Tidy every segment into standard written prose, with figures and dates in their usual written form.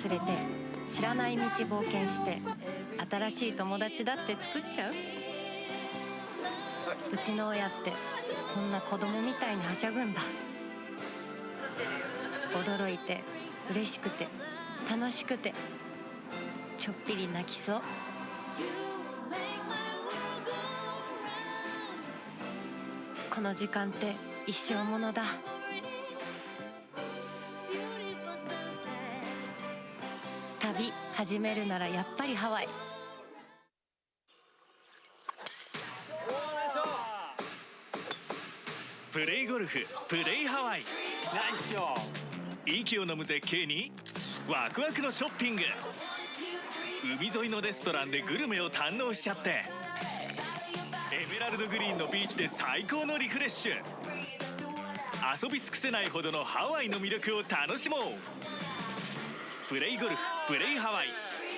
忘れて知らない道冒険して新しい友達だって作っちゃう。うちの親ってこんな子供みたいにはしゃぐんだ。驚いて嬉しくて楽しくてちょっぴり泣きそう。この時間って一生ものだ。旅始めるならやっぱりハワイ。プレイゴルフプレイハワイ。ナイスショー。息を飲む絶景にワクワクのショッピング。海沿いのレストランでグルメを堪能しちゃって、エメラルドグリーンのビーチで最高のリフレッシュ。遊び尽くせないほどのハワイの魅力を楽しもう。プレイゴルフプレイハワイ。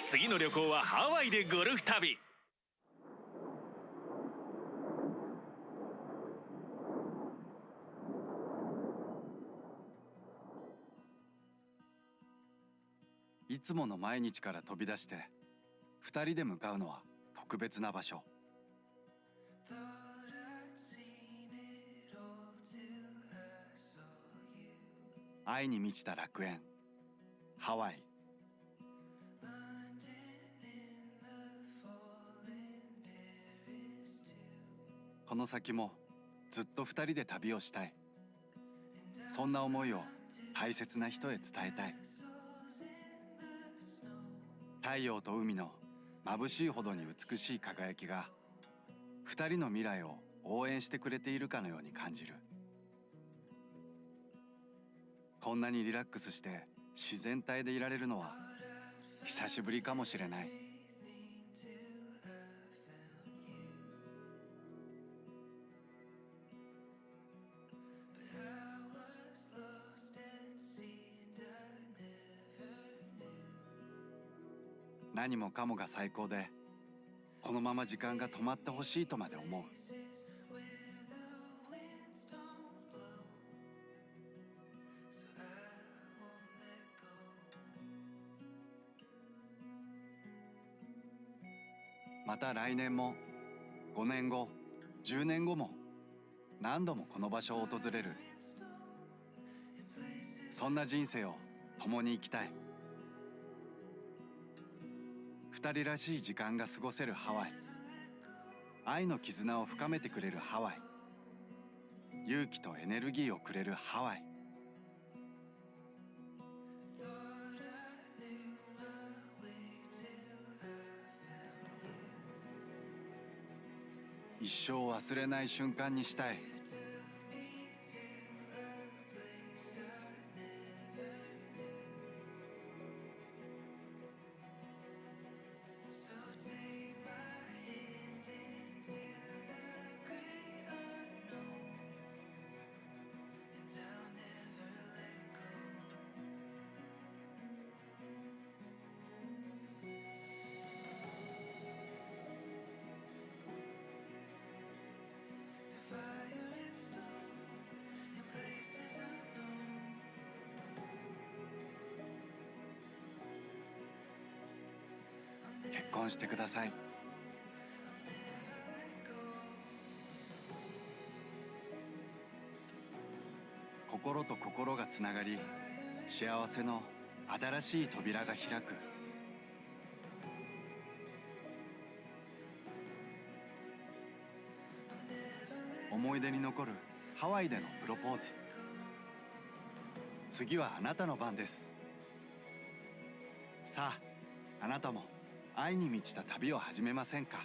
次の旅行はハワイでゴルフ旅。いつもの毎日から飛び出して2人で向かうのは特別な場所。愛に満ちた楽園ハワイ。この先もずっと2人で旅をしたい。そんな思いを大切な人へ伝えたい。太陽と海の眩しいほどに美しい輝きが2人の未来を応援してくれているかのように感じる。こんなにリラックスして自然体でいられるのは久しぶりかもしれない。何もかもが最高で、このまま時間が止まってほしいとまで思う。また来年も5年後10年後も何度もこの場所を訪れる。そんな人生を共に生きたい。二人らしい時間が過ごせるハワイ。愛の絆を深めてくれるハワイ。勇気とエネルギーをくれるハワイ。一生忘れない瞬間にしたい。結婚してください。心と心がつながり、幸せの新しい扉が開く。思い出に残るハワイでのプロポーズ。次はあなたの番です。さあ、あなたも愛に満ちた旅を始めませんか。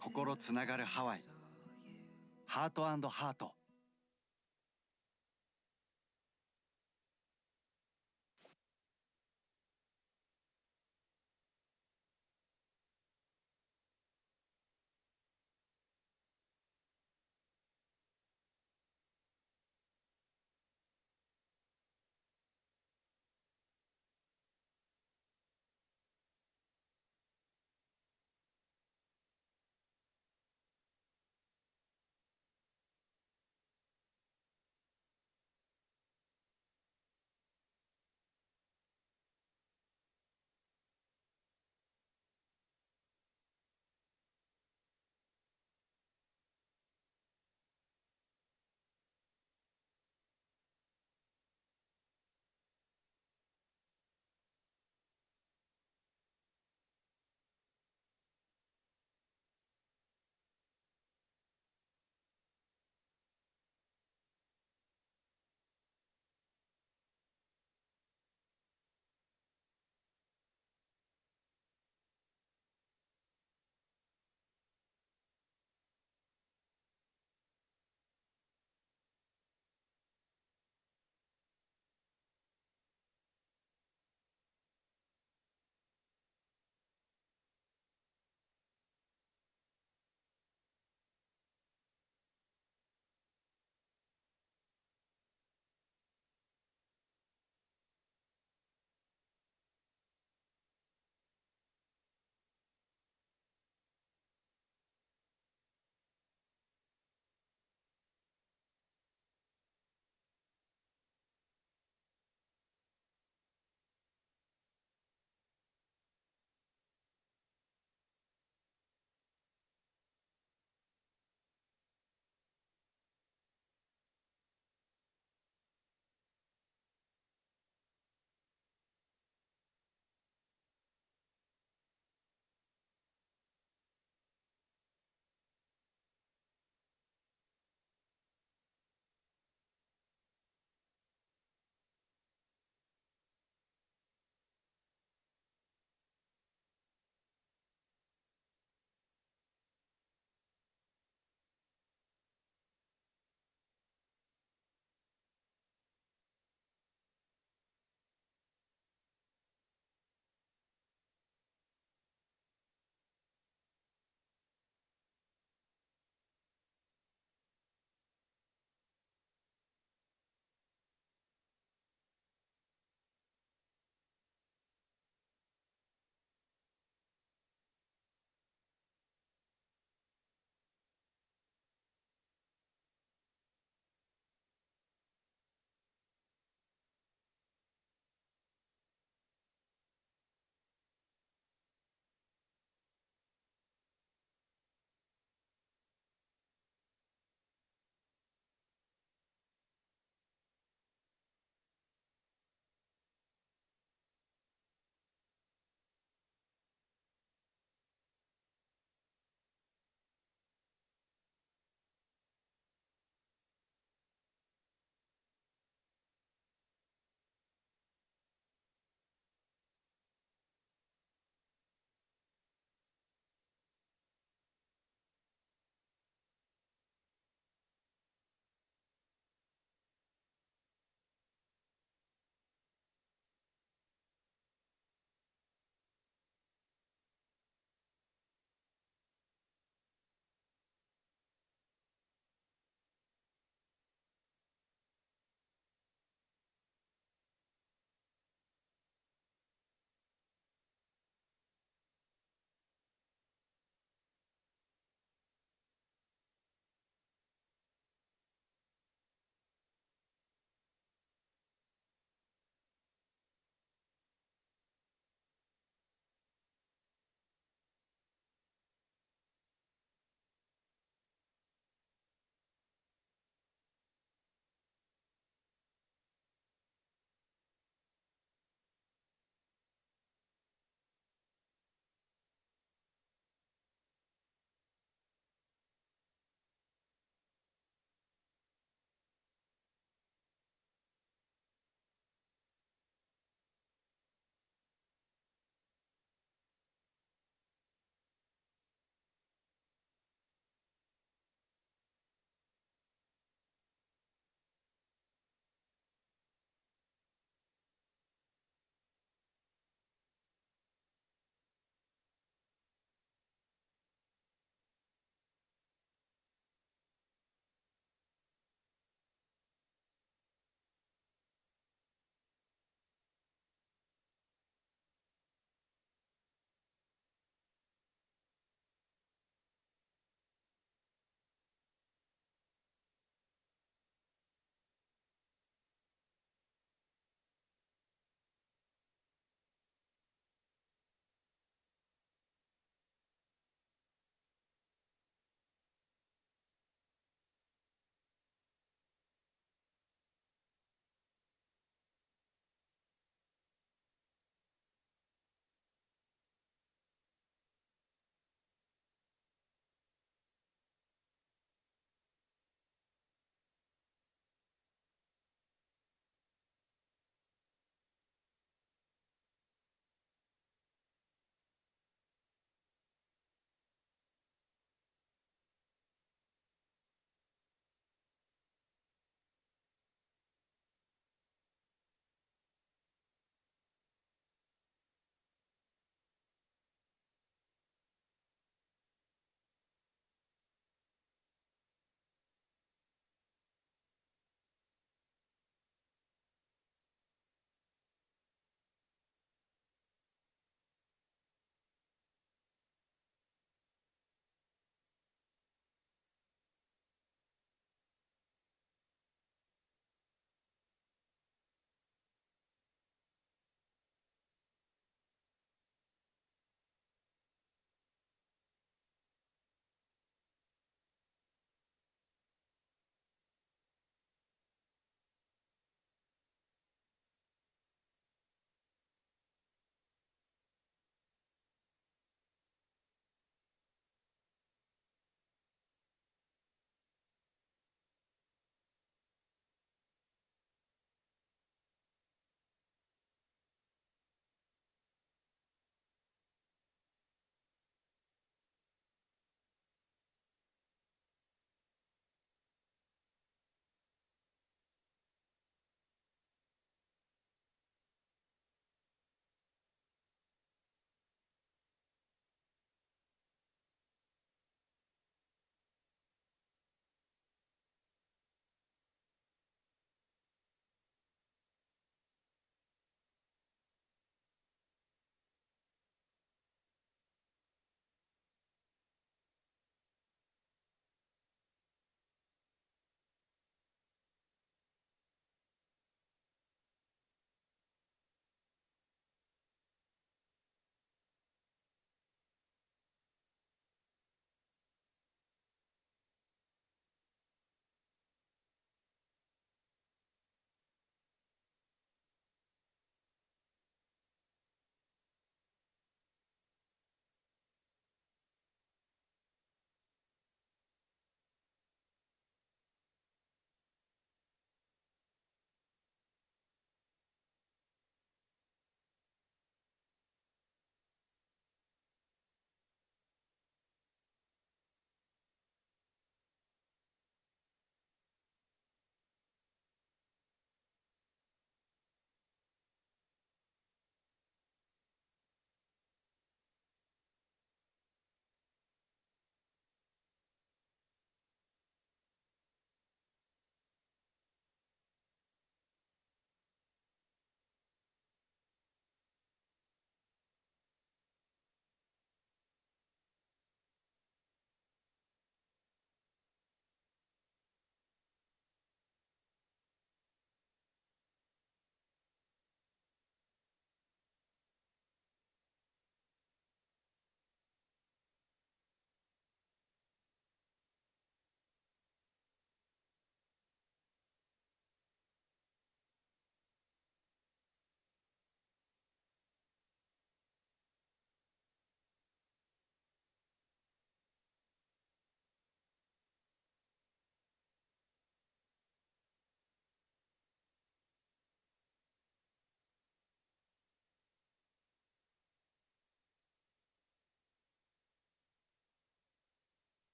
心つながるハワイ。ハート&ハート。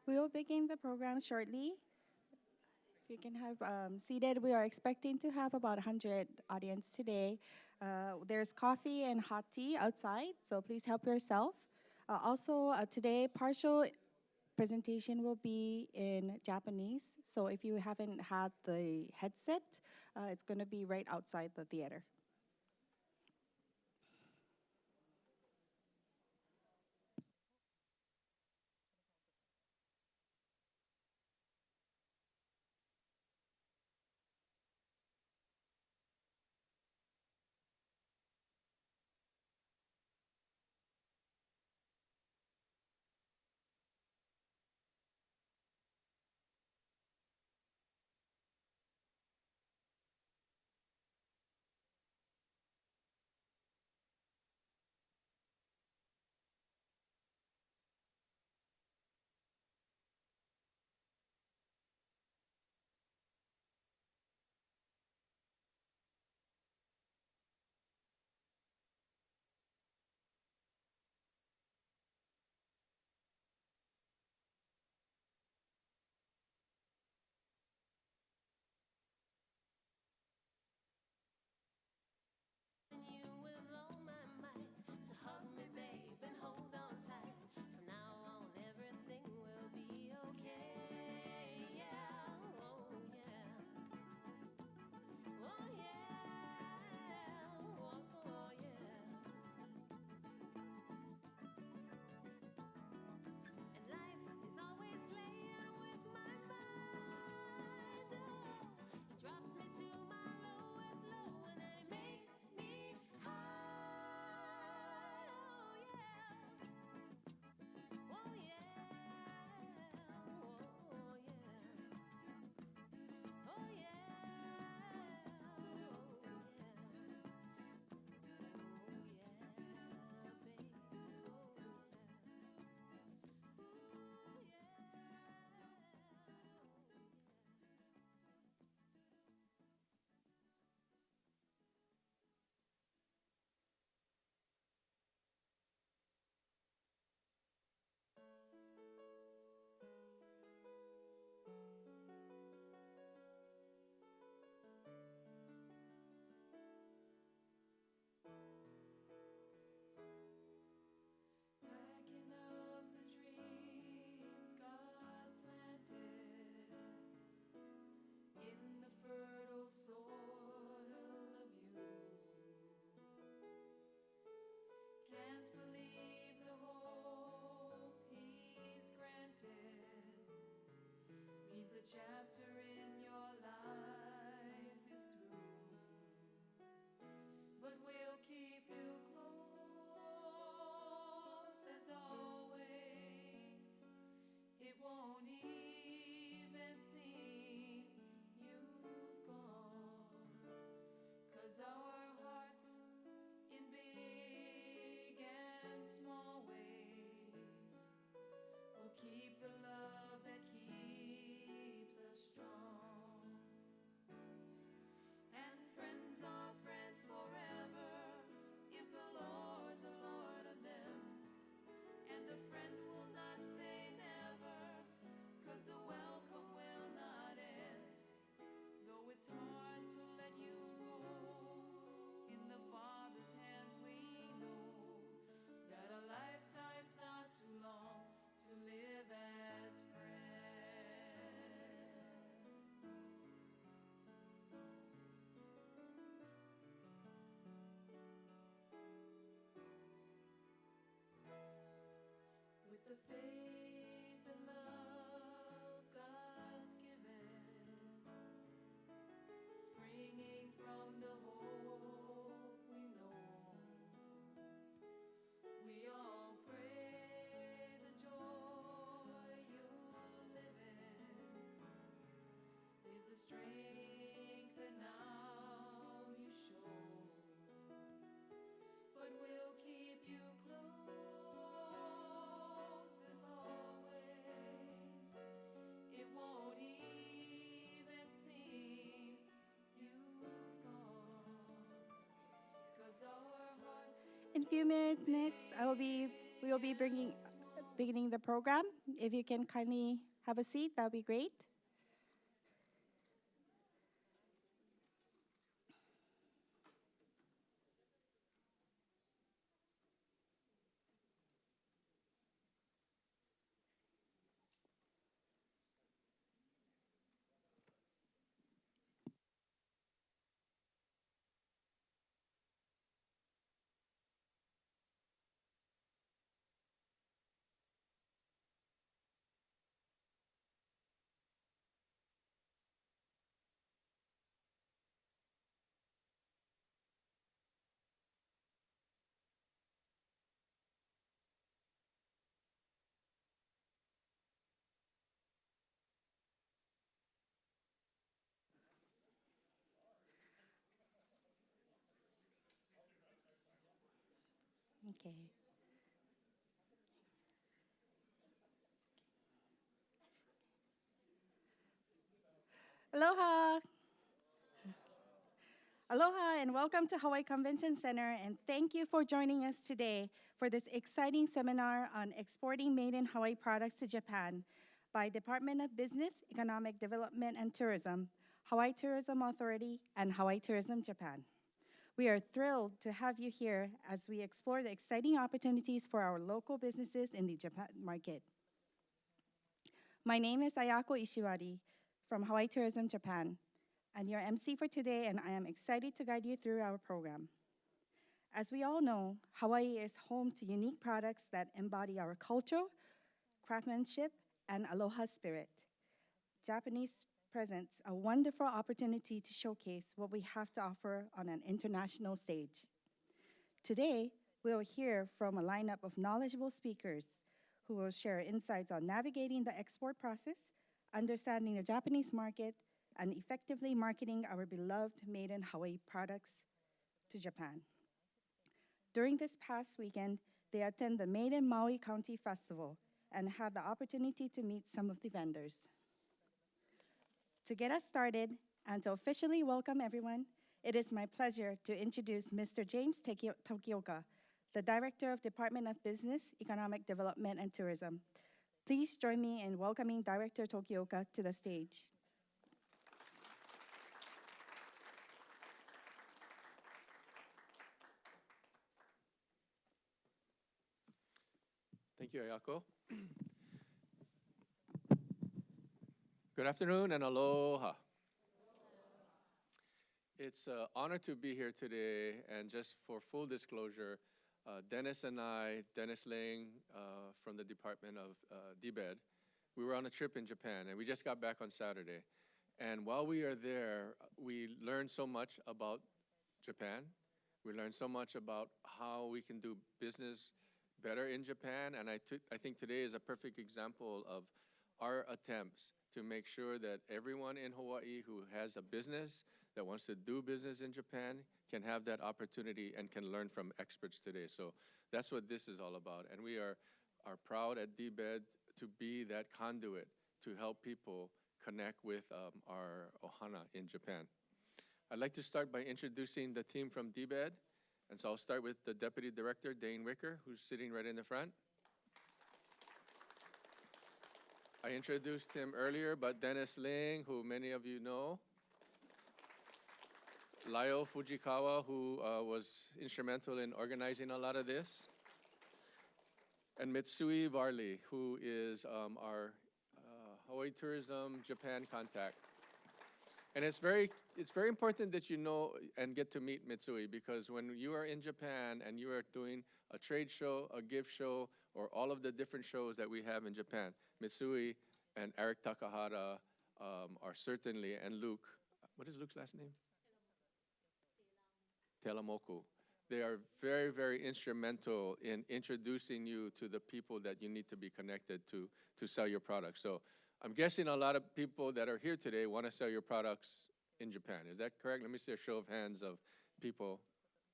We will begin the program shortly. If you can have seated, we are expecting to have about 100 audience today. There's coffee and hot tea outside, so please help yourself. Also, today, partial presentation will be in Japanese. So if you haven't had the headset, it's going to be right outside the theater. Chapter in your life is through, but we'll keep you close as always. It won't even seem you've gone, 'cause our hearts in big and small ways will keep the love that keeps us strong. And friends are friends forever if the Lord's the Lord of them. And a friend will not say never, 'cause the welcome will not end. Though it's hard to let you go, in the Father's hands we know that a lifetime's not too long to live as friends. With the faith and love God's given, springing from the hope we know, we all pray the joy you live in is the strength that now you show. But we'll keep you close as always. It won't even seem you've gone, 'cause our hearts In a few minutes, we will be bringing beginning the program. If you can kindly have a seat, that would be great. Okay. Aloha. Aloha and welcome to Hawaii Convention Center, and thank you for joining us today for this exciting seminar on exporting made in Hawaii products to Japan by Department of Business, Economic Development and Tourism, Hawaiʻi Tourism Authority, and Hawaiʻi Tourism Japan. We are thrilled to have you here as we explore the exciting opportunities for our local businesses in the Japan market. My name is Ayako Ishiwari from Hawaiʻi Tourism Japan, and your MC for today, and I am excited to guide you through our program. As we all know, Hawaii is home to unique products that embody our culture, craftsmanship, and aloha spirit. Japanese presents a wonderful opportunity to showcase what we have to offer on an international stage. Today, we'll hear from a lineup of knowledgeable speakers who will share insights on navigating the export process, understanding the Japanese market, and effectively marketing our beloved made in Hawaii products to Japan. During this past weekend, they attended the Made in Maui County Festival and had the opportunity to meet some of the vendors. To get us started and to officially welcome everyone, it is my pleasure to introduce Mr. James Tokioka, the Director of Department of Business, Economic Development and Tourism. Please join me in welcoming Director Tokioka to the stage. Thank you, Ayako. Good afternoon and aloha. It's an honor to be here today, and just for full disclosure, Dennis and I, Dennis Ling from the Department of DBED, we were on a trip in Japan, and we just got back on Saturday. And while we are there, we learned so much about Japan. We learned so much about how we can do business better in Japan, and I think today is a perfect example of our attempts to make sure that everyone in Hawaii who has a business that wants to do business in Japan can have that opportunity and can learn from experts today. So that's what this is all about, and we are proud at DBED to be that conduit to help people connect with our ohana in Japan. I'd like to start by introducing the team from DBED. And so I'll start with the Deputy Director, Dane Wicker, who's sitting right in the front. I introduced him earlier, but Dennis Ling, who many of you know. Lyle Fujikawa, who was instrumental in organizing a lot of this. And Mitsue Varley, who is our Hawaiʻi Tourism Japan contact. And it's very important that you know and get to meet Mitsue, because when you are in Japan and you are doing a trade show, a gift show, or all of the different shows that we have in Japan, Mitsue and Eric Takahata are certainly, and Luke, what is Luke's last name? Telamoku. They are very, very instrumental in introducing you to the people that you need to be connected to sell your products. So I'm guessing a lot of people that are here today want to sell your products in Japan. Is that correct? Let me see a show of hands of people.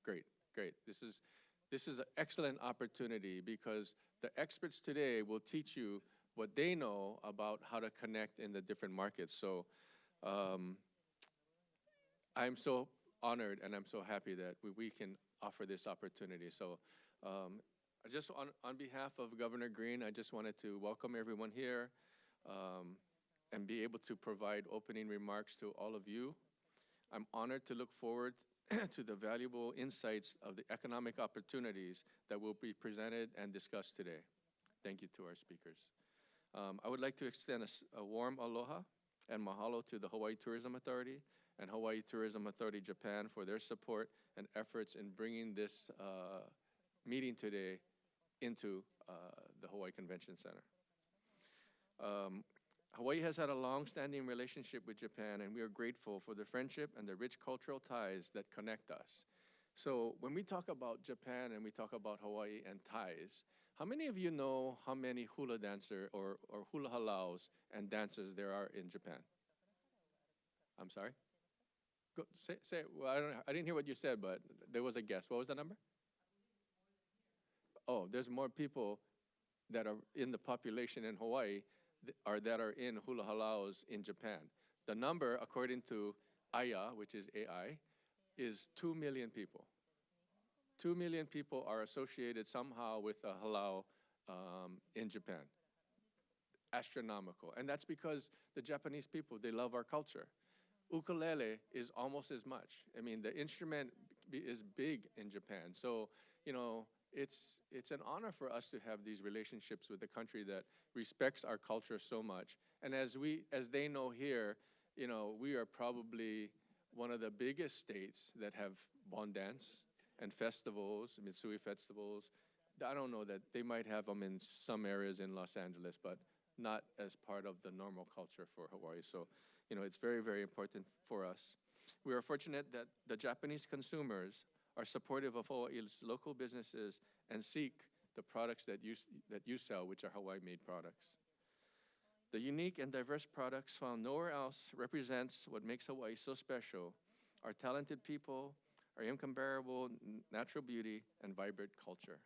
Great, great. This is an excellent opportunity, because the experts today will teach you what they know about how to connect in the different markets. So I'm so honored and I'm so happy that we can offer this opportunity. So On behalf of Governor Green, I just wanted to welcome everyone here and be able to provide opening remarks to all of you. I'm honored to look forward to the valuable insights of the economic opportunities that will be presented and discussed today. Thank you to our speakers. I would like to extend a warm aloha and mahalo to the Hawaiʻi Tourism Authority and Hawaiʻi Tourism Authority Japan for their support and efforts in bringing this meeting today into the Hawaii Convention Center. Hawaii has had a long-standing relationship with Japan, and we are grateful for the friendship and the rich cultural ties that connect us. So when we talk about Japan and we talk about Hawaii and ties, how many of you know how many hula dancer or hula halaus and dancers there are in Japan? I'm sorry? Go, say well, I didn't hear what you said, but there was a guess. What was the number? Oh, there's more people that are in the population in Hawaii that are in hula halaus in Japan. The number, according to Aya, which is AI, is 2 million people. 2 million people are associated somehow with a halau in Japan. Astronomical. And that's because the Japanese people, they love our culture. Ukulele is almost as much. I mean, the instrument is big in Japan. So, you know, it's an honor for us to have these relationships with a country that respects our culture so much. And as they know here, you know, we are probably one of the biggest states that have bon dance and festivals, Mitsue festivals. I don't know that they might have them in some areas in Los Angeles, but not as part of the normal culture for Hawaii. So, you know, it's very, very important for us. We are fortunate that the Japanese consumers are supportive of Hawaii's local businesses and seek the products that you sell, which are Hawaii-made products. The unique and diverse products found nowhere else represents what makes Hawaii so special: our talented people, our incomparable natural beauty, and vibrant culture.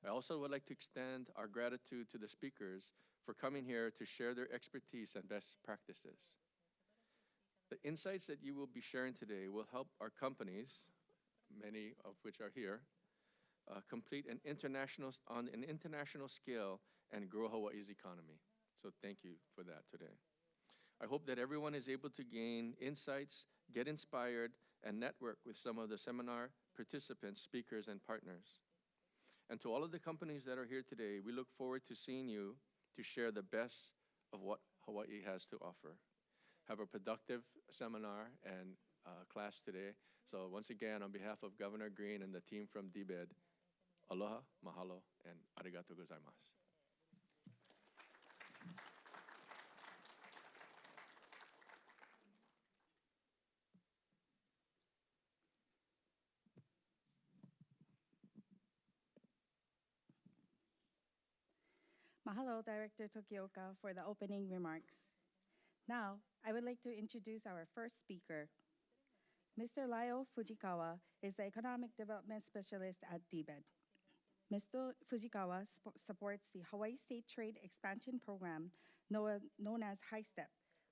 I also would like to extend our gratitude to the speakers for coming here to share their expertise and best practices. The insights that you will be sharing today will help our companies, many of which are here, complete on an international scale and grow Hawaii's economy. So thank you for that today. I hope that everyone is able to gain insights, get inspired, and network with some of the seminar participants, speakers, and partners. And to all of the companies that are here today, we look forward to seeing you to share the best of what Hawaii has to offer. Have a productive seminar and class today. So once again, on behalf of Governor Green and the team from DBED, aloha, mahalo, and arigato gozaimasu. Mahalo, Director Tokioka, for the opening remarks. Now, I would like to introduce our first speaker. Mr. Lyle Fujikawa is the Economic Development Specialist at DBED. Mr. Fujikawa supports the Hawaii State Trade Expansion Program, known as HISTEP,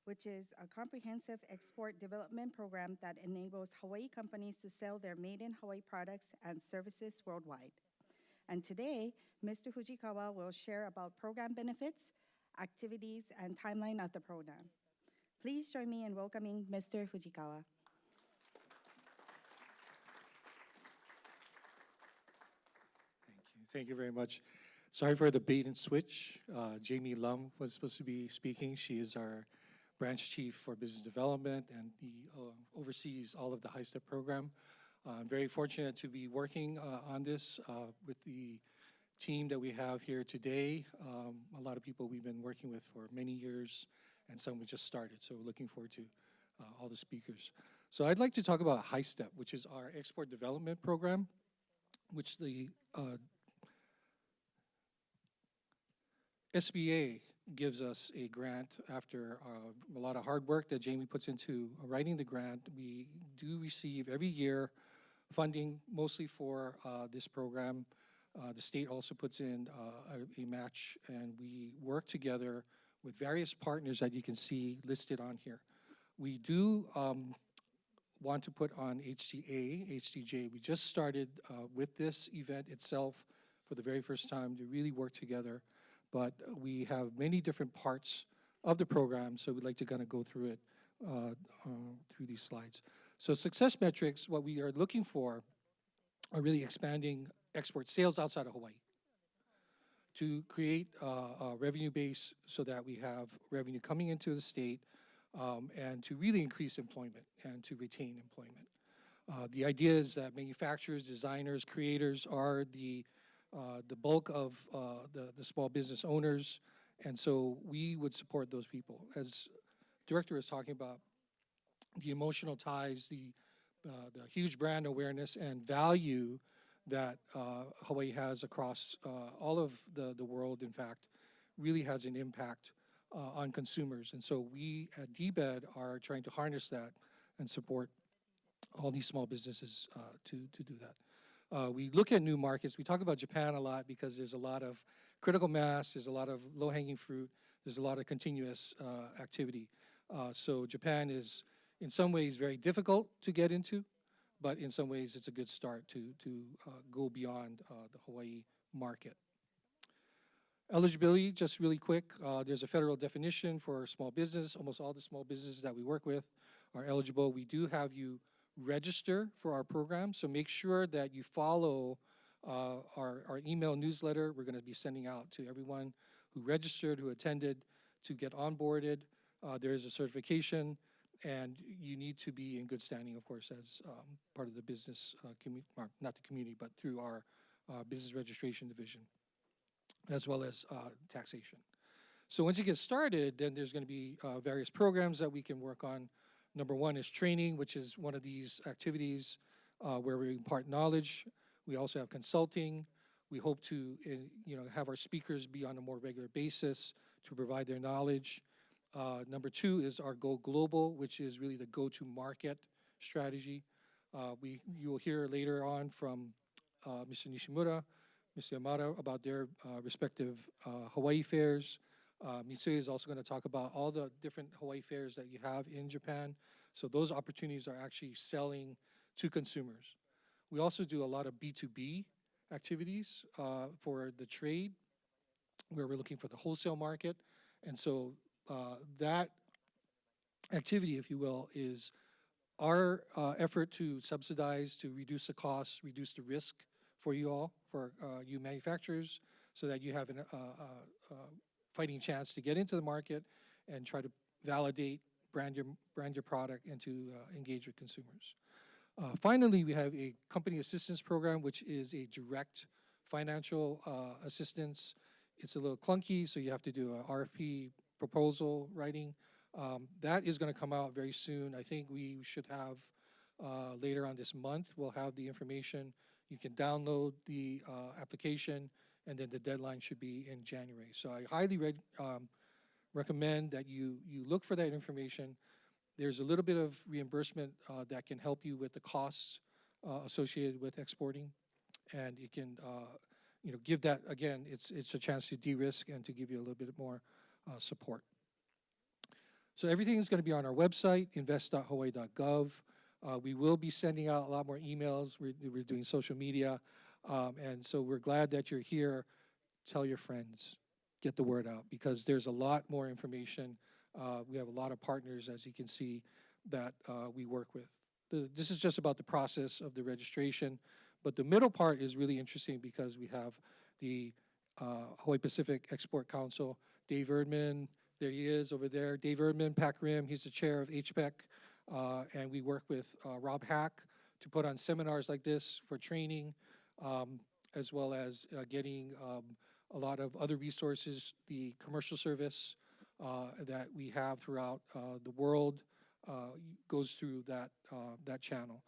which is a comprehensive export development program that enables Hawaii companies to sell their made-in-Hawaii products and services worldwide. And today, Mr. Fujikawa will share about program benefits, activities, and timeline of the program. Please join me in welcoming Mr. Fujikawa. Thank you very much. Sorry for the bait and switch. Jamie Lum was supposed to be speaking. She is our branch chief for business development and oversees all of the HISTEP program. I'm very fortunate to be working on this with the team that we have here today. A lot of people we've been working with for many years, and some we just started. So we're looking forward to all the speakers. So I'd like to talk about HISTEP, which is our export development program, which the SBA gives us a grant after a lot of hard work that Jamie puts into writing the grant. We do receive every year funding mostly for this program. The state also puts in a match, and we work together with various partners that you can see listed on here. We do want to put on HTA, HTJ. We just started with this event itself for the very first time to really work together, but we have many different parts of the program, so we'd like to kind of go through it through these slides. So success metrics, what we are looking for are really expanding export sales outside of Hawaii to create a revenue base so that we have revenue coming into the state and to really increase employment and to retain employment. The idea is that manufacturers, designers, creators are the bulk of the small business owners, and so we would support those people. As Director was talking about, the emotional ties, the huge brand awareness and value that Hawaii has across all of the world, in fact, really has an impact on consumers. And so we at DBED are trying to harness that and support all these small businesses to do that. We look at new markets. We talk about Japan a lot because there's a lot of critical mass, there's a lot of low-hanging fruit, there's a lot of continuous activity. So Japan is, in some ways, very difficult to get into, but in some ways it's a good start to go beyond the Hawaii market. Eligibility, just really quick, there's a federal definition for small business. Almost all the small businesses that we work with are eligible. We do have you register for our program, so make sure that you follow our email newsletter. We're going to be sending out to everyone who registered, who attended, to get onboarded. There is a certification, and you need to be in good standing, of course, as part of the business community, not the community, but through our business registration division, as well as taxation. So once you get started, then there's going to be various programs that we can work on. Number one is training, which is one of these activities where we impart knowledge. We also have consulting. We hope to have our speakers be on a more regular basis to provide their knowledge. Number two is our Go Global, which is really the go-to-market strategy. You will hear later on from Mr. Nishimura, Mr. Yamada about their respective Hawaii fairs. Mitsue is also going to talk about all the different Hawaii fairs that you have in Japan. So those opportunities are actually selling to consumers. We also do a lot of B2B activities for the trade, where we're looking for the wholesale market. And so that activity, if you will, is our effort to subsidize, to reduce the costs, reduce the risk for you all, for you manufacturers, so that you have a fighting chance to get into the market and try to validate, brand your product, and to engage with consumers. Finally, we have a company assistance program, which is a direct financial assistance. It's a little clunky, so you have to do a RFP proposal writing. That is going to come out very soon. I think we should have later on this month, we'll have the information. You can download the application, and then the deadline should be in January. So I highly recommend that you look for that information. There's a little bit of reimbursement that can help you with the costs associated with exporting, and it can give that, again, it's a chance to de-risk and to give you a little bit more support. So everything is going to be on our website, Invest.Hawaii.Gov. We will be sending out a lot more emails. We're doing social media, and so we're glad that you're here. Tell your friends, get the word out, because there's a lot more information. We have a lot of partners, as you can see, that we work with. This is just about the process of the registration, but the middle part is really interesting because we have the Hawaii Pacific Export Council, Dave Erdman, there he is over there. Dave Erdman, PAC-RIM, he's the chair of HPEC, and we work with Rob Hack to put on seminars like this for training, as well as getting a lot of other resources. The commercial service that we have throughout the world goes through that channel.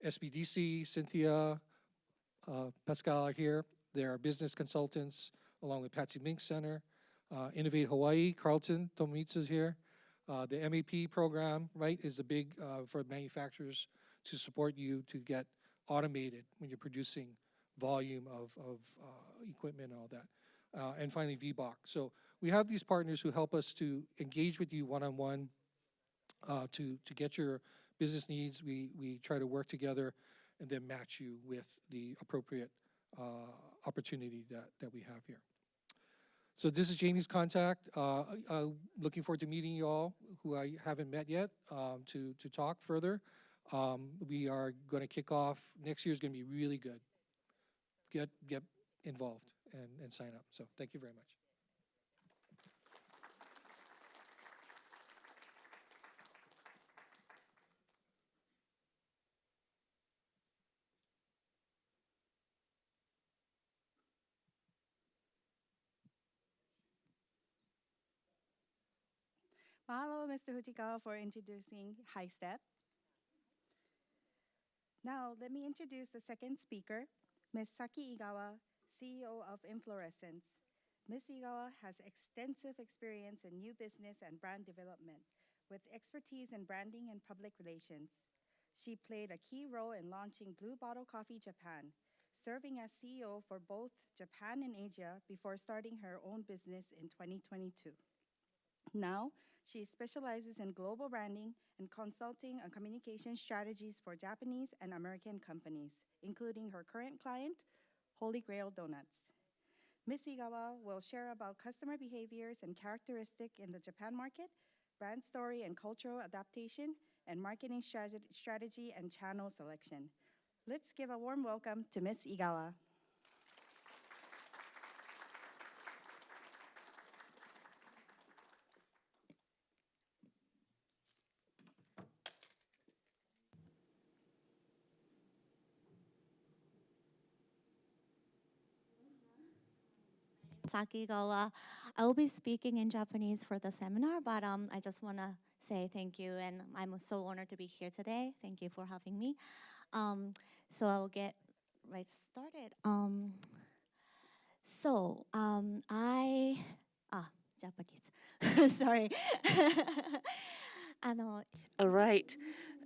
SBDC, Cynthia, Pascal are here. They are business consultants, along with Patsy Mink Center. Innovate Hawaii, Carlton Tomitsu is here. The MAP program, right, is a big for manufacturers to support you to get automated when you're producing volume of equipment and all that. And finally, VBOC. So we have these partners who help us to engage with you one-on-one to get your business needs, we try to work together and then match you with the appropriate opportunity that we have here. So this is Jamie's contact. Looking forward to meeting you all who I haven't met yet to talk further. We are going to kick off. Next year is going to be really good. Get involved and sign up. So thank you very much. Mahalo, Mr. Fujikawa, for introducing High Step. Now, let me introduce the second speaker, Ms. Saki Igawa, CEO of Inflorescence. Ms. Igawa has extensive experience in new business and brand development, with expertise in branding and public relations. She played a key role in launching Blue Bottle Coffee Japan, serving as CEO for both Japan and Asia before starting her own business in 2022. Now, she specializes in global branding and consulting on communication strategies for Japanese and American companies, including her current client, Holy Grail Donuts. Ms. Igawa will share about customer behaviors and characteristics in the Japan market, brand story and cultural adaptation, and marketing strategy and channel selection. Let's give a warm welcome to Ms. Igawa. Saki Igawa. I will be speaking in Japanese for the seminar, but I just want to say thank you, and I'm so honored to be here today. Thank you for having me. So I will get right started. Japanese. Sorry. All right.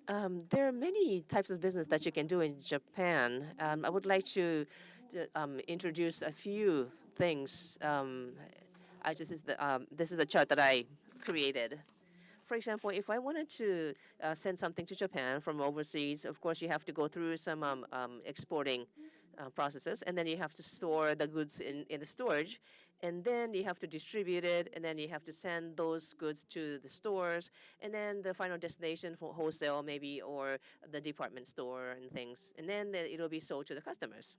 There are many types of business that you can do in Japan. I would like to introduce a few things. This is the chart that I created. For example, if I wanted to send something to Japan from overseas, of course you have to go through some exporting processes, and then you have to store the goods in the storage, and then you have to distribute it, and then you have to send those goods to the stores, and then the final destination for wholesale maybe, or the department store and things, and then it'll be sold to the customers.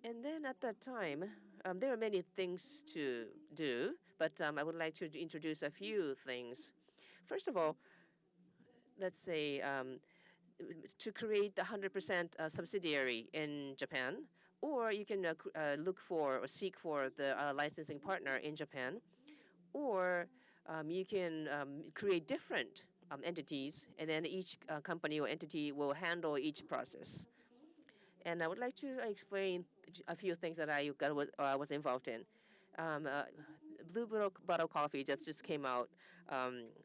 And then at that time, there are many things to do, but I would like to introduce a few things. First of all, let's say to create the 100% subsidiary in Japan, or you can look for or seek for the licensing partner in Japan, or you can create different entities, and then each company or entity will handle each process. And I would like to explain a few things that I was involved in. Blue Bottle Coffee just came out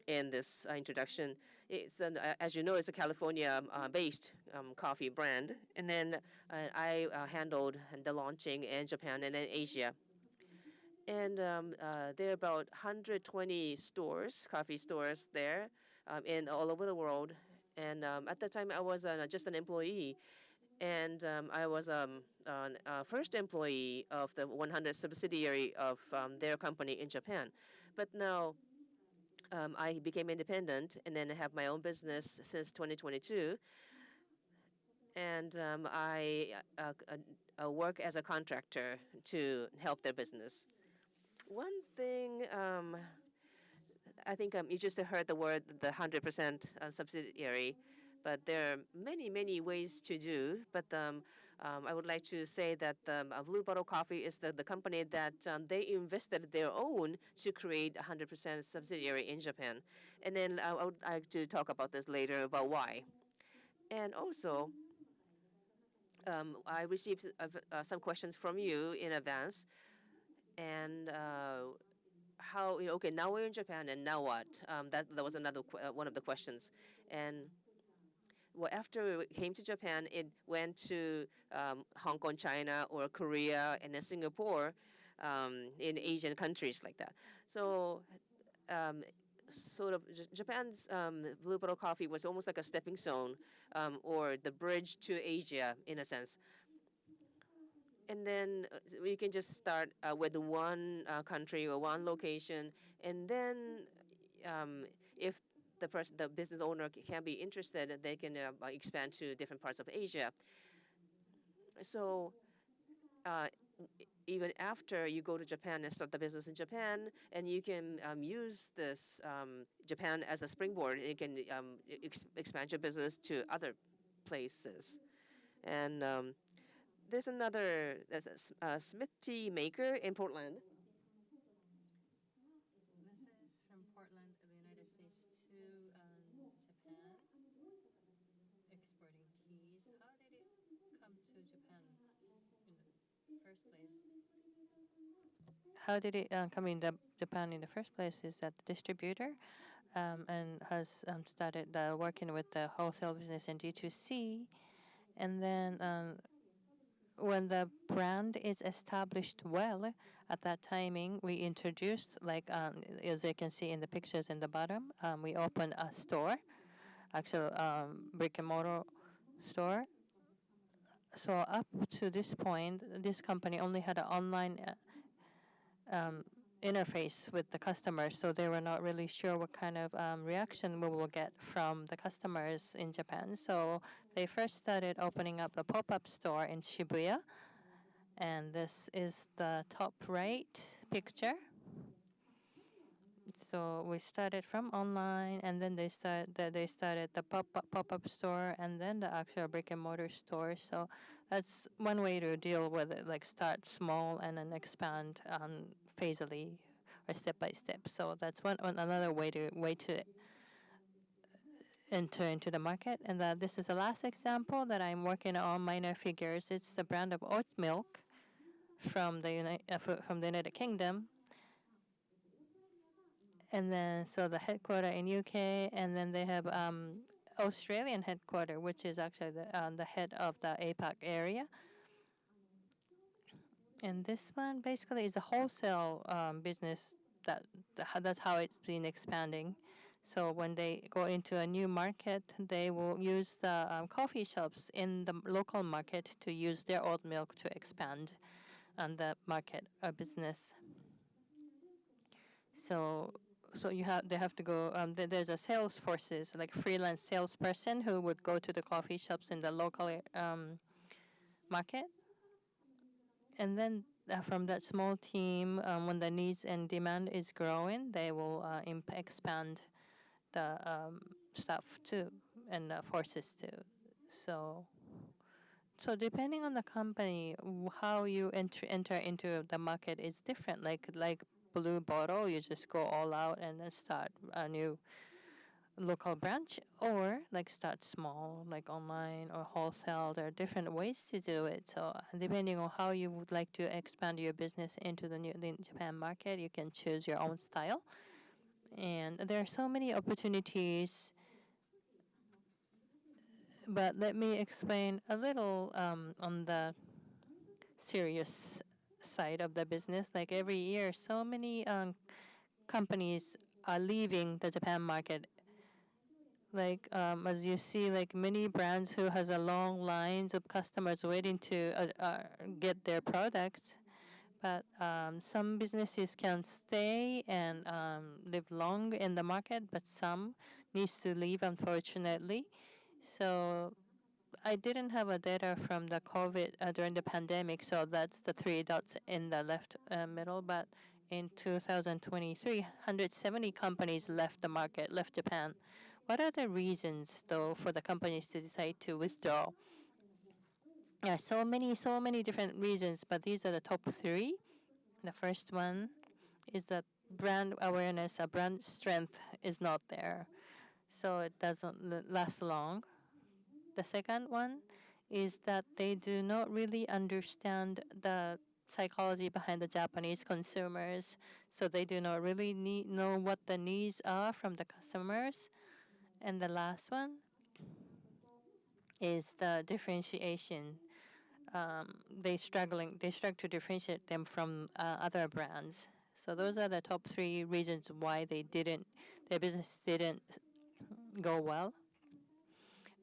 in this introduction. It's as you know, it's a California-based coffee brand. And then I handled the launching in Japan and in Asia. And there are about 120 stores, coffee stores there, in all over the world. And at the time, I was just an employee. And I was first employee of the 100 subsidiary of their company in Japan. But now I became independent, and then I have my own business since 2022. And I work as a contractor to help their business. One thing, I think you just heard the word, the 100% subsidiary. But there are many, many ways to do. But I would like to say that Blue Bottle Coffee is the company that they invested their own to create 100% subsidiary in Japan. And then I would like to talk about this later, about why. And also, I received some questions from you in advance. And how, okay, now we're in Japan, and now what? That was another one of the questions. And well, after it came to Japan, it went to Hong Kong, China, or Korea, and then Singapore, in Asian countries like that. So sort of Japan's blue bottle coffee was almost like a stepping stone, or the bridge to Asia in a sense. And then you can just start with one country or one location, and then if the business owner can be interested, they can expand to different parts of Asia. So even after you go to Japan and start the business in Japan, and you can use this Japan as a springboard, and you can expand your business to other places. And there's another smithy maker in Portland. This is from Portland, the United States, to Japan, exporting teas. How did it come to Japan in the first place? How did it come in Japan in the first place? Is that the distributor and has started working with the wholesale business and D2C, and then when the brand is established well, at that timing, we introduced, like as you can see in the pictures in the bottom, we opened a store, actual brick and mortar store. So up to this point, this company only had an online interface with the customers, so they were not really sure what kind of reaction we will get from the customers in Japan. So they first started opening up a pop-up store in Shibuya, and this is the top right picture. So we started from online, and then they started the pop-up store, and then the actual brick and mortar store. So that's one way to deal with it, like start small and then expand phasally or step by step. So that's another way to enter into the market. And this is the last example that I'm working on, minor figures. It's the brand of oat milk from the United Kingdom. And then so the headquarter in UK, and then they have Australian headquarter, which is actually the head of the APAC area. And this one basically is a wholesale business that's how it's been expanding. So when they go into a new market, they will use the coffee shops in the local market to use their oat milk to expand on the market or business. So they have to go. There's a sales forces, like freelance salesperson who would go to the coffee shops in the local market, and then from that small team, when the needs and demand is growing, they will expand the staff too and the forces too. So depending on the company, how you enter into the market is different. Like Blue Bottle, you just go all out and then start a new local branch, or like start small, like online or wholesale. There are different ways to do it. So depending on how you would like to expand your business into the Japan market, you can choose your own style. And there are so many opportunities. But let me explain a little on the serious side of the business. Like every year, so many companies are leaving the Japan market. Like as you see, like many brands who has a long lines of customers waiting to get their products. But some businesses can stay and live long in the market, but some needs to leave, unfortunately. So I didn't have a data from the COVID during the pandemic, so that's the three dots in the left middle. But in 2023, 170 companies left the market, left Japan. What are the reasons, though, for the companies to decide to withdraw? There are so many different reasons, but these are the top three. The first one is that brand awareness, brand strength is not there, so it doesn't last long. The second one is that they do not really understand the psychology behind the Japanese consumers, so they do not really know what the needs are from the customers. And the last one is the differentiation. They struggle to differentiate them from other brands. So those are the top three reasons why they their business didn't go well.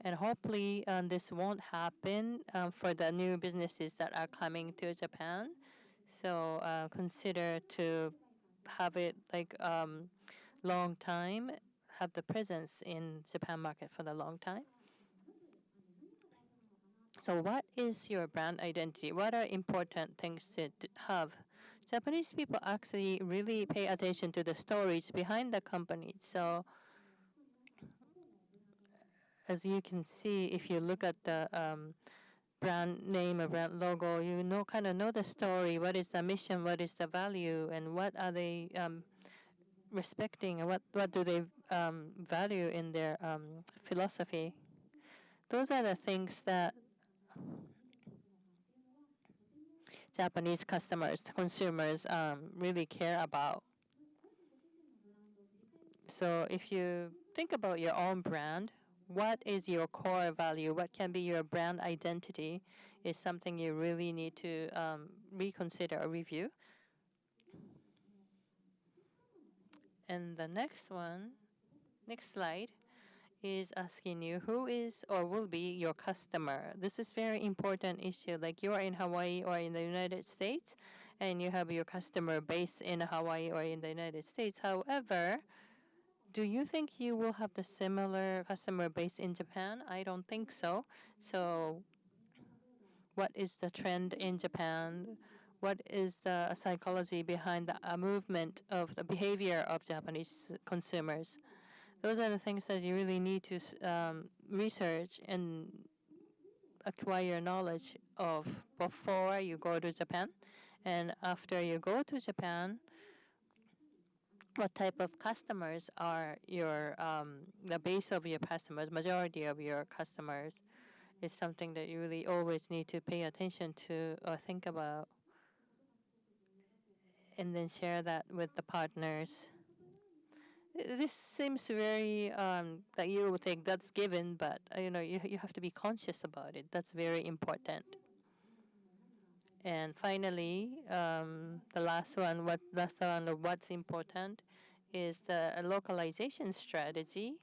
And hopefully this won't happen for the new businesses that are coming to Japan. So consider to have it like long time, have the presence in Japan market for the long time. So what is your brand identity? What are important things to have? Japanese people actually really pay attention to the stories behind the company. So as you can see, if you look at the brand name or brand logo, you kind of know the story. What is the mission? What is the value? And what are they respecting? And what do they value in their philosophy? Those are the things that Japanese customers, consumers really care about. So if you think about your own brand, what is your core value? What can be your brand identity is something you really need to reconsider or review. And the next slide, is asking you who is or will be your customer. This is very important issue. Like you are in Hawaii or in the United States, and you have your customer base in Hawaii or in the United States. However, do you think you will have the similar customer base in Japan? I don't think so. So what is the trend in Japan? What is the psychology behind the movement of the behavior of Japanese consumers? Those are the things that you really need to research and acquire knowledge of before you go to Japan. And after you go to Japan, what type of customers are your the base of your customers, majority of your customers is something that you really always need to pay attention to or think about, and then share that with the partners. This seems very that you would think that's given, but you have to be conscious about it. That's very important. And finally, the last one of what's important is the localization strategy.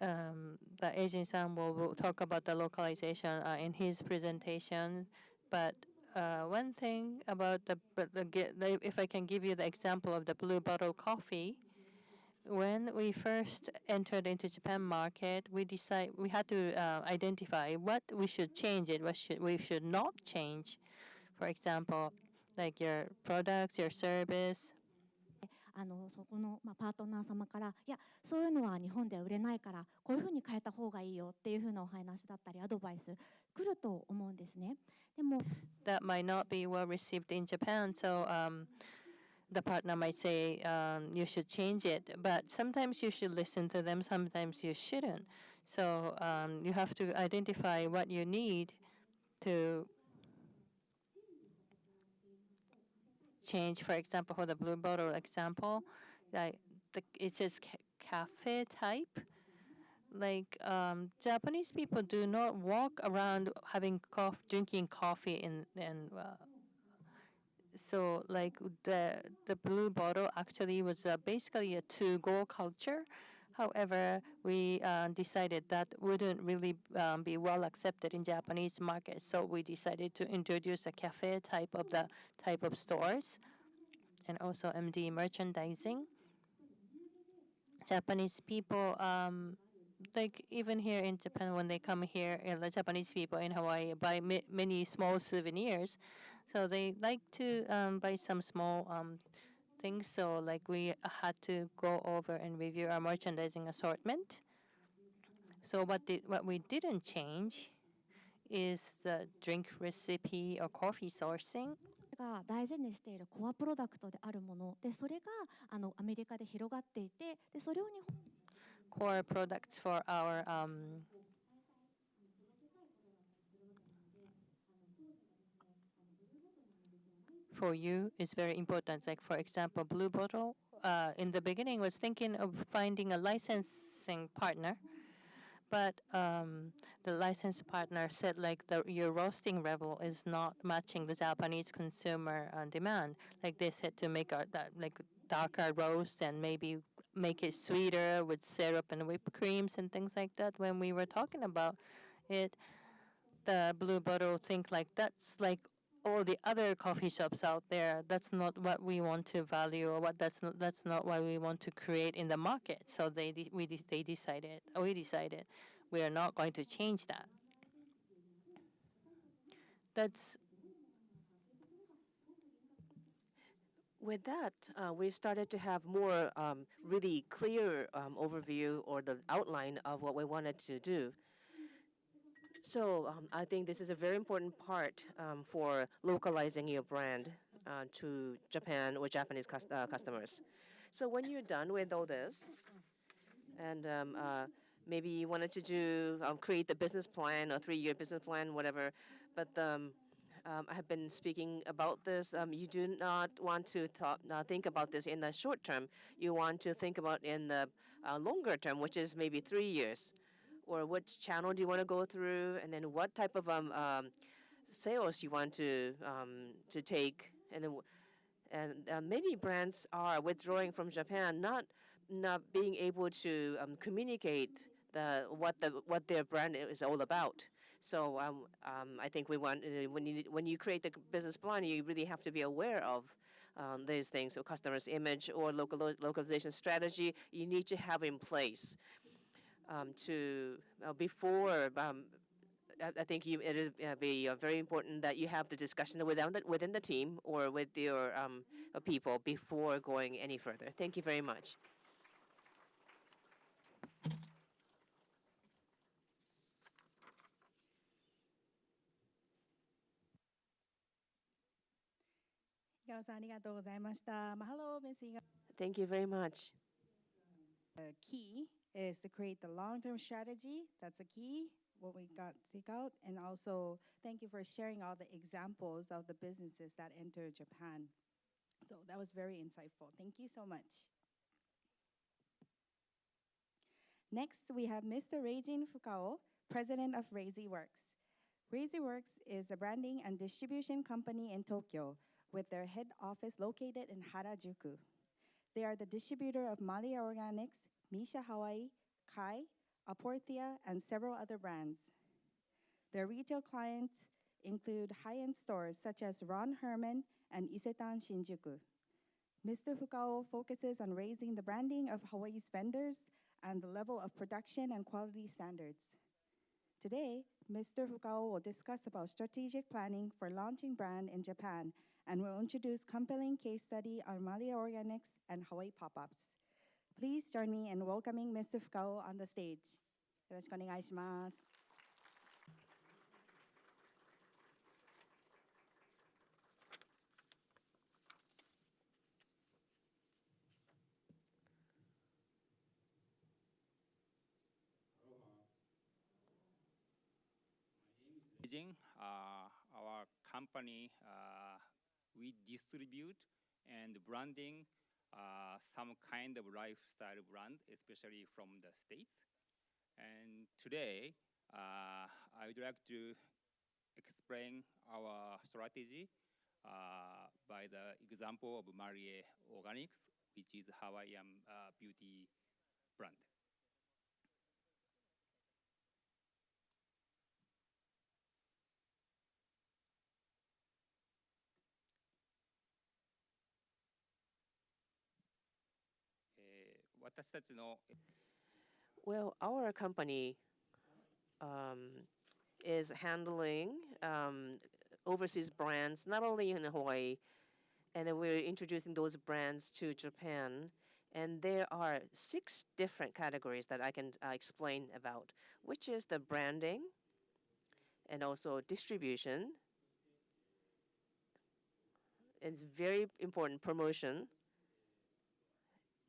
The Reijin-san will talk about the localization in his presentation, but one thing about if I can give you the example of the blue bottle coffee, when we first entered into Japan market, we had to identify what we should change it, what we should not change. For example, like your products, your service. そこの、パートナー様から、いや、そういうのは日本では売れないから、こういうふうに変えた方がいいよっていうふうなお話だったり、アドバイス来ると思うんですね。でも、that might not be well received in Japan, so the partner might say you should change it, but sometimes you should listen to them, sometimes you shouldn't. So you have to identify what you need to change. For example, for the blue bottle example, like it says cafe type. Like Japanese people do not walk around drinking coffee so like the blue bottle actually was basically a to-go culture. However, we decided that wouldn't really be well accepted in Japanese market, so we decided to introduce a cafe type of stores, and also MD merchandising. Japanese people, like even here in Japan, when they come here, the Japanese people in Hawaii buy many small souvenirs, so they like to buy some small things. So like we had to go over and review our merchandising assortment. So what we didn't change is the drink recipe or coffee sourcing. が大事にしているコアプロダクトであるもので、それがアメリカで広がっていて、でそれを日本 core products for our for you is very important. Like for example, Blue Bottle in the beginning was thinking of finding a licensing partner, but the license partner said like your roasting level is not matching the Japanese consumer demand. Like they said to make darker roast and maybe make it sweeter with syrup and whipped creams and things like that. When we were talking about it, the Blue Bottle think like that's like all the other coffee shops out there. That's not what we want to value, or that's not what we want to create in the market. So they decided, we decided, we are not going to change that. That's With that, we started to have more really clear overview or the outline of what we wanted to do. So I think this is a very important part for localizing your brand to Japan or Japanese customers. So when you're done with all this, and maybe you wanted to do create the business plan or 3-year business plan, whatever, but I have been speaking about this. You do not want to think about this in the short term. You want to think about in the longer term, which is maybe 3 years, or which channel do you want to go through, and then what type of sales you want to take, and then many brands are withdrawing from Japan, not being able to communicate what their brand is all about. So I think we want when you create the business plan, you really have to be aware of these things. So customers' image or localization strategy, you need to have in place to before. I think it is be very important that you have the discussion within the team or with your people before going any further. Thank you very much. Igawa-san, ありがとうございました。Hello, Ms. Igawa. Thank you very much. The key is to create the long-term strategy. That's a key, what we got to take out. And also, thank you for sharing all the examples of the businesses that enter Japan. So that was very insightful. Thank you so much. Next, we have Mr. Reijin Fukao, President of Razyworks. Razyworks is a branding and distribution company in Tokyo with their head office located in Harajuku. They are the distributor of Malia Organics, Misha Hawaii, Kai, Aportia, and several other brands. Their retail clients include high-end stores such as Ron Herman and Isetan Shinjuku. Mr. Fukao focuses on raising the branding of Hawaii's vendors and the level of production and quality standards. Today, Mr. Fukao will discuss about strategic planning for launching brand in Japan and will introduce compelling case study on Malia Organics and Hawaii pop-ups. Please join me in welcoming Mr. Fukao on the stage. よろしくお願いします。Reijin, our company, we distribute and branding some kind of lifestyle brand, especially from the States. And today, I would like to explain our strategy by the example of Marie Organics, which is Hawaiian beauty brand. Well, our company is handling overseas brands, not only in Hawaii, and then we're introducing those brands to Japan. And there are 6 different categories that I can explain about, which is the branding and also distribution. It's very important, promotion,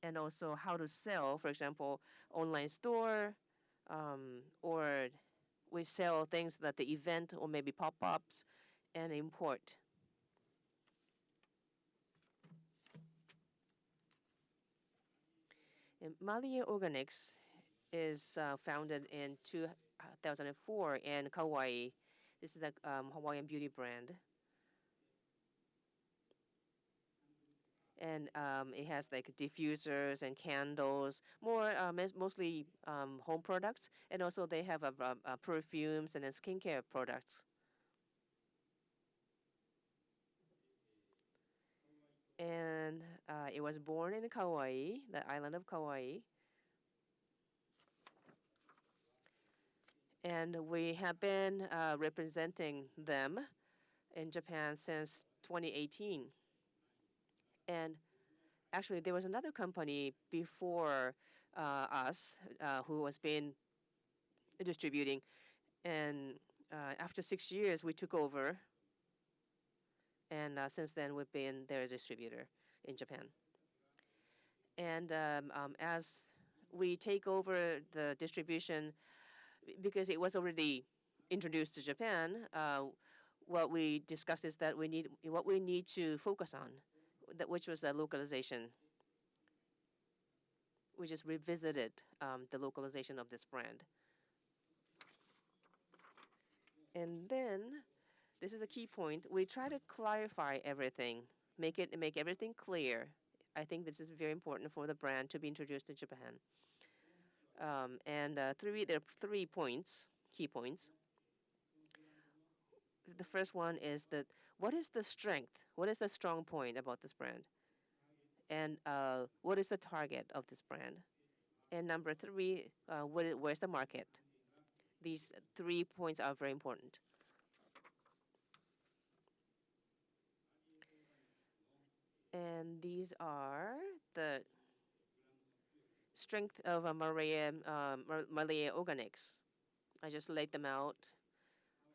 and also how to sell, for example, online store, or we sell things that the event or maybe pop-ups, and import. And Malia Organics is founded in 2004 in Kauai. This is a Hawaiian beauty brand. and it has like diffusers and candles, more mostly home products, and also they have perfumes and then skincare products. And it was born in Kauai, the island of Kauai. And we have been representing them in Japan since 2018. And actually, there was another company before us who was been distributing. And after 6 years, we took over. And since then, we've been their distributor in Japan. And as we take over the distribution, because it was already introduced to Japan, what we discussed is that what we need to focus on, which was the localization. We just revisited the localization of this brand. And then, this is a key point, we try to clarify everything, make everything clear. I think this is very important for the brand to be introduced to Japan. There are 3 points, key points. The first one is that what is the strength? What is the strong point about this brand? And what is the target of this brand? And number 3, where's the market? These 3 points are very important. And these are the strength of Malaya Organics. I just laid them out.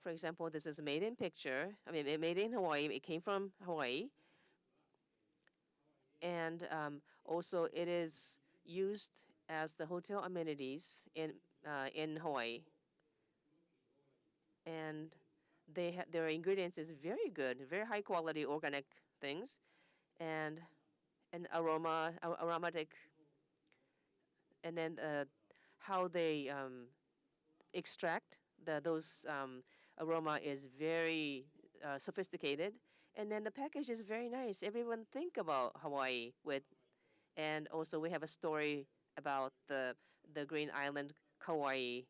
For example, this is made in picture. I mean, made in Hawaii. It came from Hawaii. And also, it is used as the hotel amenities in Hawaii. And their ingredients is very good, very high quality organic things, and aromatic, and then how they extract those aroma is very sophisticated, and then the package is very nice. Everyone think about Hawaii with, and also we have a story about the Green Island, Kauai.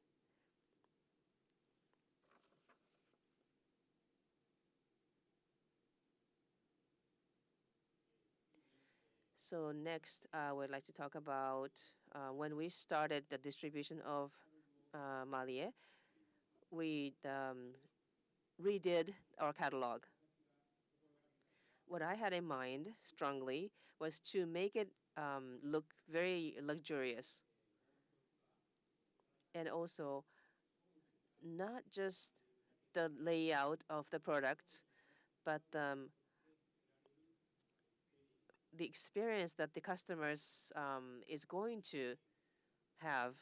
So next, I would like to talk about when we started the distribution of Malie, we redid our catalog. What I had in mind strongly was to make it look very luxurious. And also, not just the layout of the products, but the experience that the customers is going to have,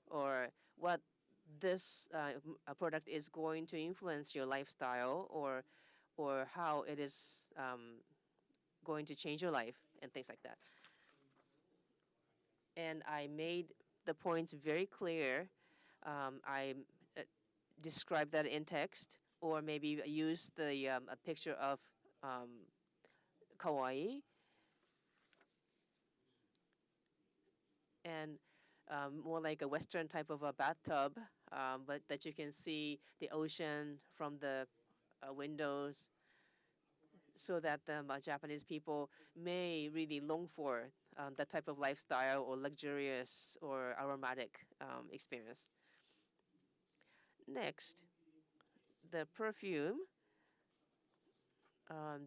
or what this product is going to influence your lifestyle, or how it is going to change your life, and things like that. And I made the points very clear. I described that in text, or maybe use a picture of Kauai, and more like a Western type of a bathtub, but that you can see the ocean from the windows, so that the Japanese people may really long for that type of lifestyle or luxurious or aromatic experience. Next, the perfume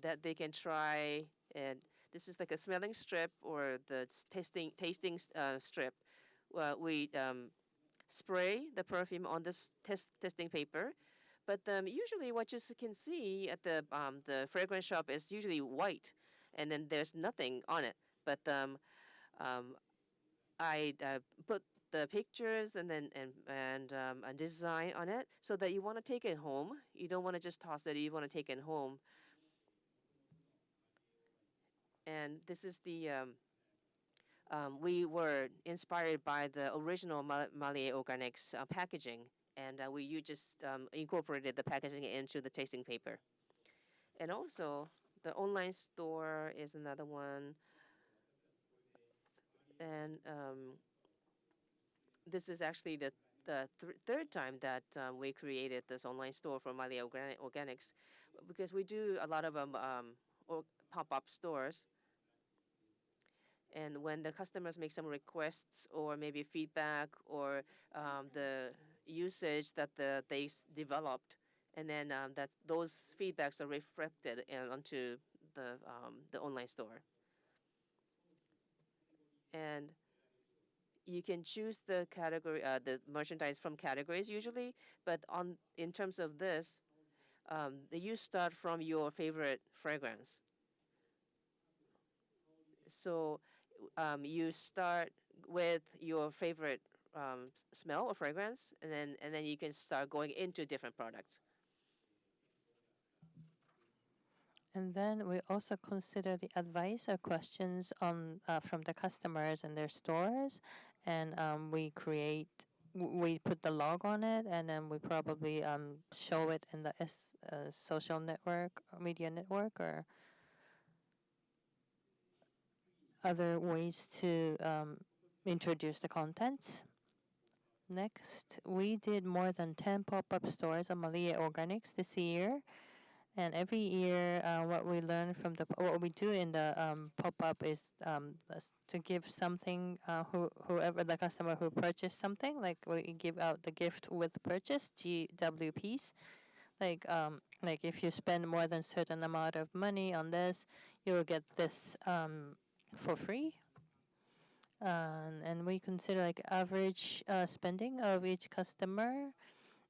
that they can try, and this is like a smelling strip or the tasting strip. Well, we spray the perfume on this testing paper, but usually what you can see at the fragrance shop is usually white, and then there's nothing on it. But I put the pictures and then a design on it, so that you want to take it home. You don't want to just toss it. You want to take it home. And this is the we were inspired by the original Malie Organics packaging, and you just incorporated the packaging into the tasting paper. And also, the online store is another one. And this is actually the third time that we created this online store for Malia Organics, because we do a lot of pop-up stores. And when the customers make some requests or maybe feedback or the usage that they developed, and then those feedbacks are reflected onto the online store. And you can choose the category, the merchandise from categories usually, but in terms of this, you start from your favorite fragrance. So you start with your favorite smell or fragrance, and then you can start going into different products. And then we also consider the advice or questions on from the customers and their stores, and we put the log on it, and then we probably show it in the social network or media network or other ways to introduce the contents. Next, we did more than 10 pop-up stores on Malia Organics this year. And every year, what we learn from what we do in the pop-up is to give something, whoever the customer who purchased something, like we give out the gift with purchase, GWPs. Like if you spend more than certain amount of money on this, you will get this for free. And we consider like average spending of each customer,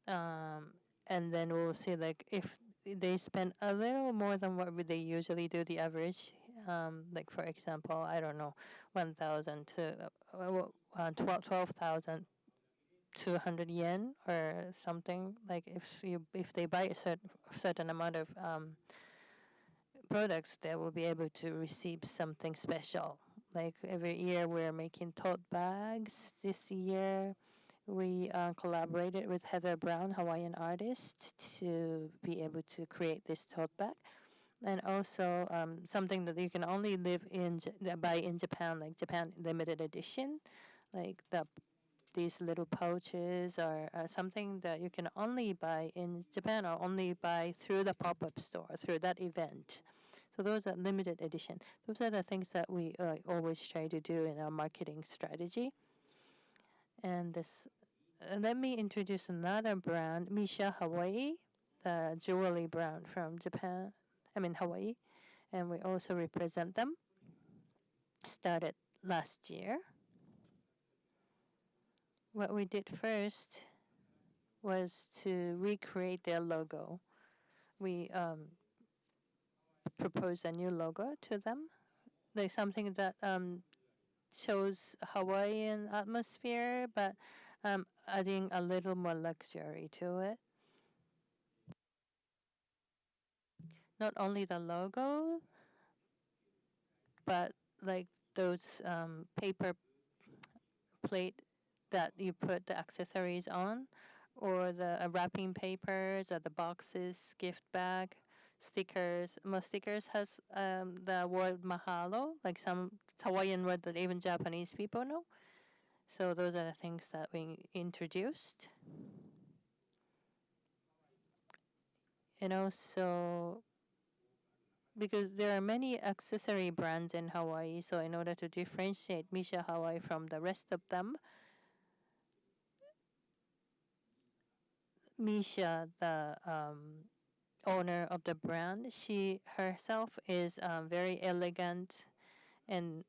and then we'll see like if they spend a little more than what would they usually do, the average, like for example, I don't know, 1,000 to 12,200 yen or something. Like if they buy a certain amount of products, they will be able to receive something special. Like every year, we're making tote bags. This year, we collaborated with Heather Brown, Hawaiian artist, to be able to create this tote bag. And also something that you can only buy in Japan, like Japan limited edition, like these little pouches or something that you can only buy in Japan or only buy through the pop-up store, through that event. So those are limited edition. Those are the things that we always try to do in our marketing strategy. And let me introduce another brand, Misha Hawaii, the jewelry brand from Japan, Hawaii. And we also represent them. Started last year. What we did first was to recreate their logo. We proposed a new logo to them, like something that shows Hawaiian atmosphere, but adding a little more luxury to it. Not only the logo, but like those paper plate that you put the accessories on, or the wrapping papers, or the boxes, gift bag, stickers. Most stickers has the word mahalo, like some Hawaiian word that even Japanese people know. So those are the things that we introduced. And also, because there are many accessory brands in Hawaii, so in order to differentiate Misha Hawaii from the rest of them, Misha, the owner of the brand, she herself is very elegant and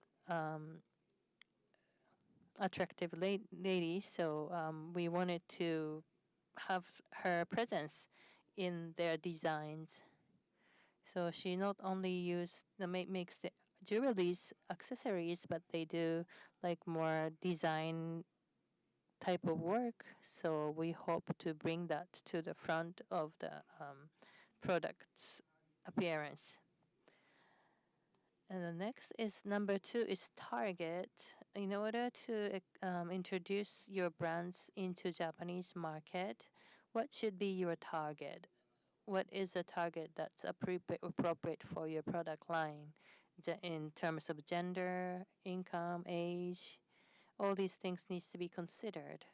attractive lady, so we wanted to have her presence in their designs. So she not only makes the jewelries, accessories, but they do like more design type of work. So we hope to bring that to the front of the product's appearance. And the next is number 2 is target. In order to introduce your brands into Japanese market, what should be your target? What is a target that's appropriate for your product line? in terms of gender, income, age. All these things needs to be considered.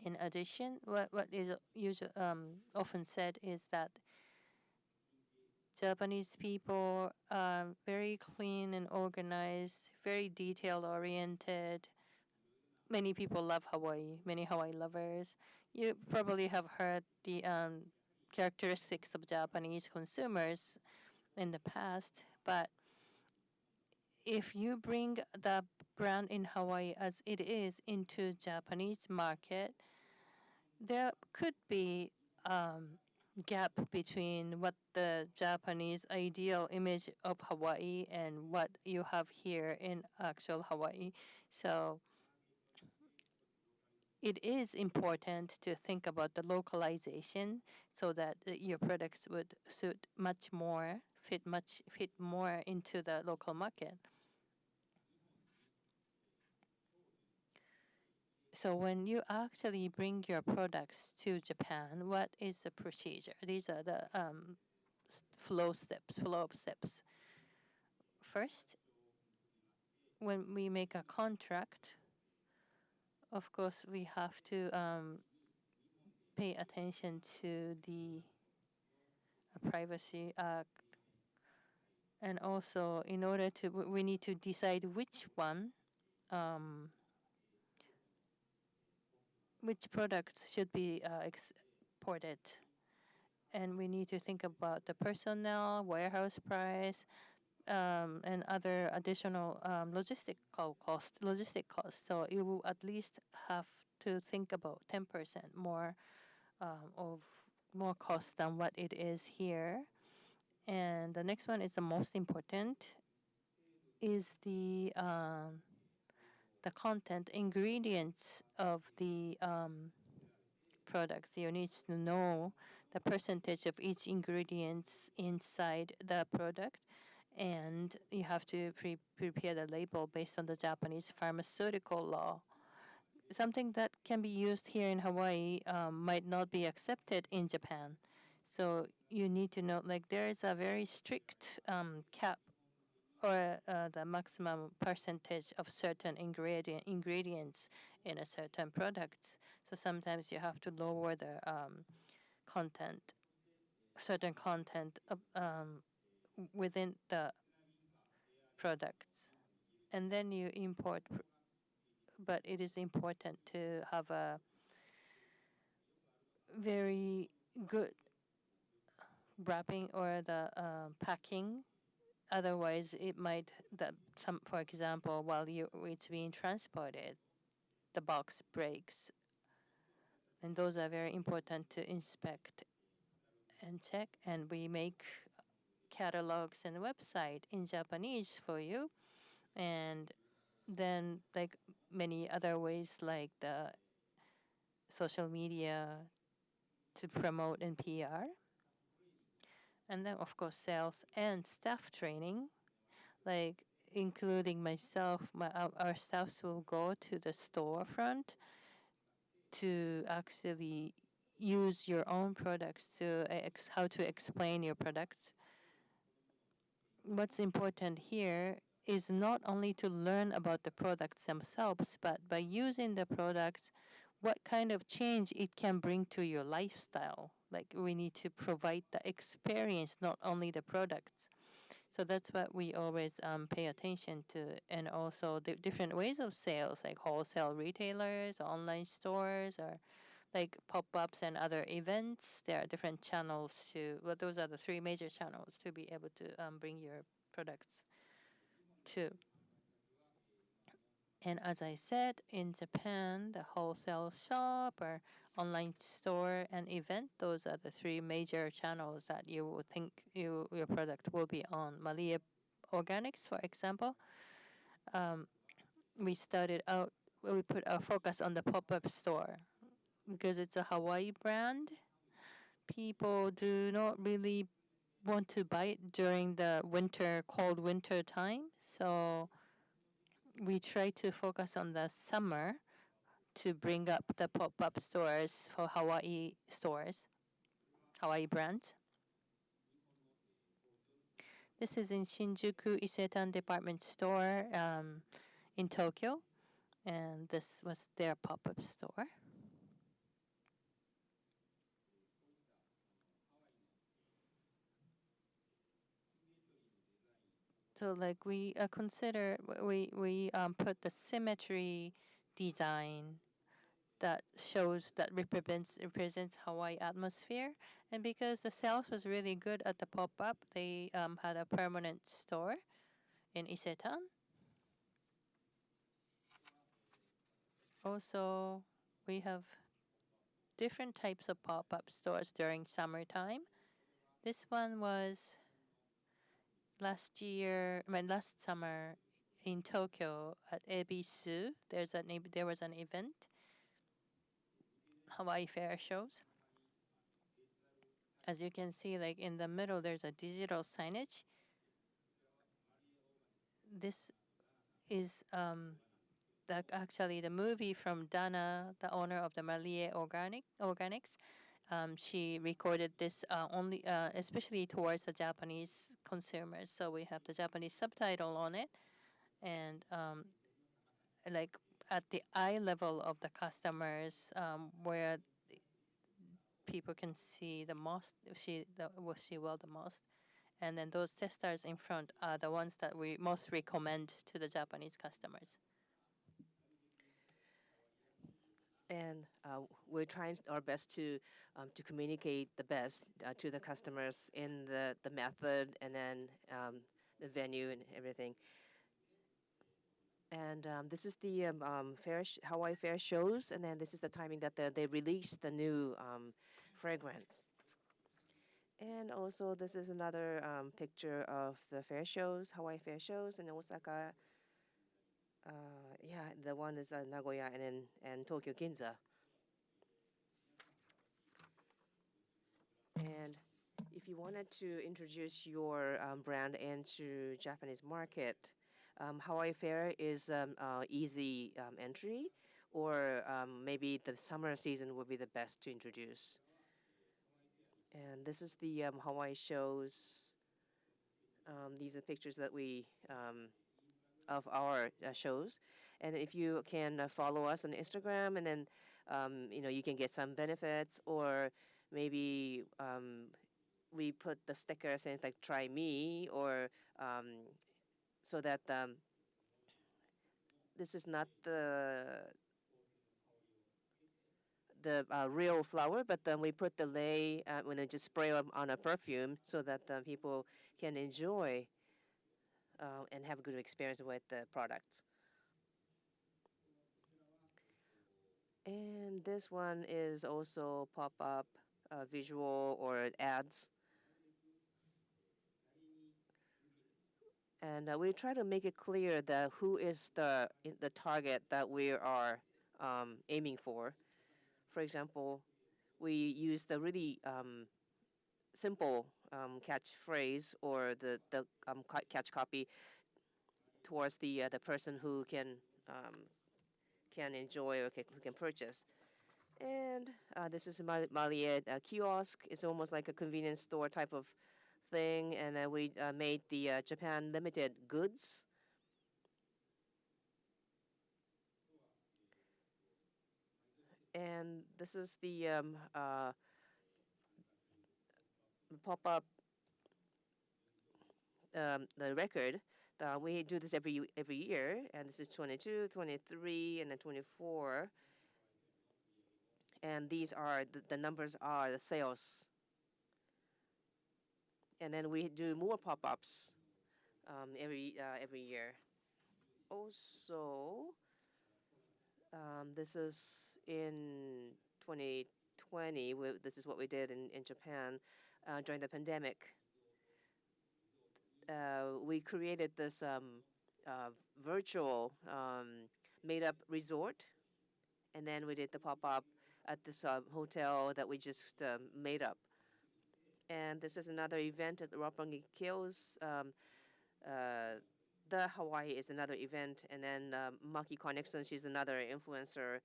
In addition, what is often said is that Japanese people are very clean and organized, very detail oriented. Many people love Hawaii, many Hawaii lovers. You probably have heard the characteristics of Japanese consumers in the past, but if you bring the brand in Hawaii as it is into Japanese market, there could be gap between what the Japanese ideal image of Hawaii and what you have here in actual Hawaii. So it is important to think about the localization so that your products would fit more into the local market. So when you actually bring your products to Japan, what is the procedure? These are the flow of steps. First, when we make a contract, of course, we have to pay attention to the Privacy Act. And also, in order to, we need to decide which products should be exported. And we need to think about the personnel, warehouse price, and other additional logistic costs. So you will at least have to think about 10% more of more cost than what it is here. And the next one is the most important, is the content ingredients of the products. You need to know the percentage of each ingredients inside the product, and you have to prepare the label based on the Japanese pharmaceutical law. Something that can be used here in Hawaii might not be accepted in Japan. So you need to know, like, there is a very strict cap or the maximum percentage of certain ingredients in a certain product. So sometimes you have to lower the certain content within the products. And then you import, but it is important to have a very good wrapping or the packing. Otherwise, it might for example, while it's being transported, the box breaks, and those are very important to inspect and check. And we make catalogs and website in Japanese for you, and then like many other ways like the social media to promote and PR. And then, of course, sales and staff training, like including myself, our staffs will go to the storefront to actually use your own products to how to explain your products. What's important here is not only to learn about the products themselves, but by using the products, what kind of change it can bring to your lifestyle. Like, we need to provide the experience, not only the products. So that's what we always pay attention to. And also the different ways of sales, like wholesale retailers, online stores, or like pop-ups and other events. There are different channels well, those are the three major channels to be able to bring your products to. And as I said, in Japan, the wholesale shop or online store and event, those are the three major channels that you would think your product will be on. Malia Organics, for example, we put our focus on the pop-up store because it's a Hawaii brand. People do not really want to buy it during the cold winter time. So we try to focus on the summer to bring up the pop-up stores for Hawaii brands. This is in Shinjuku Isetan Department Store in Tokyo, and this was their pop-up store. So like we consider we put the symmetry design that shows that represents Hawaii atmosphere, and because the sales was really good at the pop up, they had a permanent store in Isetan. Also, we have different types of pop up stores during summertime. This one was last summer in Tokyo at Ebisu. There was an event, Hawaii Fair shows. As you can see, like in the middle, there's a digital signage. This is actually the movie from Dana, the owner of the Malie Organics. She recorded this only, especially towards the Japanese consumers. So we have the Japanese subtitle on it, and like at the eye level of the customers, where people can see the most, she well the most. And then those testers in front are the ones that we most recommend to the Japanese customers. And we're trying our best to communicate the best to the customers in the method and then the venue and everything. And this is the Hawaii Fair shows, and then this is the timing that they release the new fragrance. And also, this is another picture of the fair shows, Hawaii Fair shows in Osaka. Yeah, the one is Nagoya and Tokyo Ginza. And if you wanted to introduce your brand into Japanese market, Hawaii Fair is easy entry, or maybe the summer season would be the best to introduce. And this is the Hawaii shows. These are pictures that we of our shows, and if you can follow us on Instagram, and then you can get some benefits, or maybe we put the sticker saying like "Try me," or so that this is not the real flower, but then we put the lei when they just spray on a perfume so that people can enjoy and have a good experience with the products. And this one is also pop-up visual or ads. And we try to make it clear that who is the target that we are aiming for. For example, we use the really simple catchphrase or the catch copy towards the person who can enjoy or who can purchase. And this is Malie kiosk. It's almost like a convenience store type of thing, and we made the Japan limited goods. And this is the pop-up, the record. We do this every year, and this is 22, 23, and then 24. And these are the numbers are the sales. And then we do more pop-ups every year. Also, this is in 2020. This is what we did in Japan during the pandemic. We created this virtual made-up resort, and then we did the pop-up at this hotel that we just made up. And this is another event at the Roppongi Kills. The Hawaii is another event, and then Maki Connection, she's another influencer,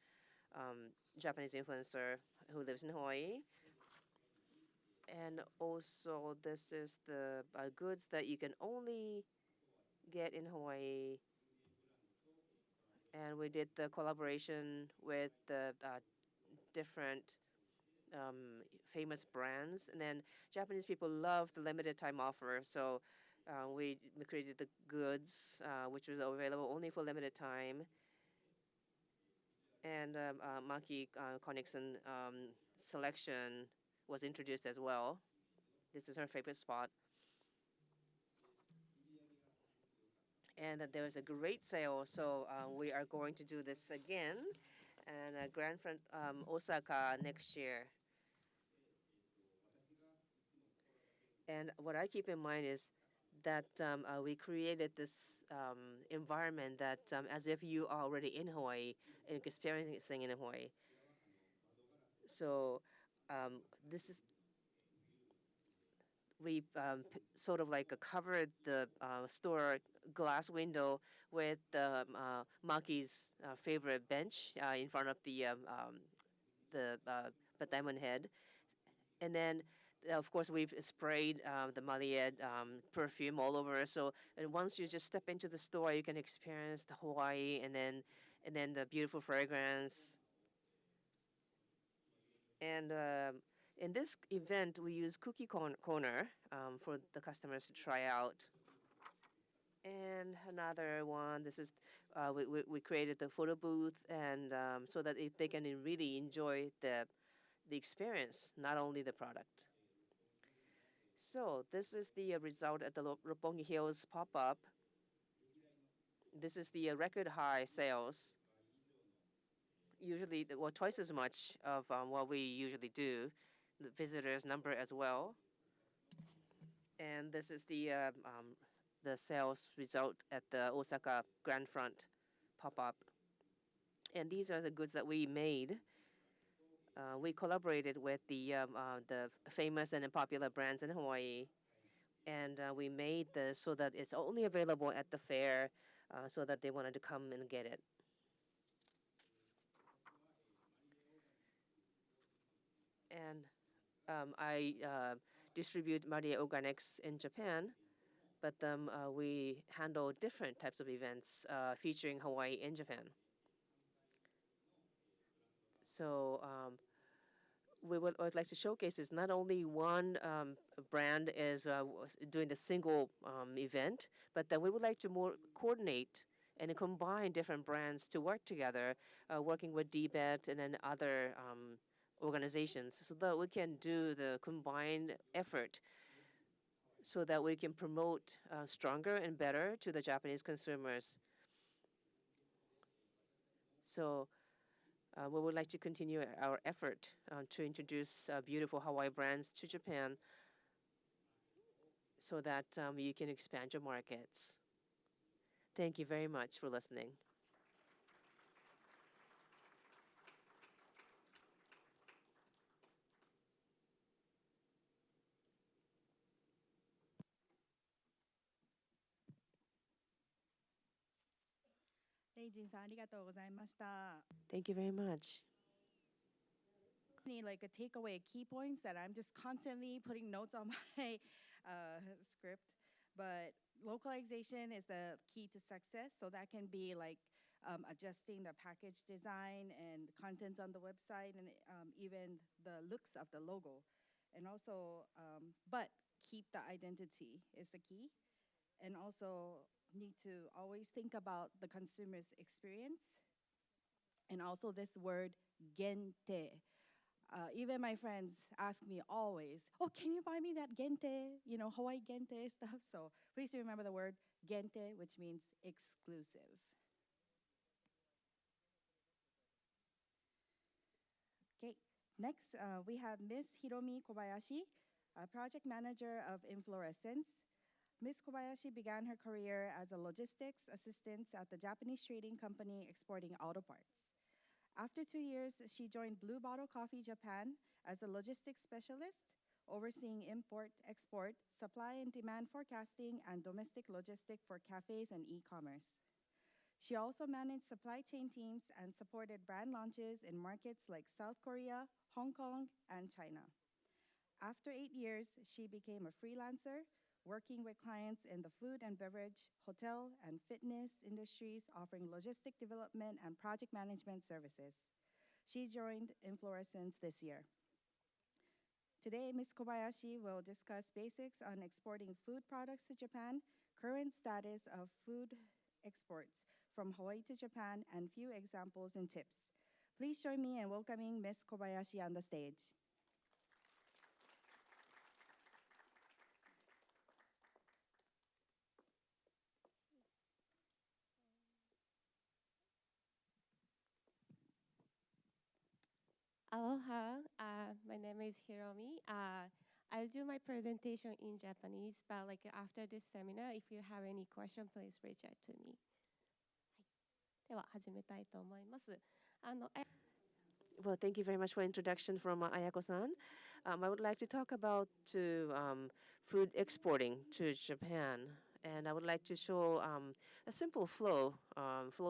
Japanese influencer who lives in Hawaii. And also, this is the goods that you can only get in Hawaii. And we did the collaboration with the different famous brands. And then Japanese people love the limited time offer. So we created the goods, which was available only for limited time. And Maki Konigson selection was introduced as well. This is her favorite spot. And that there was a great sale, so we are going to do this again, and Grand Front Osaka next year. And what I keep in mind is that we created this environment that as if you are already in Hawaii and experiencing in Hawaii. So this is we sort of like covered the store glass window with Maki's favorite bench in front of the diamond head, and then of course we've sprayed the Maliet perfume all over. So and once you just step into the store, you can experience the Hawaii, and then the beautiful fragrance. And in this event, we use Cookie Corner for the customers to try out. And another one, this is, we created the photo booth, and so that they can really enjoy the experience, not only the product. So this is the result at the Roppongi Hills pop-up. This is the record high sales. Usually, well, twice as much of what we usually do, the visitors number as well. And this is the sales result at the Osaka Grand Front pop-up. And these are the goods that we made. We collaborated with the famous and popular brands in Hawaii, and we made this so that it's only available at the fair, so that they wanted to come and get it. And I distribute Maria Organics in Japan, but we handle different types of events featuring Hawaii in Japan. So we would like to showcase is not only one brand is doing the single event, but that we would like to more coordinate and combine different brands to work together, working with DBEDT and then other organizations, so that we can do the combined effort, so that we can promote stronger and better to the Japanese consumers. So we would like to continue our effort to introduce beautiful Hawaii brands to Japan, so that you can expand your markets. Thank you very much for listening. Reijin-san, ありがとうございました。 Thank you very much. Like a takeaway key points that I'm just constantly putting notes on my script, but localization is the key to success. So that can be like adjusting the package design and contents on the website, and even the looks of the logo. And also, but keep the identity is the key. And also need to always think about the consumer's experience. And also this word, gente. Even my friends ask me always, oh, can you buy me that gente, Hawaii gente stuff? So please remember the word gente, which means exclusive. Okay, next we have Ms. Hiromi Kobyashi, project manager of Inflorescence. Ms. Kobyashi began her career as a logistics assistant at the Japanese trading company exporting auto parts. After 2 years, she joined Blue Bottle Coffee Japan as a logistics specialist, overseeing import, export, supply and demand forecasting, and domestic logistics for cafes and e-commerce. She also managed supply chain teams and supported brand launches in markets like South Korea, Hong Kong, and China. After 8 years, she became a freelancer, working with clients in the food and beverage, hotel, and fitness industries, offering logistic development and project management services. She joined Inflorescence this year. Today, Ms. Kobayashi will discuss basics on exporting food products to Japan, current status of food exports from Hawaii to Japan, and few examples and tips. Please join me in welcoming Ms. Kobayashi on the stage. Aloha, my name is Hiromi. I'll do my presentation in Japanese, but like after this seminar, if you have any question, please reach out to me. では始めたいと思います。Well, thank you very much for introduction from Ayako-san. I would like to talk about food exporting to Japan, and I would like to show a simple flow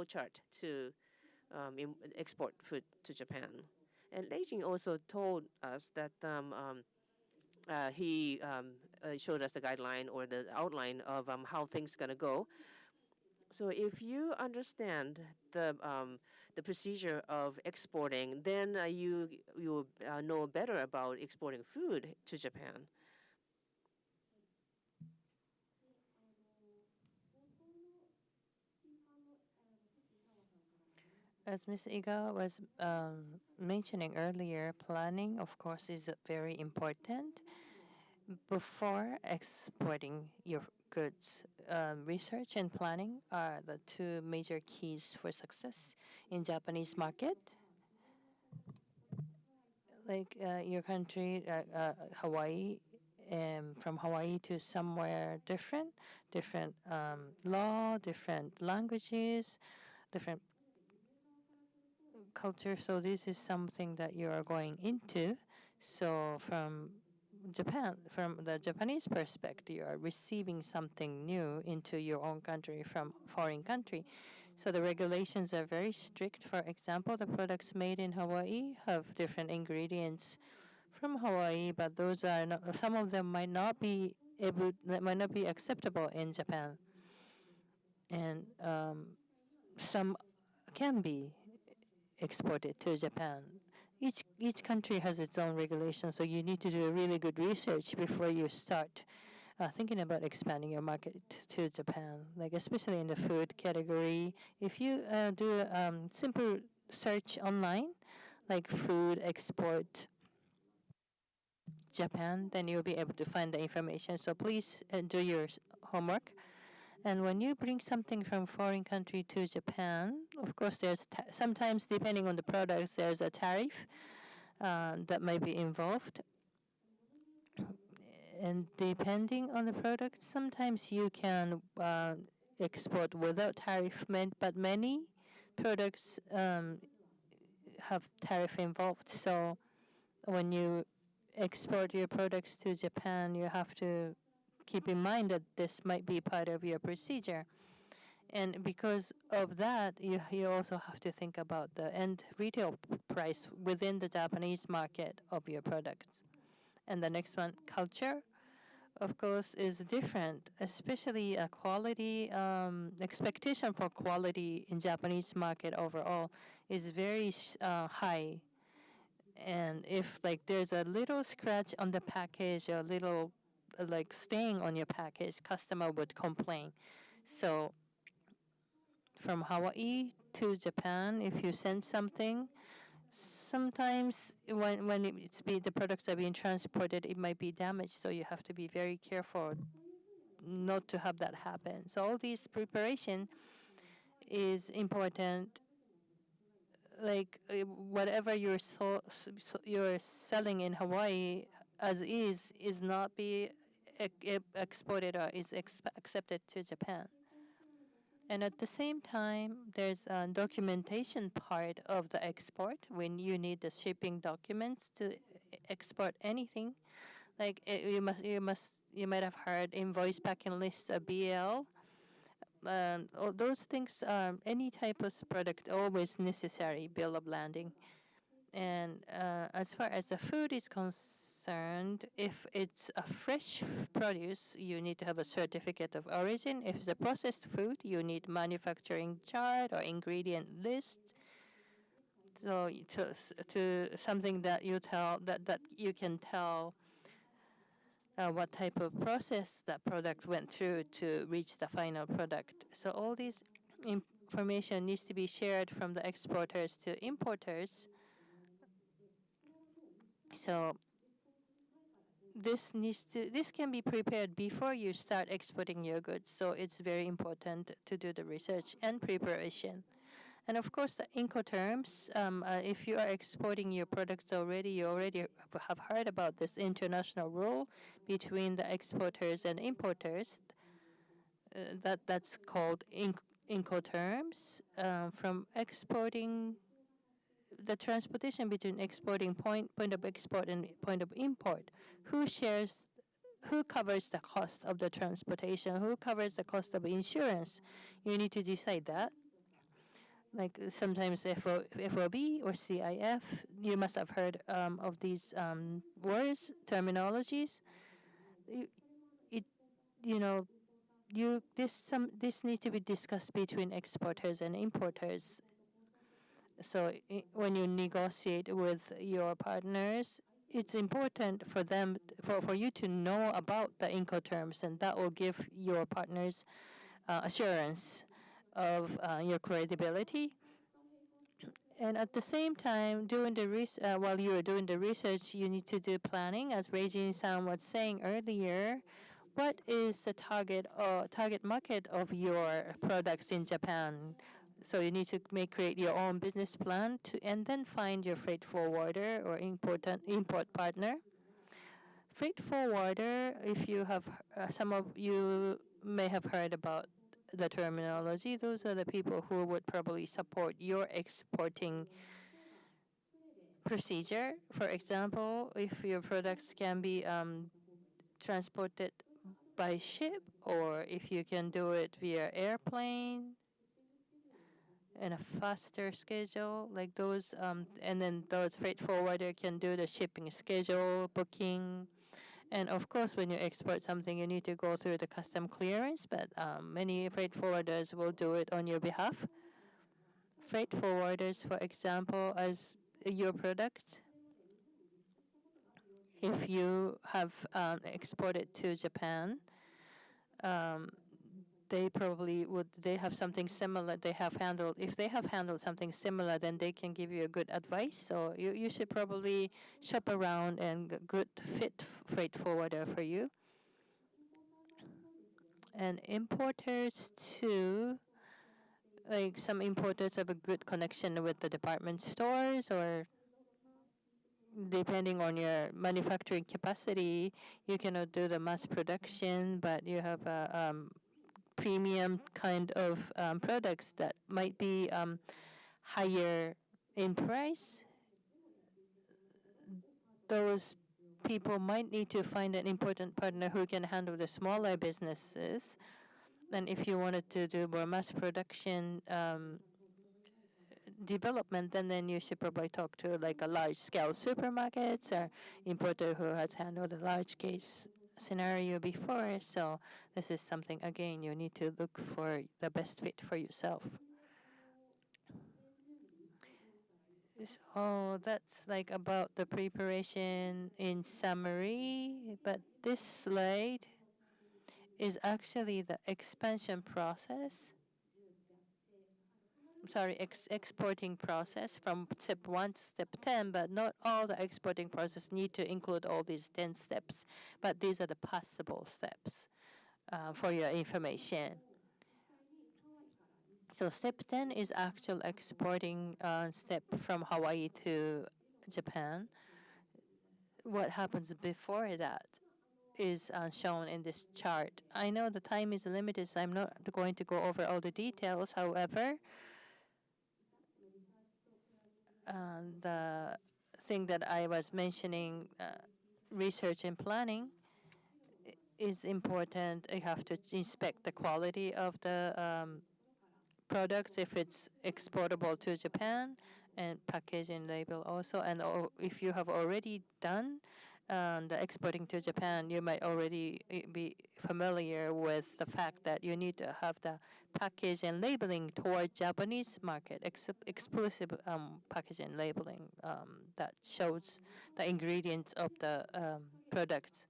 chart to export food to Japan. And Reijin also told us that he showed us the guideline or the outline of how things gonna go. So if you understand the procedure of exporting, then you know better about exporting food to Japan. As Ms. Igawa was mentioning earlier, planning, of course, is very important before exporting your goods. Research and planning are the two major keys for success in Japanese market. Like your country, Hawaii, from Hawaii to somewhere different law, different languages, different culture. So this is something that you are going into. So from Japan, from the Japanese perspective, you are receiving something new into your own country from foreign country. So the regulations are very strict. For example, the products made in Hawaii have different ingredients from Hawaii, but those are not, some of them might not be acceptable in Japan, and some can be exported to Japan. Each country has its own regulations, so you need to do a really good research before you start thinking about expanding your market to Japan, like especially in the food category. If you do a simple search online, like food export Japan, then you'll be able to find the information. So please do your homework. And when you bring something from foreign country to Japan, of course, there's sometimes, depending on the products, there's a tariff that may be involved. And depending on the product, sometimes you can export without tariff, but many products have tariff involved. So when you export your products to Japan, you have to keep in mind that this might be part of your procedure. And because of that, you also have to think about the end retail price within the Japanese market of your products. And the next one, culture, of course, is different, especially quality, expectation for quality in Japanese market overall is very high. And if like there's a little scratch on the package or a little like stain on your package, customer would complain. So from Hawaii to Japan, if you send something, sometimes when the products are being transported, it might be damaged. So you have to be very careful not to have that happen. So all these preparation is important. Like whatever you're selling in Hawaii as is not be exported or is accepted to Japan. And at the same time, there's a documentation part of the export when you need the shipping documents to export anything. Like you might have heard invoice packing list, a BL. All those things, any type of product always necessary bill of landing. And as far as the food is concerned, if it's a fresh produce, you need to have a certificate of origin. If it's a processed food, you need manufacturing chart or ingredient list. So to something that you tell that you can tell what type of process that product went through to reach the final product. So all these information needs to be shared from the exporters to importers. So this can be prepared before you start exporting your goods. So it's very important to do the research and preparation. And of course, the Incoterms, if you are exporting your products already, you already have heard about this international rule between the exporters and importers. That's called Incoterms. From exporting, the transportation between exporting point of export and point of import, who covers the cost of the transportation, who covers the cost of insurance? You need to decide that. Like sometimes FOB or CIF, you must have heard of these words, terminologies. This needs to be discussed between exporters and importers. So when you negotiate with your partners, it's important for them for you to know about the Incoterms, and that will give your partners assurance of your credibility. And at the same time, while you are doing the research, you need to do planning. As Reijin-san was saying earlier, what is the target market of your products in Japan? So you need to create your own business plan and then find your freight forwarder or import partner. Freight forwarder, if you have some of you may have heard about the terminology. Those are the people who would probably support your exporting procedure. For example, if your products can be transported by ship, or if you can do it via airplane in a faster schedule, like those, and then those freight forwarder can do the shipping schedule, booking. And of course, when you export something, you need to go through the custom clearance, but many freight forwarders will do it on your behalf. Freight forwarders, for example, as your product, if you have exported to Japan, they probably they have something similar if they have handled something similar, then they can give you a good advice. So you should probably shop around and good fit freight forwarder for you. And importers too, like some importers have a good connection with the department stores, or depending on your manufacturing capacity, you cannot do the mass production, but you have a premium kind of products that might be higher in price. Those people might need to find an important partner who can handle the smaller businesses. And if you wanted to do more mass production development, then you should probably talk to like a large scale supermarkets or importer who has handled a large case scenario before. So this is something, again, you need to look for the best fit for yourself. So that's like about the preparation in summary, but this slide is actually the expansion process. Exporting process from step 1 to step 10, but not all the exporting process need to include all these 10 steps, but these are the possible steps for your information. So step 10 is actual exporting step from Hawaii to Japan. What happens before that is shown in this chart. I know the time is limited, so I'm not going to go over all the details. However, the thing that I was mentioning, research and planning, is important. You have to inspect the quality of the products if it's exportable to Japan, and packaging label also. And if you have already done and exporting to Japan, you might already be familiar with the fact that you need to have the package and labeling toward Japanese market, exclusive packaging labeling that shows the ingredients of the products.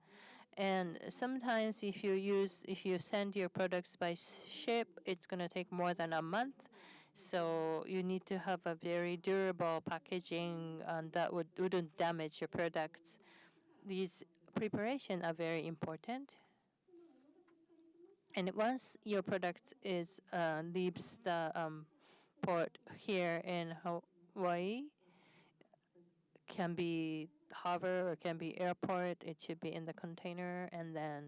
And sometimes if you send your products by ship, it's going to take more than a month. So you need to have a very durable packaging that wouldn't damage your products. These preparations are very important. And once your product is leaves the port here in Hawaii, can be harbor or can be airport, it should be in the container and then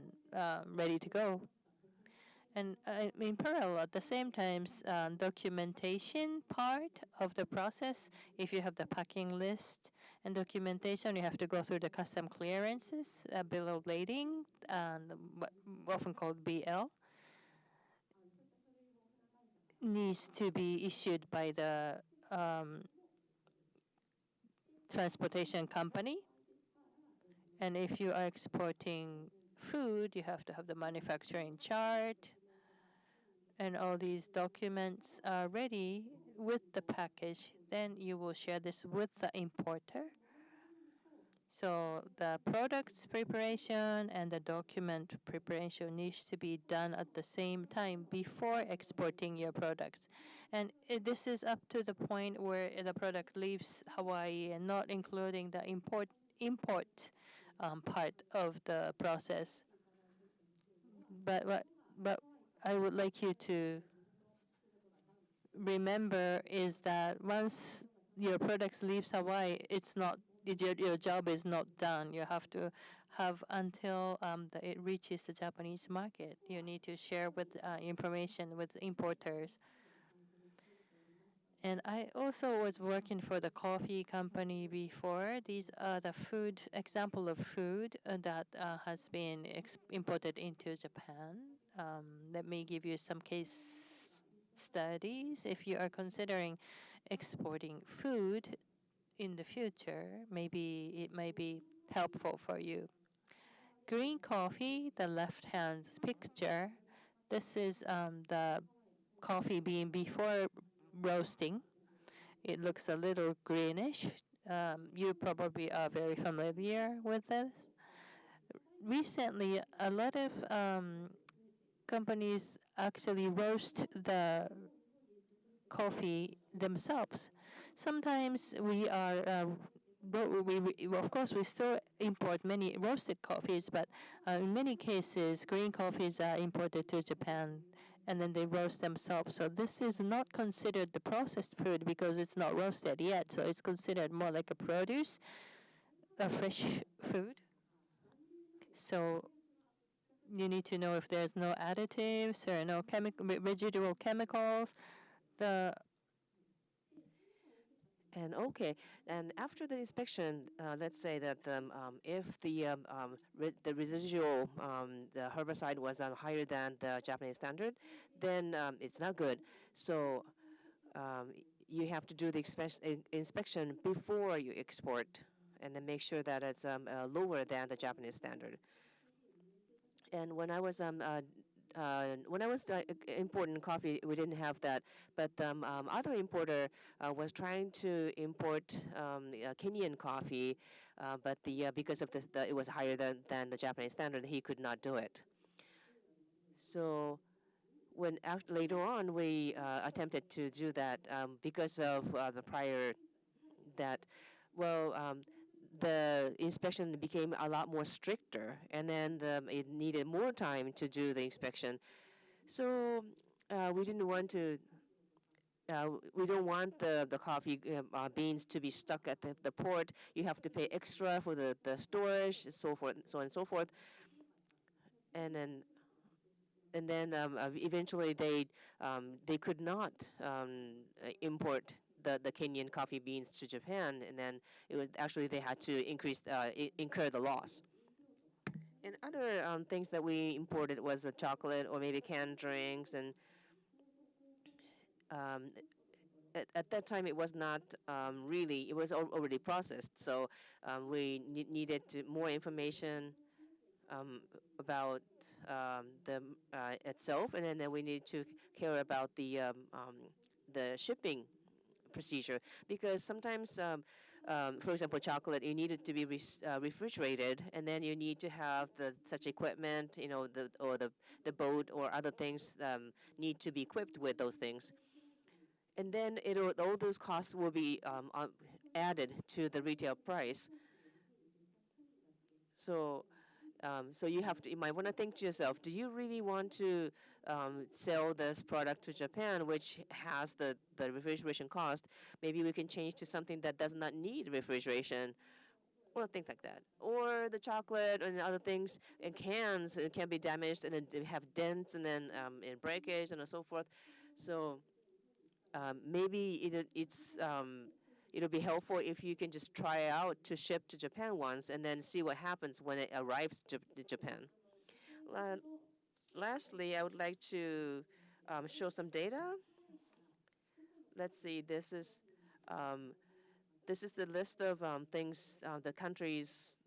ready to go. And in parallel, at the same time, documentation part of the process, if you have the packing list and documentation, you have to go through the custom clearances, bill of lading, often called BL, needs to be issued by the transportation company. And if you are exporting food, you have to have the manufacturing chart, and all these documents are ready with the package. Then you will share this with the importer. So the products preparation and the document preparation needs to be done at the same time before exporting your products. And this is up to the point where the product leaves Hawaii and not including the import part of the process. But I would like you to remember is that once your products leaves Hawaii, your job is not done. You have to have until it reaches the Japanese market. You need to share with information with importers. And I also was working for the coffee company before. These are the example of food that has been imported into Japan. Let me give you some case studies. If you are considering exporting food in the future, maybe it may be helpful for you. Green coffee, the left-hand picture, this is the coffee bean before roasting. It looks a little greenish. You probably are very familiar with this. Recently, a lot of companies actually roast the coffee themselves. Sometimes we are, of course, we still import many roasted coffees, but in many cases, green coffees are imported to Japan and then they roast themselves. So this is not considered the processed food because it's not roasted yet. So it's considered more like a produce, a fresh food. So you need to know if there's no additives or no residual chemicals. And okay, and after the inspection, let's say that if the residual the herbicide was higher than the Japanese standard, then it's not good. So you have to do the inspection before you export, and then make sure that it's lower than the Japanese standard. And when I was importing coffee, we didn't have that. But other importer was trying to import Kenyan coffee, but because of it was higher than the Japanese standard, he could not do it. So when later on we attempted to do that because of the prior that, well, the inspection became a lot more stricter, and then it needed more time to do the inspection. So we didn't want to. We don't want the coffee beans to be stuck at the port. You have to pay extra for the storage, so forth, so on and so forth. And then eventually they could not import the Kenyan coffee beans to Japan, and then it was actually they had to incur the loss. And other things that we imported was at that time it was not really, it was already processed. So we needed more information about the itself, and then we need to care about the shipping procedure, because sometimes, for example, chocolate, you need it to be refrigerated, and then you need to have such equipment, the boat or other things need to be equipped with those things, and then all those costs will be added to the retail price. So so you might want to think to yourself, do you really want to sell this product to Japan, which has the refrigeration cost? Maybe we can change to something that does not need refrigeration, or things like that. Or the chocolate and other things in cans, it can be damaged and then they have dents and then in breakage and so forth. So maybe it'll be helpful if you can just try out to ship to Japan once and then see what happens when it arrives to Japan. Lastly, I would like to show some data. Let's see. This is the list of things, the countries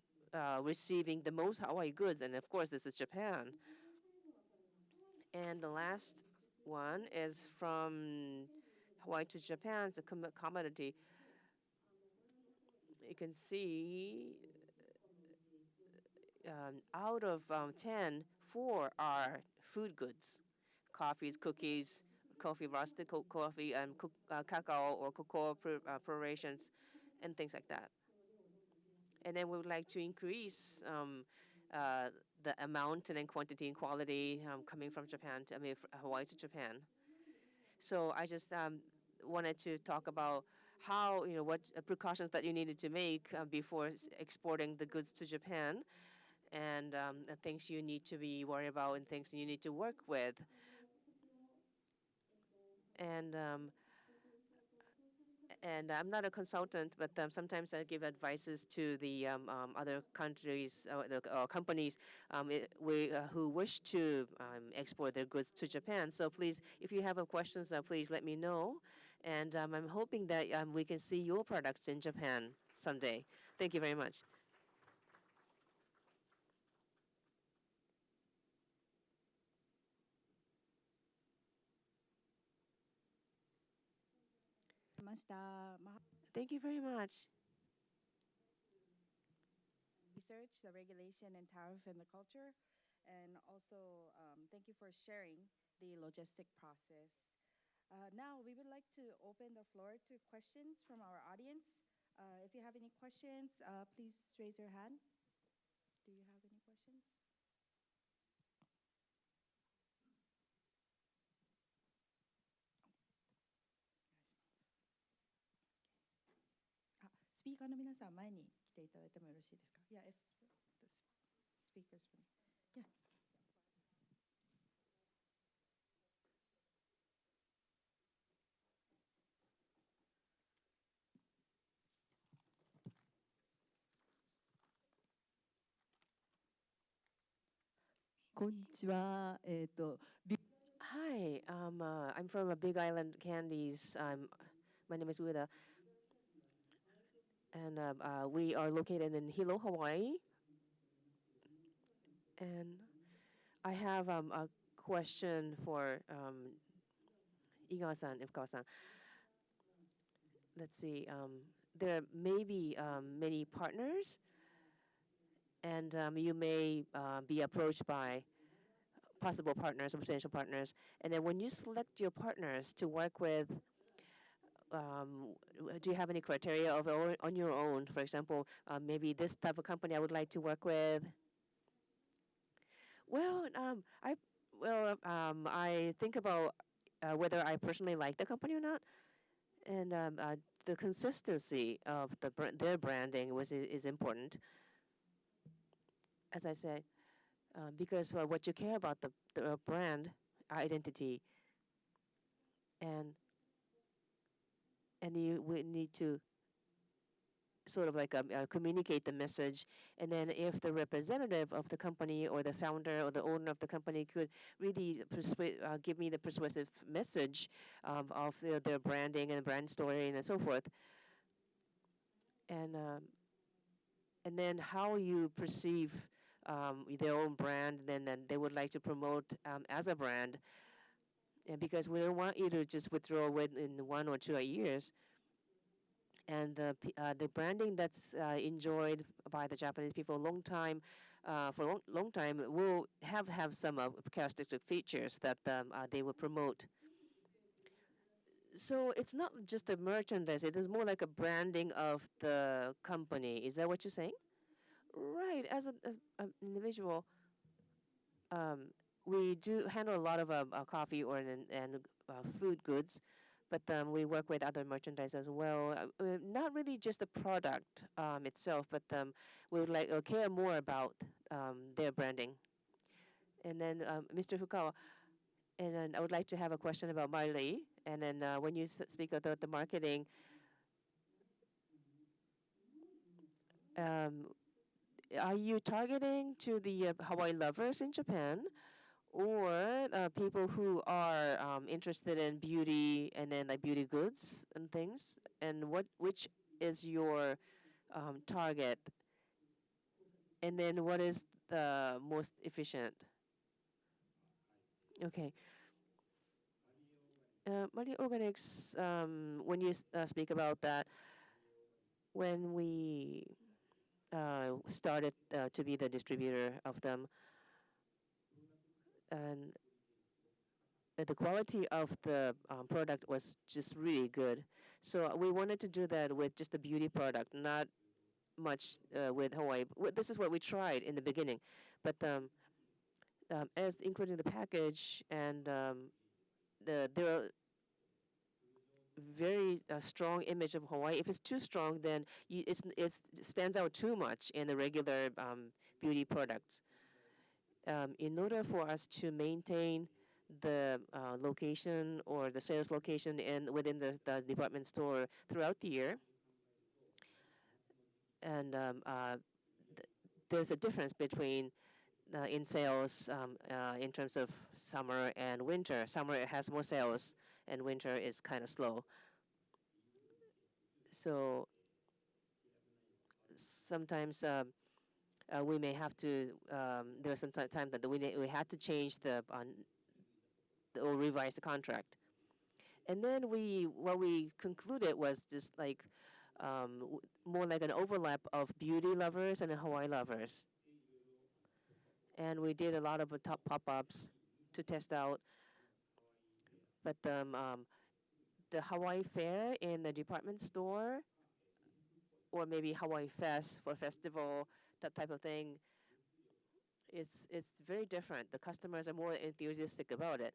receiving the most Hawaii goods, and of course, this is Japan. And the last one is from Hawaii to Japan. It's a commodity. You can see out of 10, 4 are food goods: coffees, cookies, coffee, roasted coffee, and cacao or cocoa preparations, and things like that. And then we would like to increase the amount and then quantity and quality coming from Japan Hawaii to Japan. So I just wanted to talk about how, what precautions that you needed to make before exporting the goods to Japan, and the things you need to be worried about and things you need to work with. And I'm not a consultant, but sometimes I give advices to the other countries or companies who wish to export their goods to Japan. So please, if you have questions, please let me know. And I'm hoping that we can see your products in Japan someday. Thank you very much. Thank you very much. Research, the regulation and tariff and the culture. And also, thank you for sharing the logistic process. Now, we would like to open the floor to questions from our audience. If you have any questions, please raise your hand. Do you have any questions? スピーカーの皆さん、前に来ていただいてもよろしいですか? Yeah, if the speakers from... Yeah. こんにちは。Hi, I'm from a Big Island Candies. My name is Ueda, and we are located in Hilo, Hawaii. And I have a question for Igawa-san, Fukao-san. Let's see. There may be many partners, and you may be approached by possible partners or potential partners. And then when you select your partners to work with, do you have any criteria on your own? For example, maybe this type of company I would like to work with. Well, I think about whether I personally like the company or not, and the consistency of their branding is important. As I said, because what you care about the brand identity, and you would need to sort of like communicate the message. And then if the representative of the company or the founder or the owner of the company could really give me the persuasive message of their branding and brand story and so forth. And then how you perceive their own brand, then they would like to promote as a brand. And because we don't want you to just withdraw within 1 or 2 years. And the branding that's enjoyed by the Japanese people a long time, for a long time, will have some characteristic features that they will promote. So it's not just the merchandise; it is more like a branding of the company. Is that what you're saying? Right. As an individual, we do handle a lot of coffee and food goods, but we work with other merchandise as well. Not really just the product itself, but we would like care more about their branding. And then Mr. Fukao, and then I would like to have a question about Varley. And then when you speak about the marketing, are you targeting to the Hawaii lovers in Japan, or people who are interested in beauty and then like beauty goods and things? And which is your target? And then what is the most efficient? Okay. Marine Organics, when you speak about that, when we started to be the distributor of them, and the quality of the product was just really good. So we wanted to do that with just the beauty product, not much with Hawaii. This is what we tried in the beginning, but as including the package and there are very strong image of Hawaii. If it's too strong, then it stands out too much in the regular beauty products. In order for us to maintain the location or the sales location within the department store throughout the year, and there's a difference between in sales in terms of summer and winter. Summer has more sales, and winter is kind of slow. So sometimes we may have to. There are some times that we had to change or revise the contract, and then what we concluded was just like more like an overlap of beauty lovers and Hawaii lovers. And we did a lot of top pop-ups to test out. But the Hawaii Fair in the department store, or maybe Hawaii Fest for festival, that type of thing, it's very different. The customers are more enthusiastic about it.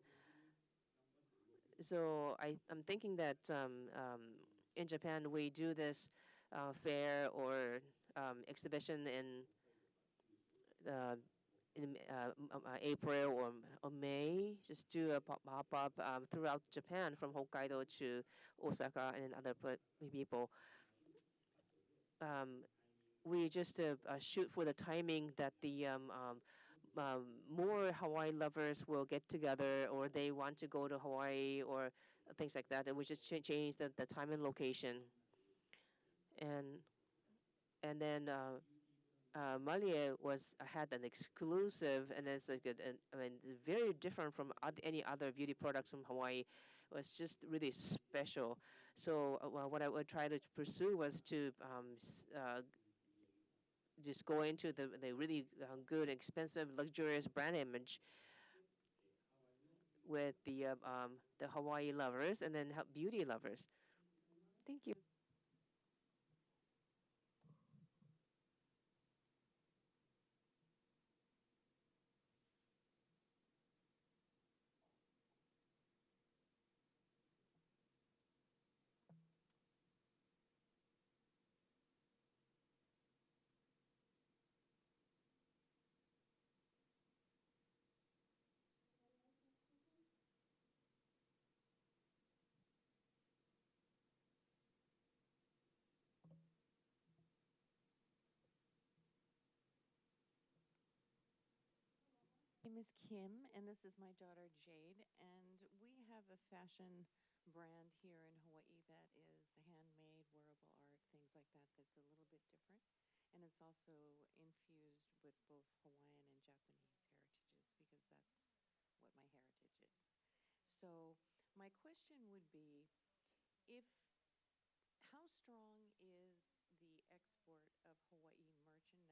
So I'm thinking that in Japan we do this fair or exhibition in April or May, just do a pop-up throughout Japan from Hokkaido to Osaka and other people. We just shoot for the timing that the more Hawaii lovers will get together, or they want to go to Hawaii or things like that. And we just change the time and location. And then Malie had an exclusive, and it's like very different from any other beauty products from Hawaii. It was just really special. So what I would try to pursue was to just go into the really good, expensive, luxurious brand image with the Hawaii lovers and then beauty lovers. Thank you. is Kim, and this is my daughter Jade, and we have a fashion brand here in Hawaii that is handmade, wearable art, things like that, that's a little bit different. And it's also infused with both Hawaiian and Japanese heritages because that's what my heritage is. So my question would be, how strong is the export of Hawaii merchandise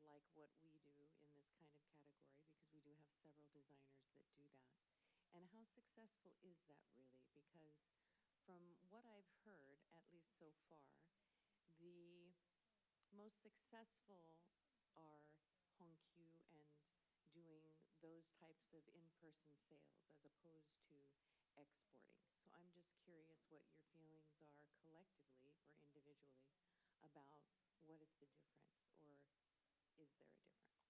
like what we do in this kind of category, because we do have several designers that do that? And how successful is that really? Because from what I've heard, at least so far, the most successful are Hankyu and doing those types of in-person sales as opposed to exporting. So I'm just curious what your feelings are collectively or individually about what is the difference, or is there a difference?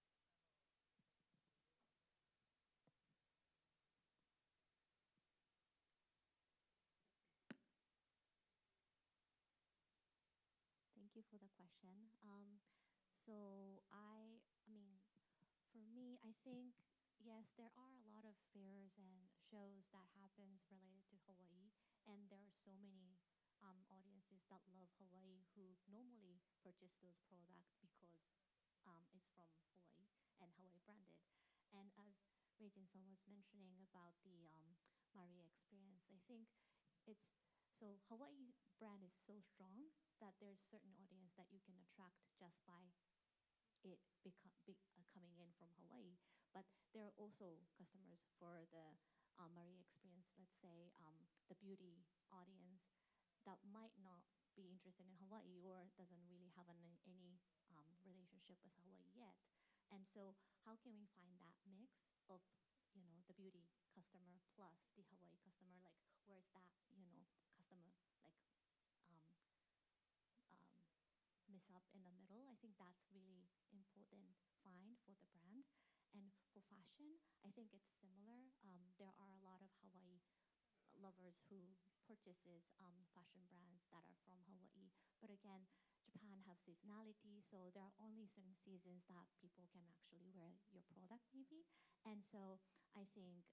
Thank you for the question. I mean, for me, I think, yes, there are a lot of fairs and shows that happens related to Hawaii, and there are so many audiences that love Hawaii who normally purchase those products because it's from Hawaii and Hawaii branded. And as Reijin-san was mentioning about the Marie experience, I think so Hawaii brand is so strong that there's certain audience that you can attract just by it coming in from Hawaii. But there are also customers for the Marie experience, let's say the beauty audience that might not be interested in Hawaii or doesn't really have any relationship with Hawaii yet. And so how can we find that mix of, the beauty customer plus the Hawaii customer? Like, where's that, customer, like, miss up in the middle? I think that's really important find for the brand. And for fashion, I think it's similar. There are a lot of Hawaii lovers who purchases fashion brands that are from Hawaii. But again, Japan have seasonality, so there are only certain seasons that people can actually wear your product maybe. And so I think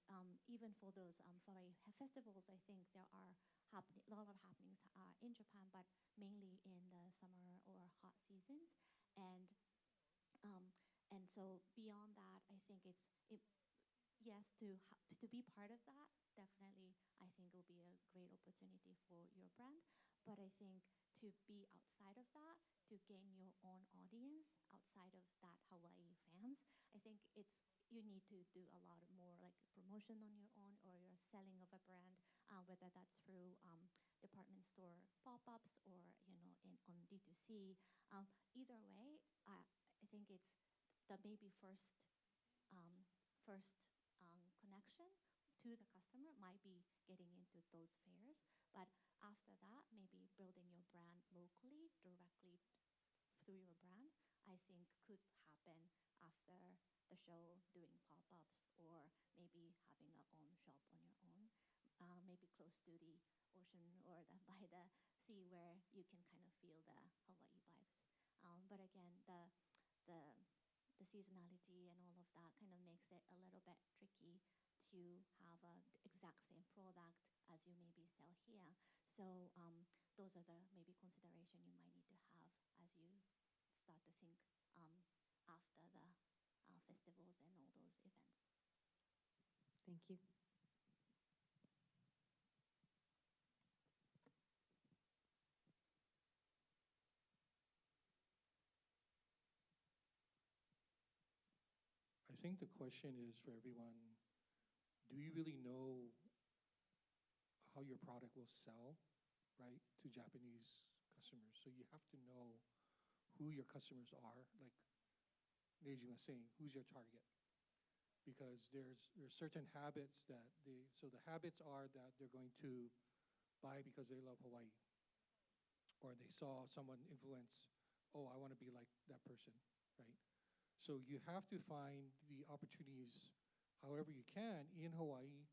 even for those Hawaii festivals, I think there are a lot of happenings in Japan, but mainly in the summer or hot seasons. And so beyond that, I think yes, to be part of that, definitely, I think it will be a great opportunity for your brand. But I think to be outside of that, to gain your own audience outside of that Hawaii fans, I think you need to do a lot more like promotion on your own or your selling of a brand, whether that's through department store pop-ups or on D2C. Either way, I think it's the maybe first connection to the customer might be getting into those fairs, but after that, maybe building your brand locally, directly through your brand, I think could happen after the show, doing pop-ups or maybe having a own shop on your own, maybe close to the ocean or by the sea where you can kind of feel the Hawaii vibes. But again, the seasonality and all of that kind of makes it a little bit tricky to have the exact same product as you maybe sell here. So those are the maybe consideration you might need to have as you start to think after the festivals and all those events. Thank you. I think the question is for everyone, do you really know how your product will sell, right, to Japanese customers? So you have to know who your customers are, like Reijin was saying, who's your target? Because there's certain habits that so the habits are that they're going to buy because they love Hawaii, or they saw someone influence, oh, I want to be like that person, right? So you have to find the opportunities however you can in Hawaii,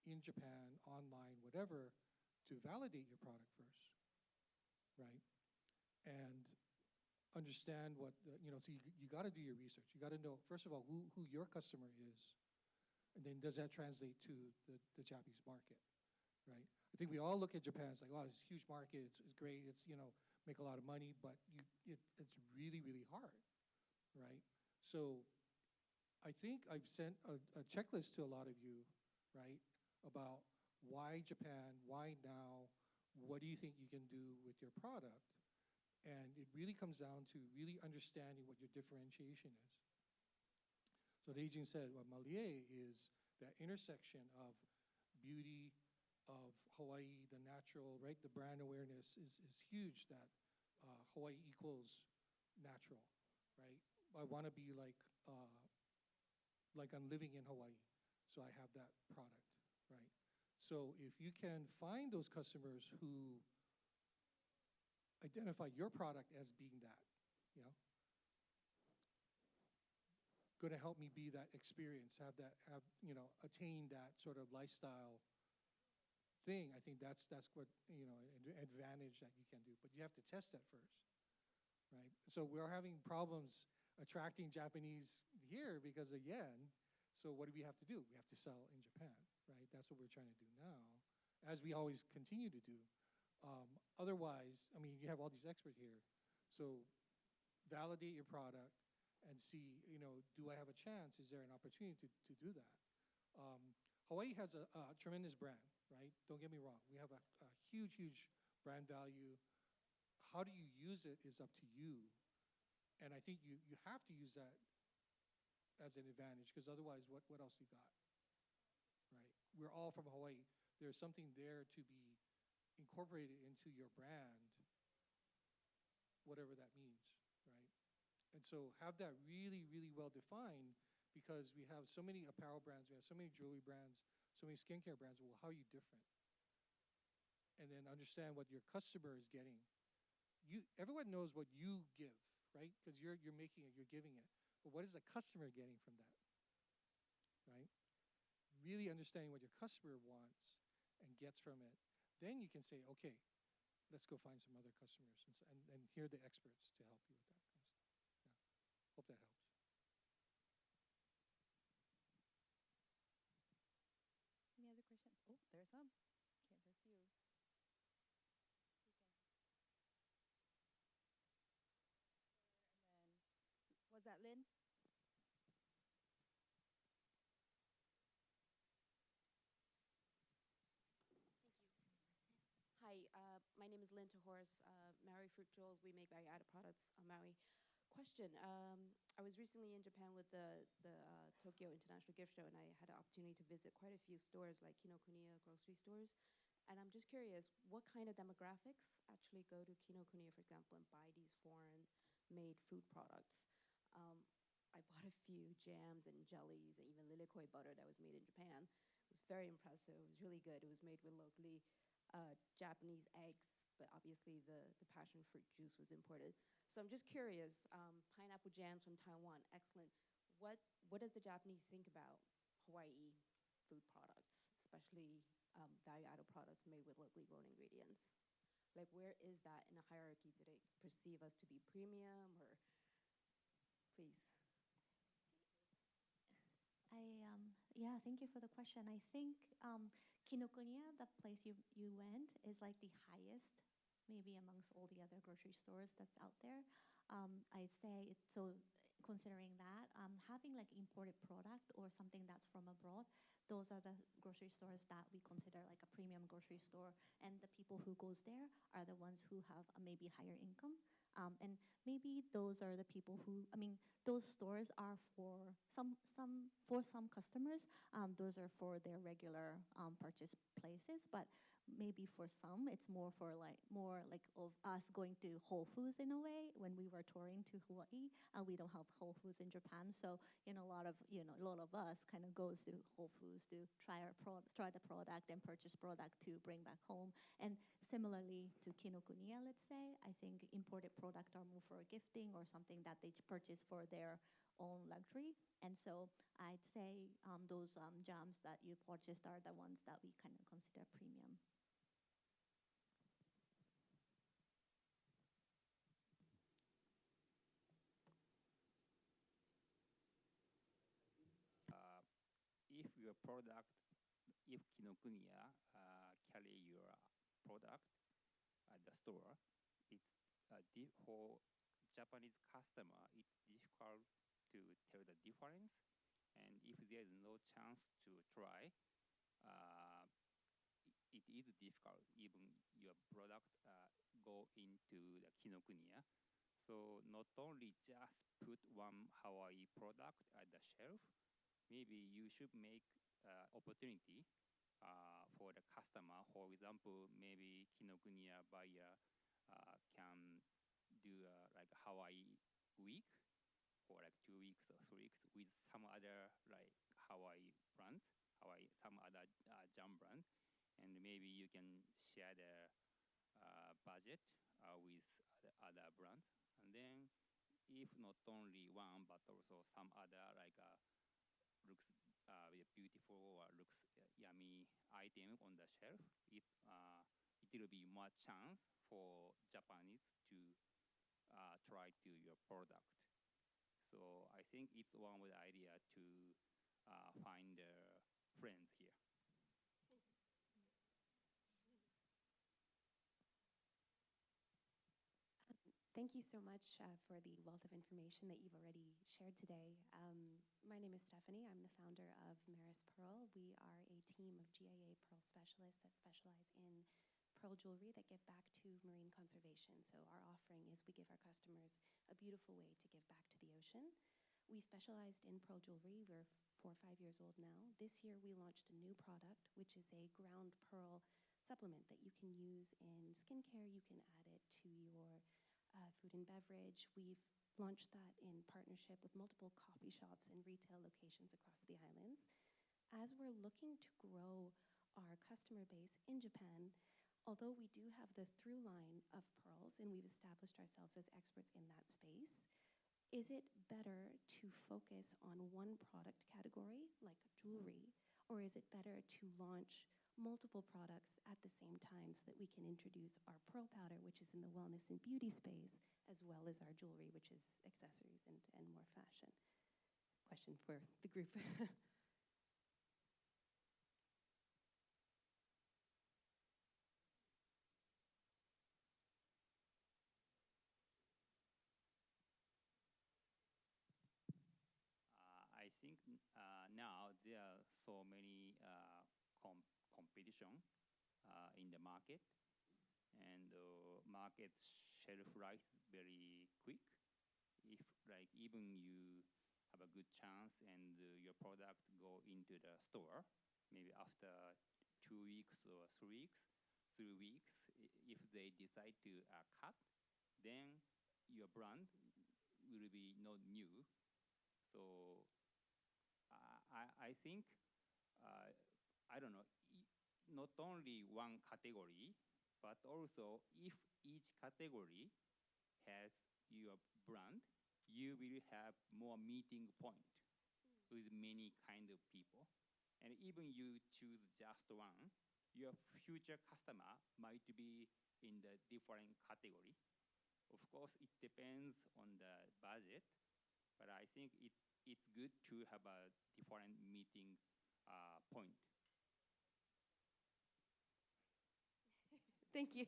in Japan, online, whatever, to validate your product first, right? And understand what, so you got to do your research. You got to know, first of all, who your customer is, and then does that translate to the Japanese market, right? I think we all look at Japan, it's like, oh, it's a huge market, it's great, it's, make a lot of money, but it's really, really hard, right? So I think I've sent a checklist to a lot of you, right, about why Japan, why now, what do you think you can do with your product? And it really comes down to really understanding what your differentiation is. So Reijin said, what Malie is that intersection of beauty, of Hawaii, the natural, right? The brand awareness is huge that Hawaii equals natural, right? I want to be like I'm living in Hawaii, so I have that product, right? So if you can find those customers who identify your product as being that, going to help me be that experience, attain that sort of lifestyle thing. I think that's what, an advantage that you can do, but you have to test that first, right? So we're having problems attracting Japanese here because of yen. So what do we have to do? We have to sell in Japan, right? That's what we're trying to do now, as we always continue to do. Otherwise, you have all these experts here. So validate your product and see, do I have a chance? Is there an opportunity to do that? Hawaii has a tremendous brand, right? Don't get me wrong. We have a huge, huge brand value. How do you use it is up to you. And I think you have to use that as an advantage, because otherwise, what else you got, right? We're all from Hawaii. There's something there to be incorporated into your brand, whatever that means, right? And so have that really, really well defined, because we have so many apparel brands, we have so many jewelry brands, so many skincare brands. Well, how are you different? And then understand what your customer is getting. Everyone knows what you give, right? Because you're making it, you're giving it. But what is the customer getting from that, right? Really understanding what your customer wants and gets from it. Then you can say, okay, let's go find some other customers, and here are the experts to help you with that kind of stuff. Yeah, hope that helps. Any other questions? Oh, there's some. Okay, there are a few. And then, was that Lynn? Hi, my name is Lynn Horse, Maui Fruit Jewels. We make value-added products on Maui. Question, I was recently in Japan with the Tokyo International Gift Show, and I had an opportunity to visit quite a few stores like Kinokuniya grocery stores. And I'm just curious, what kind of demographics actually go to Kinokuniya, for example, and buy these foreign-made food products? I bought a few jams and jellies and even lilikoi butter that was made in Japan. It was very impressive. It was really good. It was made with locally Japanese eggs, but obviously the passion fruit juice was imported. So I'm just curious, pineapple jams from Taiwan, excellent. What does the Japanese think about Hawaii food products, especially value-added products made with locally grown ingredients? Like, where is that in a hierarchy? Do they perceive us to be premium, or please? Yeah, thank you for the question. I think Kinokuniya, the place you went, is like the highest, maybe amongst all the other grocery stores that's out there. I'd say it's so. Considering that, having like imported product or something that's from abroad, those are the grocery stores that we consider like a premium grocery store, and the people who goes there are the ones who have a maybe higher income. And maybe those are the people who, those stores are for some customers, those are for their regular purchase places, but maybe for some, it's more like of us going to Whole Foods in a way. When we were touring to Hawaii, we don't have Whole Foods in Japan, so a lot of us kind of goes to Whole Foods to try the product and purchase product to bring back home. And similarly to Kinokuniya, let's say, I think imported product are more for gifting or something that they purchase for their own luxury. And so I'd say those jams that you purchased are the ones that we kind of consider premium. your product, if Kinokuniya carry your product at the store, it's for Japanese customer, it's difficult to tell the difference. And if there is no chance to try, it is difficult. Even your product go into the Kinokuniya. So not only just put one Hawaii product at the shelf, maybe you should make opportunity for the customer. For example, maybe Kinokuniya buyer can do like Hawaii week for like 2 weeks or 3 weeks with some other like Hawaii brands, some other jam brand, and maybe you can share the budget with other brands, and then if not only one but also some other like looks beautiful or looks yummy item on the shelf, it will be more chance for Japanese to try to your product. So I think it's one of the idea to find friends here. Thank you so much for the wealth of information that you've already shared today. My name is Stephanie. I'm the founder of Maris Pearl. We are a team of GIA Pearl specialists that specialize in pearl jewelry that give back to marine conservation. So our offering is we give our customers a beautiful way to give back to the ocean. We specialized in pearl jewelry. We're 4 or 5 years old now. This year we launched a new product, which is a ground pearl supplement that you can use in skincare. You can add it to your food and beverage. We've launched that in partnership with multiple coffee shops and retail locations across the islands. As we're looking to grow our customer base in Japan, although we do have the through line of pearls and we've established ourselves as experts in that space, is it better to focus on one product category, like jewelry, or is it better to launch multiple products at the same time so that we can introduce our pearl powder, which is in the wellness and beauty space, as well as our jewelry, which is accessories and more fashion? Question for the group. I think now there are so many competition in the market, and market shelf life is very quick. If like even you have a good chance and your product go into the store, maybe after 2 weeks or 3 weeks, if they decide to cut, then your brand will be not new. So I think, I don't know, not only one category, but also if each category has your brand, you will have more meeting point with many kind of people. And even you choose just one, your future customer might be in the different category. Of course, it depends on the budget, but I think it's good to have a different meeting point. Thank you.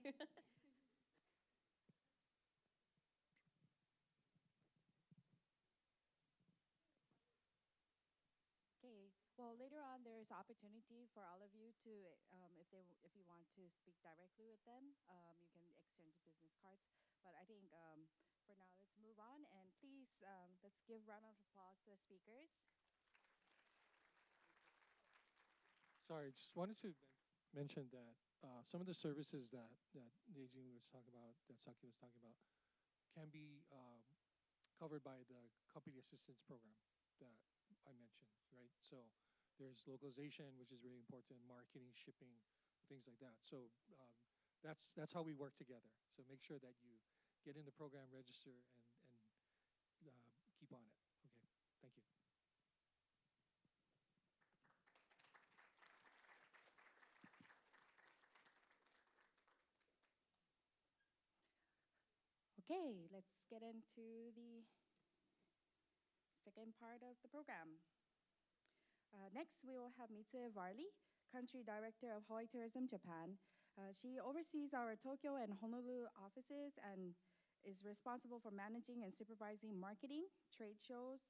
Okay. Well, later on, there's opportunity for all of you to, if you want to speak directly with them, you can exchange business cards. But I think for now, let's move on, and please let's give a round of applause to the speakers. Sorry, just wanted to mention that some of the services that Reijin was talking about, that Saki was talking about, can be covered by the company assistance program that I mentioned, right? So there's localization, which is really important, marketing, shipping, things like that. So that's how we work together. So make sure that you get in the program, register, and keep on it. Okay, thank you. Okay, let's get into the second part of the program. Next, we will have Mitsue Varley, Country Director of Hawaiʻi Tourism Japan. She oversees our Tokyo and Honolulu offices and is responsible for managing and supervising marketing, trade shows,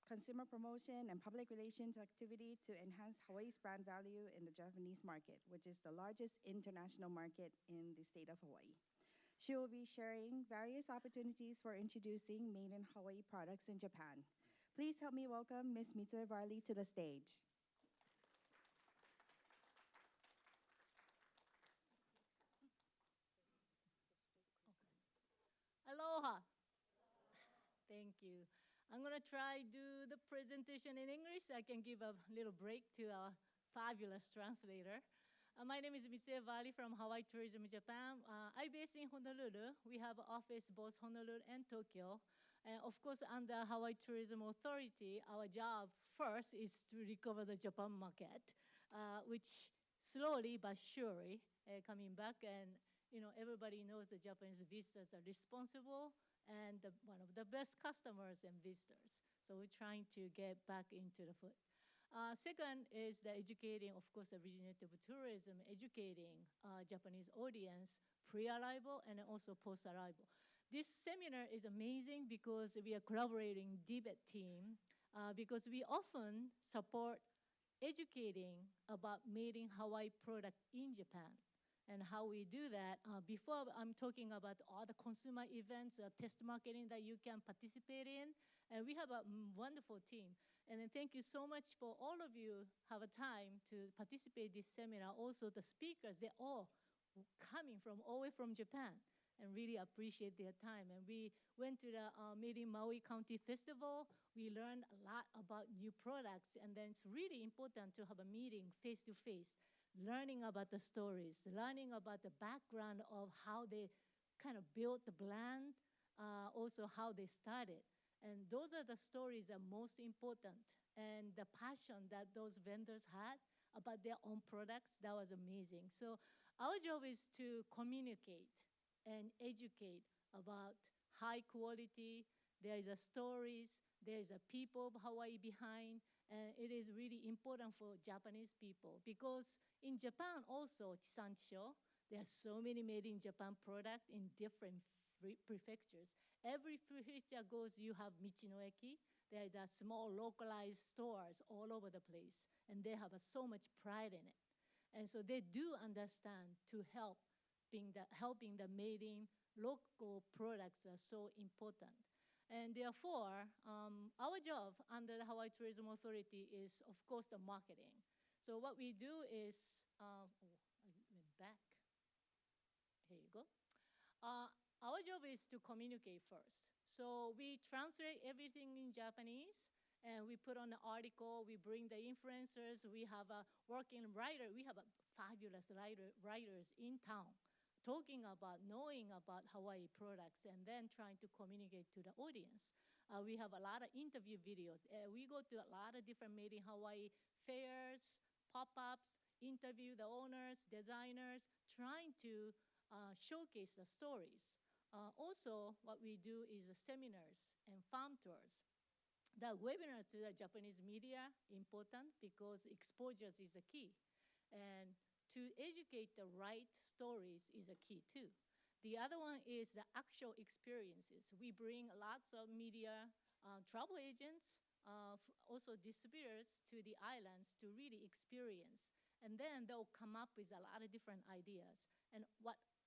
consumer promotion, and public relations activity to enhance Hawaii's brand value in the Japanese market, which is the largest international market in the state of Hawaii. She will be sharing various opportunities for introducing made in Hawaii products in Japan. Please help me welcome Ms. Mitsue Varley to the stage. Aloha. Thank you. I'm going to try do the presentation in English. I can give a little break to our fabulous translator. My name is Mitsue Varley from Hawaiʻi Tourism Japan. I'm based in Honolulu. We have office both Honolulu and Tokyo. And of course, under Hawaiʻi Tourism Authority, our job first is to recover the Japan market, which slowly but surely coming back. And everybody knows the Japanese visitors are responsible and one of the best customers and visitors. So we're trying to get back into the foot. Second is the educating, of course, the regenerative tourism, educating Japanese audience pre-arrival and also post-arrival. This seminar is amazing because we are collaborating DBEDT team because we often support educating about made in Hawaii product in Japan. And how we do that, before I'm talking about all the consumer events, test marketing that you can participate in, and we have a wonderful team. And then thank you so much for all of you have a time to participate in this seminar. Also the speakers, they're all coming from all the way from Japan and really appreciate their time. And we went to the Made in Maui County Festival. We learned a lot about new products, and then it's really important to have a meeting face-to-face, learning about the stories, learning about the background of how they kind of built the brand, also how they started. And those are the stories that are most important. And the passion that those vendors had about their own products, that was amazing. So our job is to communicate and educate about high quality. There is a stories, there is a people of Hawaii behind, and it is really important for Japanese people because in Japan also, Chisanchisho, there are so many made in Japan products in different prefectures. Every prefecture goes, you have Michinoeki. There is a small localized stores all over the place, and they have so much pride in it. And so they do understand to helping the made in local products are so important. And therefore, our job under the Hawaiʻi Tourism Authority is, of course, the marketing. So what we do is, I went back. Here you go. Our job is to communicate first. So we translate everything in Japanese, and we put on the article. We bring the influencers. We have a working writer. We have a fabulous writers in town talking about, knowing about Hawaii products, and then trying to communicate to the audience. We have a lot of interview videos. We go to a lot of different Made in Hawaii fairs, pop-ups, interview the owners, designers, trying to showcase the stories. Also, what we do is seminars and farm tours. The webinars to the Japanese media, important because exposure is a key. And to educate the right stories is a key too. The other one is the actual experiences. We bring lots of media, travel agents, also distributors to the islands to really experience. And then they'll come up with a lot of different ideas. And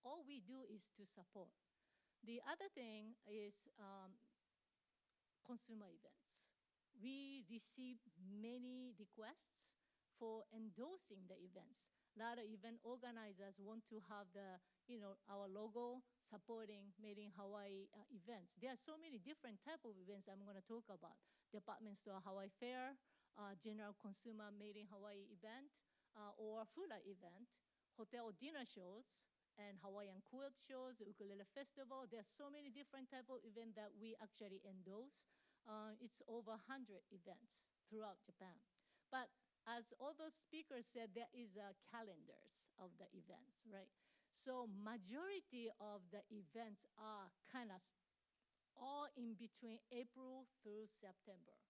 all we do is to support. The other thing is consumer events. We receive many requests for endorsing the events. A lot of event organizers want to have our logo supporting Made in Hawaii events. There are so many different type of events I'm going to talk about. Department store Hawaii Fair, general consumer Made in Hawaii event, or Fula event, hotel dinner shows, and Hawaiian quilt shows, ukulele festival. There are so many different type of events that we actually endorse. It's over 100 events throughout Japan. But as all those speakers said, there is calendars of the events, right? So majority of the events are kind of all in between April through September.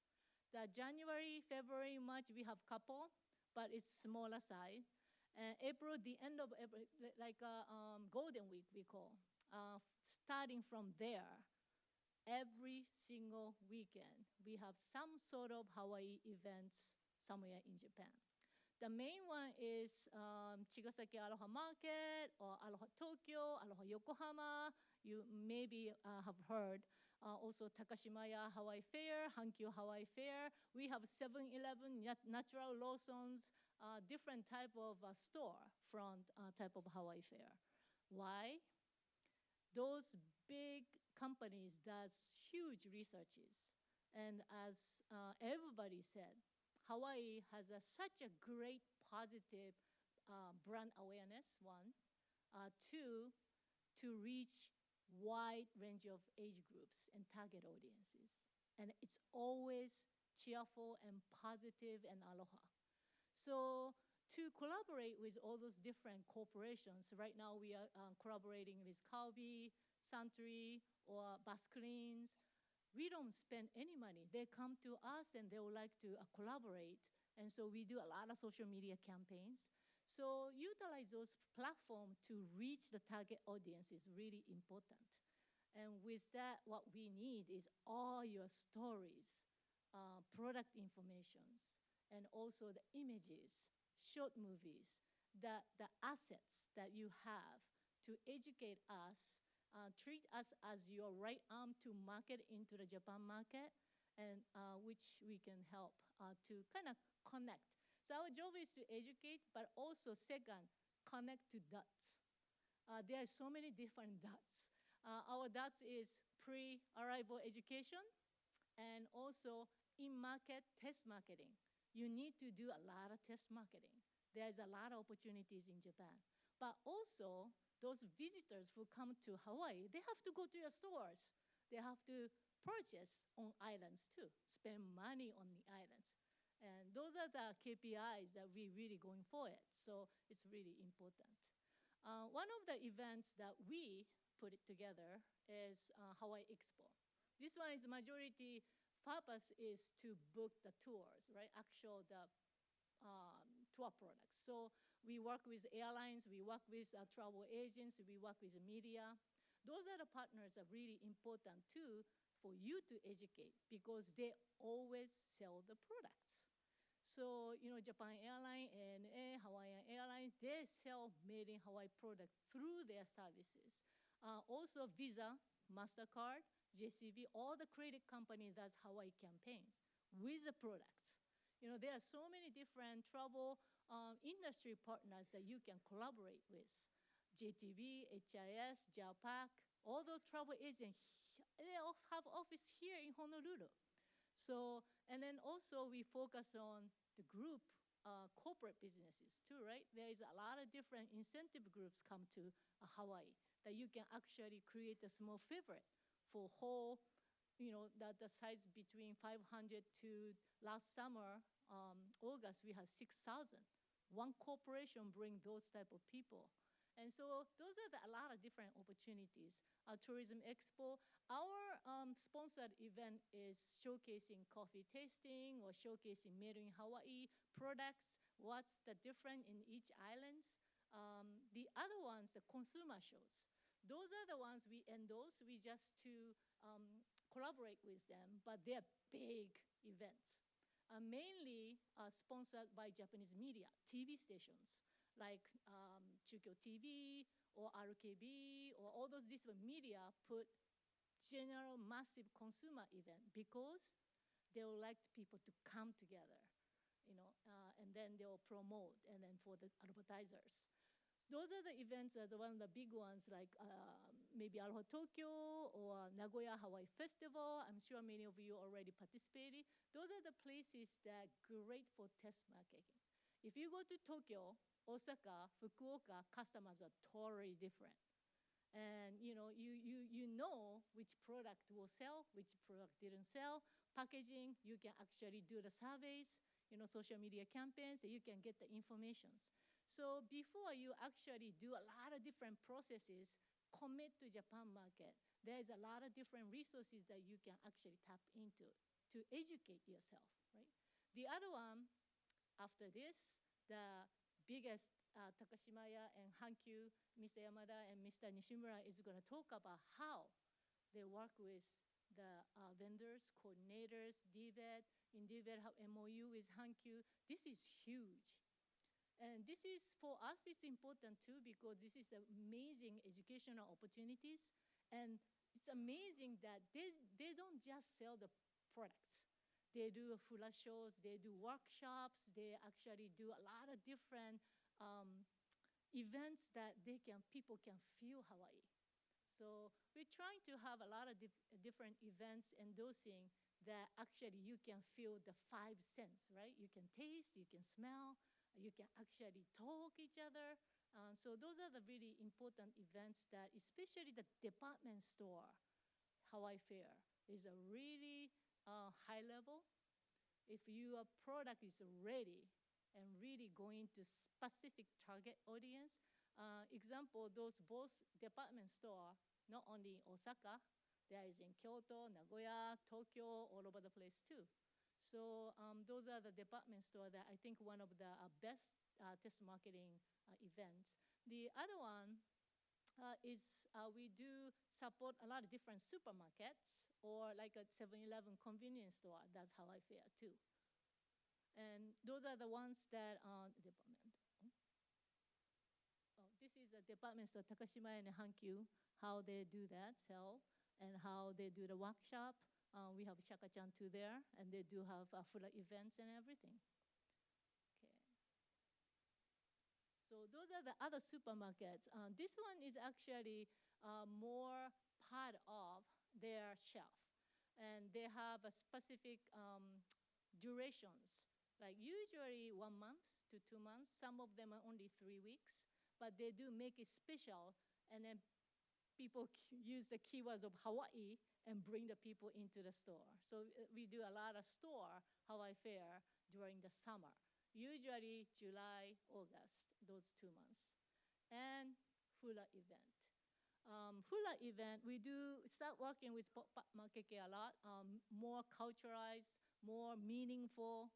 The January, February, March, we have couple, but it's smaller size. And April, the end of April, like Golden Week, we call. Starting from there, every single weekend, we have some sort of Hawaii events somewhere in Japan. The main one is Chigasaki Aloha Market or Aloha Tokyo, Aloha Yokohama. You maybe have heard. Also Takashimaya Hawaii Fair, Hankyu Hawaii Fair. We have 7-Eleven, Natural Lawson's, different type of store front type of Hawaii Fair. Why? Those big companies does huge researches. And as everybody said, Hawaii has such a great positive brand awareness, one. Two, to reach wide range of age groups and target audiences. And it's always cheerful and positive and aloha. So to collaborate with all those different corporations, right now we are collaborating with Calbee, Suntory, or Bascleans. We don't spend any money. They come to us and they would like to collaborate. And so we do a lot of social media campaigns. So utilize those platforms to reach the target audience is really important. And with that, what we need is all your stories, product informations, and also the images, short movies, the assets that you have to educate us, treat us as your right arm to market into the Japan market, and which we can help to kind of connect. So our job is to educate, but also second, connect to dots. There are so many different dots. Our dots is pre-arrival education and also in-market test marketing. You need to do a lot of test marketing. There's a lot of opportunities in Japan. But also, those visitors who come to Hawaii, they have to go to your stores. They have to purchase on islands too, spend money on the islands. And those are the KPIs that we're really going for it. So it's really important. One of the events that we put it together is Hawaii Expo. This one is majority purpose is to book the tours, right? Actual the tour products. So we work with airlines, we work with travel agents, we work with the media. Those are the partners that are really important too for you to educate because they always sell the products. So, Japan Airlines, ANA, Hawaiian Airlines, they sell made in Hawaii products through their services. Also Visa, MasterCard, JCB, all the credit companies does Hawaii campaigns with the products. There are so many different travel industry partners that you can collaborate with. JTB, HIS, JAPAC, all those travel agents, they all have office here in Honolulu. So, and then also we focus on the group corporate businesses too, right? There is a lot of different incentive groups come to Hawaii that you can actually create a small favorite for whole, the size between 500 to last summer, August, we had 6,000. One corporation bring those type of people. And so those are a lot of different opportunities. Tourism Expo, our sponsored event is showcasing coffee tasting or showcasing made in Hawaii products, what's the difference in each island. The other ones, the consumer shows. Those are the ones we endorse. We just to collaborate with them, but they're big events. Mainly sponsored by Japanese media, TV stations, like Chukyo TV or RKB or all those different media put general massive consumer event because they would like people to come together, and then they will promote and then for the advertisers. Those are the events as one of the big ones like maybe Aloha Tokyo or Nagoya Hawaii Festival. I'm sure many of you already participated. Those are the places that are great for test marketing. If you go to Tokyo, Osaka, Fukuoka, customers are totally different. And you know which product will sell, which product didn't sell. Packaging, you can actually do the surveys, social media campaigns, you can get the informations. So before you actually do a lot of different processes, commit to Japan market, there's a lot of different resources that you can actually tap into. to educate yourself, right? The other one, after this, the biggest Takashimaya and Hankyu, Mr. Yamada and Mr. Nishimura is going to talk about how they work with the vendors, coordinators, DBED. In DBED, have MOU with Hankyu. This is huge. And this is, for us, it's important too because this is amazing educational opportunities. And it's amazing that they don't just sell the products. They do flash shows, they do workshops, they actually do a lot of different events that people can feel Hawaii. So we're trying to have a lot of different events and those things that actually you can feel the 5 senses, right? You can taste, you can smell, you can actually talk each other. So those are the really important events that, especially the department store Hawaii Fair, is a really high level. If your product is ready and really going to specific target audience, example, those both department store, not only in Osaka, there is in Kyoto, Nagoya, Tokyo, all over the place too. So those are the department store that I think one of the best test marketing events. The other one is we do support a lot of different supermarkets or like a 7-Eleven convenience store. That's Hawaii Fair too. And those are the ones that department. Oh, this is a department store, Takashimaya and Hankyu, how they do that, sell, and how they do the workshop. We have Shaka-chan too there, and they do have full events and everything. Okay. So those are the other supermarkets. This one is actually more part of their shelf. And they have a specific durations, like usually 1 month to 2 months. Some of them are only 3 weeks, but they do make it special. And then people use the keywords of Hawaii and bring the people into the store. So we do a lot of store Hawaii Fair during the summer, usually July, August, those 2 months. And hula event. Hula event, we do start working with Pop-Up Makeke a lot, more culturalized, more meaningful,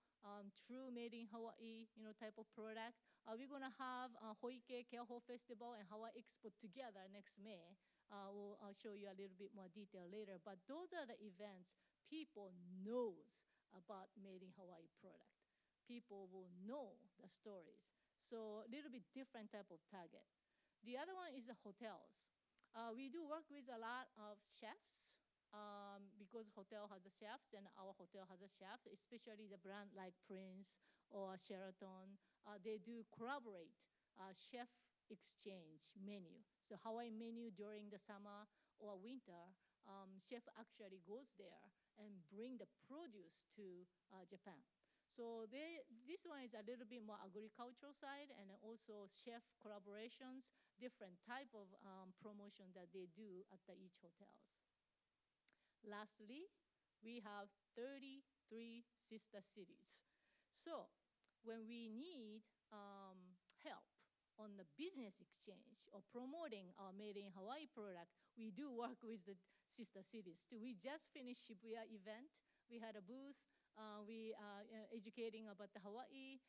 true made in Hawaii, type of product. We're gonna have Hoike Keaho Festival and Hawaii Expo together next May. I'll show you a little bit more detail later, but those are the events people knows about made in Hawaii product. People will know the stories. So a little bit different type of target. The other one is the hotels. We do work with a lot of chefs because hotel has a chefs and our hotel has a chef, especially the brand like Prince or Sheraton. They do collaborate chef exchange menu. So Hawaii menu during the summer or winter, chef actually goes there and bring the produce to Japan. So this one is a little bit more agricultural side and also chef collaborations, different type of promotion that they do at each hotels. Lastly, we have 33 sister cities. So when we need help on the business exchange or promoting our made in Hawaii product, we do work with the sister cities too. We just finished Shibuya event. We had a booth. We are educating about the Hawaii.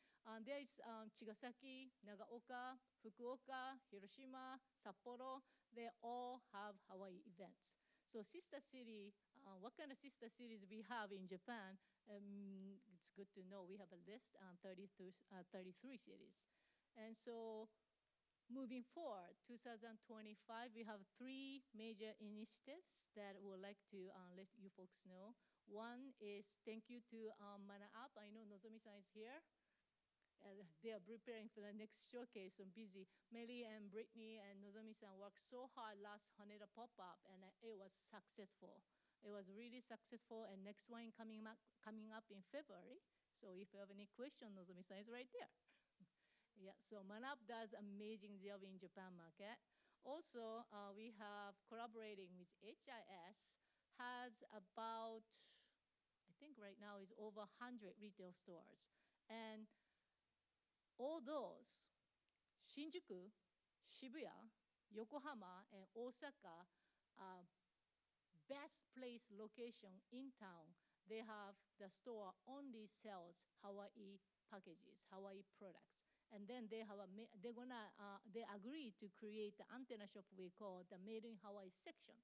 There is Chigasaki, Nagaoka, Fukuoka, Hiroshima, Sapporo. They all have Hawaii events. So sister city, what kind of sister cities we have in Japan, it's good to know. We have a list, 33 cities. And so moving forward, 2025, we have 3 major initiatives that we'd like to let you folks know. One is thank you to Mana Up. I know Nozomi-san is here. They are preparing for the next showcase. I'm busy. Meli and Brittany and Nozomi-san worked so hard last Haneda pop-up, and it was successful. It was really successful, and next one coming up in February. So if you have any question, Nozomi-san is right there. Yeah, so Manap does amazing job in Japan market. Also, we have collaborating with HIS, has about, I think right now is over 100 retail stores. And all those, Shinjuku, Shibuya, Yokohama, and Osaka, best place location in town they have the store only sells Hawaii packages, Hawaii products. And then they have they agree to create the antenna shop we call the Made in Hawaii section.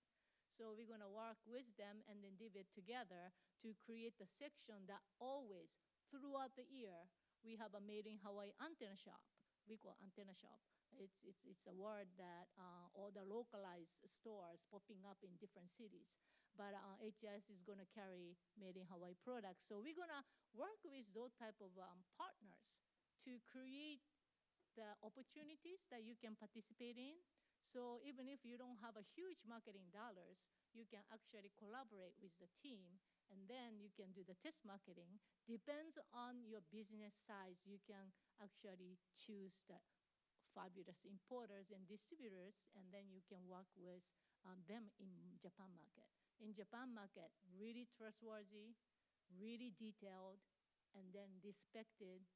So we're gonna work with them and then DBEDT together to create the section that always, throughout the year, we have a Made in Hawaii antenna shop. We call antenna shop. It's a word that all the localized stores popping up in different cities. But HIS is gonna carry Made in Hawaii products. So we're gonna work with those type of partners to create the opportunities that you can participate in. So even if you don't have a huge marketing dollars, you can actually collaborate with the team, and then you can do the test marketing. Depends on your business size, you can actually choose the fabulous importers and distributors, and then you can work with them in Japan market. In Japan market, really trustworthy, really detailed, and then respected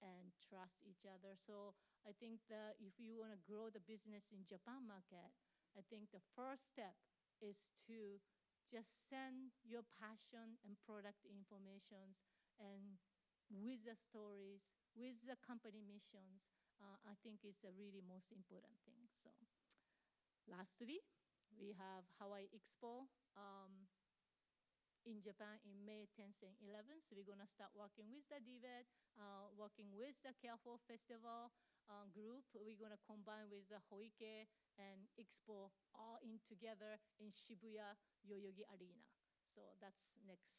and trust each other. So I think that if you want to grow the business in Japan market, I think the first step is to just send your passion and product informations, and with the stories, with the company missions, I think it's a really most important thing. So lastly, we have Hawaii Expo in Japan in May 10th and 11th. So we're gonna start working with the DBEDT, working with the Careful Festival group. We're gonna combine with the Hoike and Expo all in together in Shibuya Yoyogi Arena. So that's next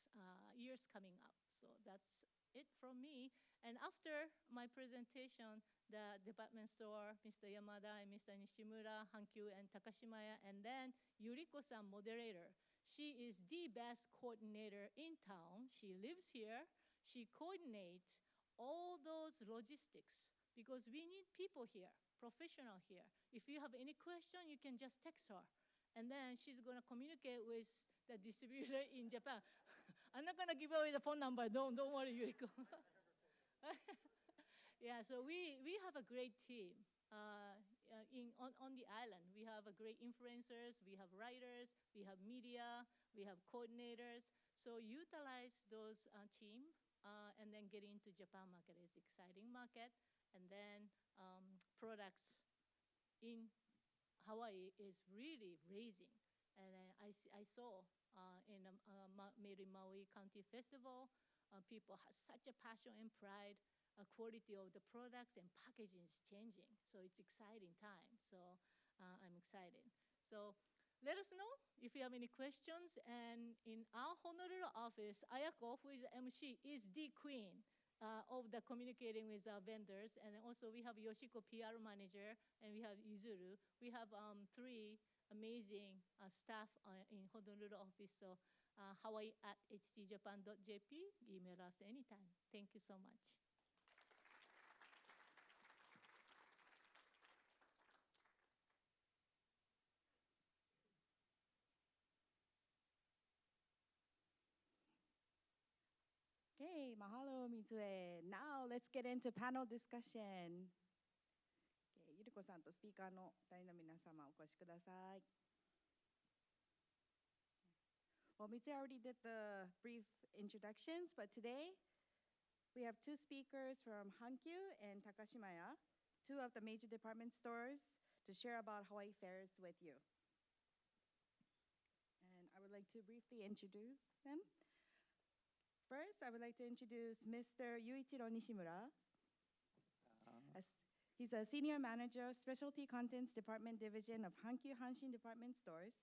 year's coming up. So that's it from me. And after my presentation, the department store, Mr. Yamada and Mr. Nishimura, Hankyu and Takashimaya, and then Yuriko-san, moderator. She is the best coordinator in town. She lives here. She coordinates all those logistics because we need people here, professional here. If you have any question, you can just text her. And then she's gonna communicate with the distributor in Japan. I'm not gonna give away the phone number, don't worry, Yuriko. Yeah, so we have a great team on the island. We have a great influencers, we have writers, we have media, we have coordinators. So utilize those team and then get into Japan market. It's exciting market. And then products in Hawaii is really raising. And I saw in Made in Maui County Festival, people have such a passion and pride. Quality of the products and packaging is changing. So it's exciting time. So I'm excited. So let us know if you have any questions. And in our Honolulu office, Ayako, who is the MC, is the queen of the communicating with our vendors. And then also we have Yoshiko, PR manager, and we have Yuzuru. We have 3 amazing staff in Honolulu office. So hawaii@htjapan.jp, email us anytime. Thank you so much. Okay, mahalo, Mitsue. Now let's get into panel discussion. Okay, Yuriko-sanとスピーカーの2人の皆様お越しください。Well, Mitsue already did the brief introductions, but today we have 2 speakers from Hankyu and Takashimaya, 2 of the major department stores, to share about Hawaii fairs with you. And I would like to briefly introduce them. First, I would like to introduce Mr. Yuichiro Nishimura. He's a senior manager, specialty contents department division of Hankyu Hanshin department stores.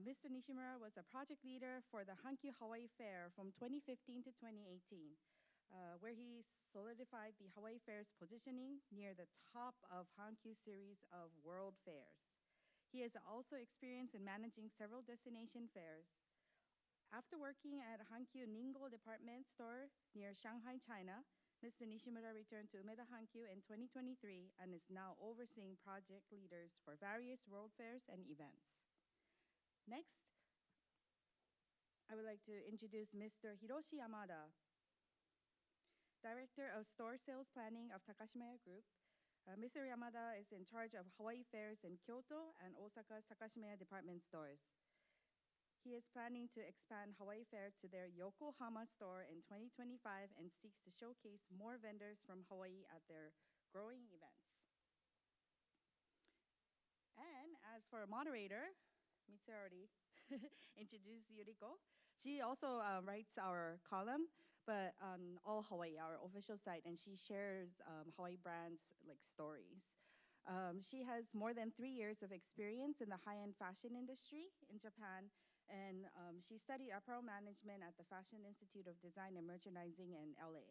Mr. Nishimura was a project leader for the Hankyu Hawaii Fair from 2015 to 2018, where he solidified the Hawaii Fair's positioning near the top of Hankyu series of world fairs. He has also experience in managing several destination fairs. After working at Hankyu Ningbo department store near Shanghai, China, Mr. Nishimura returned to Umeda Hankyu in 2023 and is now overseeing project leaders for various world fairs and events. Next, I would like to introduce Mr. Hiroshi Yamada, Director of Store Sales Planning of Takashimaya Group. Mr. Yamada is in charge of Hawaii fairs in Kyoto and Osaka's Takashimaya department stores. He is planning to expand Hawaii Fair to their Yokohama store in 2025 and seeks to showcase more vendors from Hawaii at their growing events. And as for a moderator, Mitsue already introduced Yuriko. She also writes our column, but on All Hawaii, our official site, and she shares Hawaii brands like stories. She has more than 3 years of experience in the high-end fashion industry in Japan, and she studied apparel management at the Fashion Institute of Design and Merchandising in LA.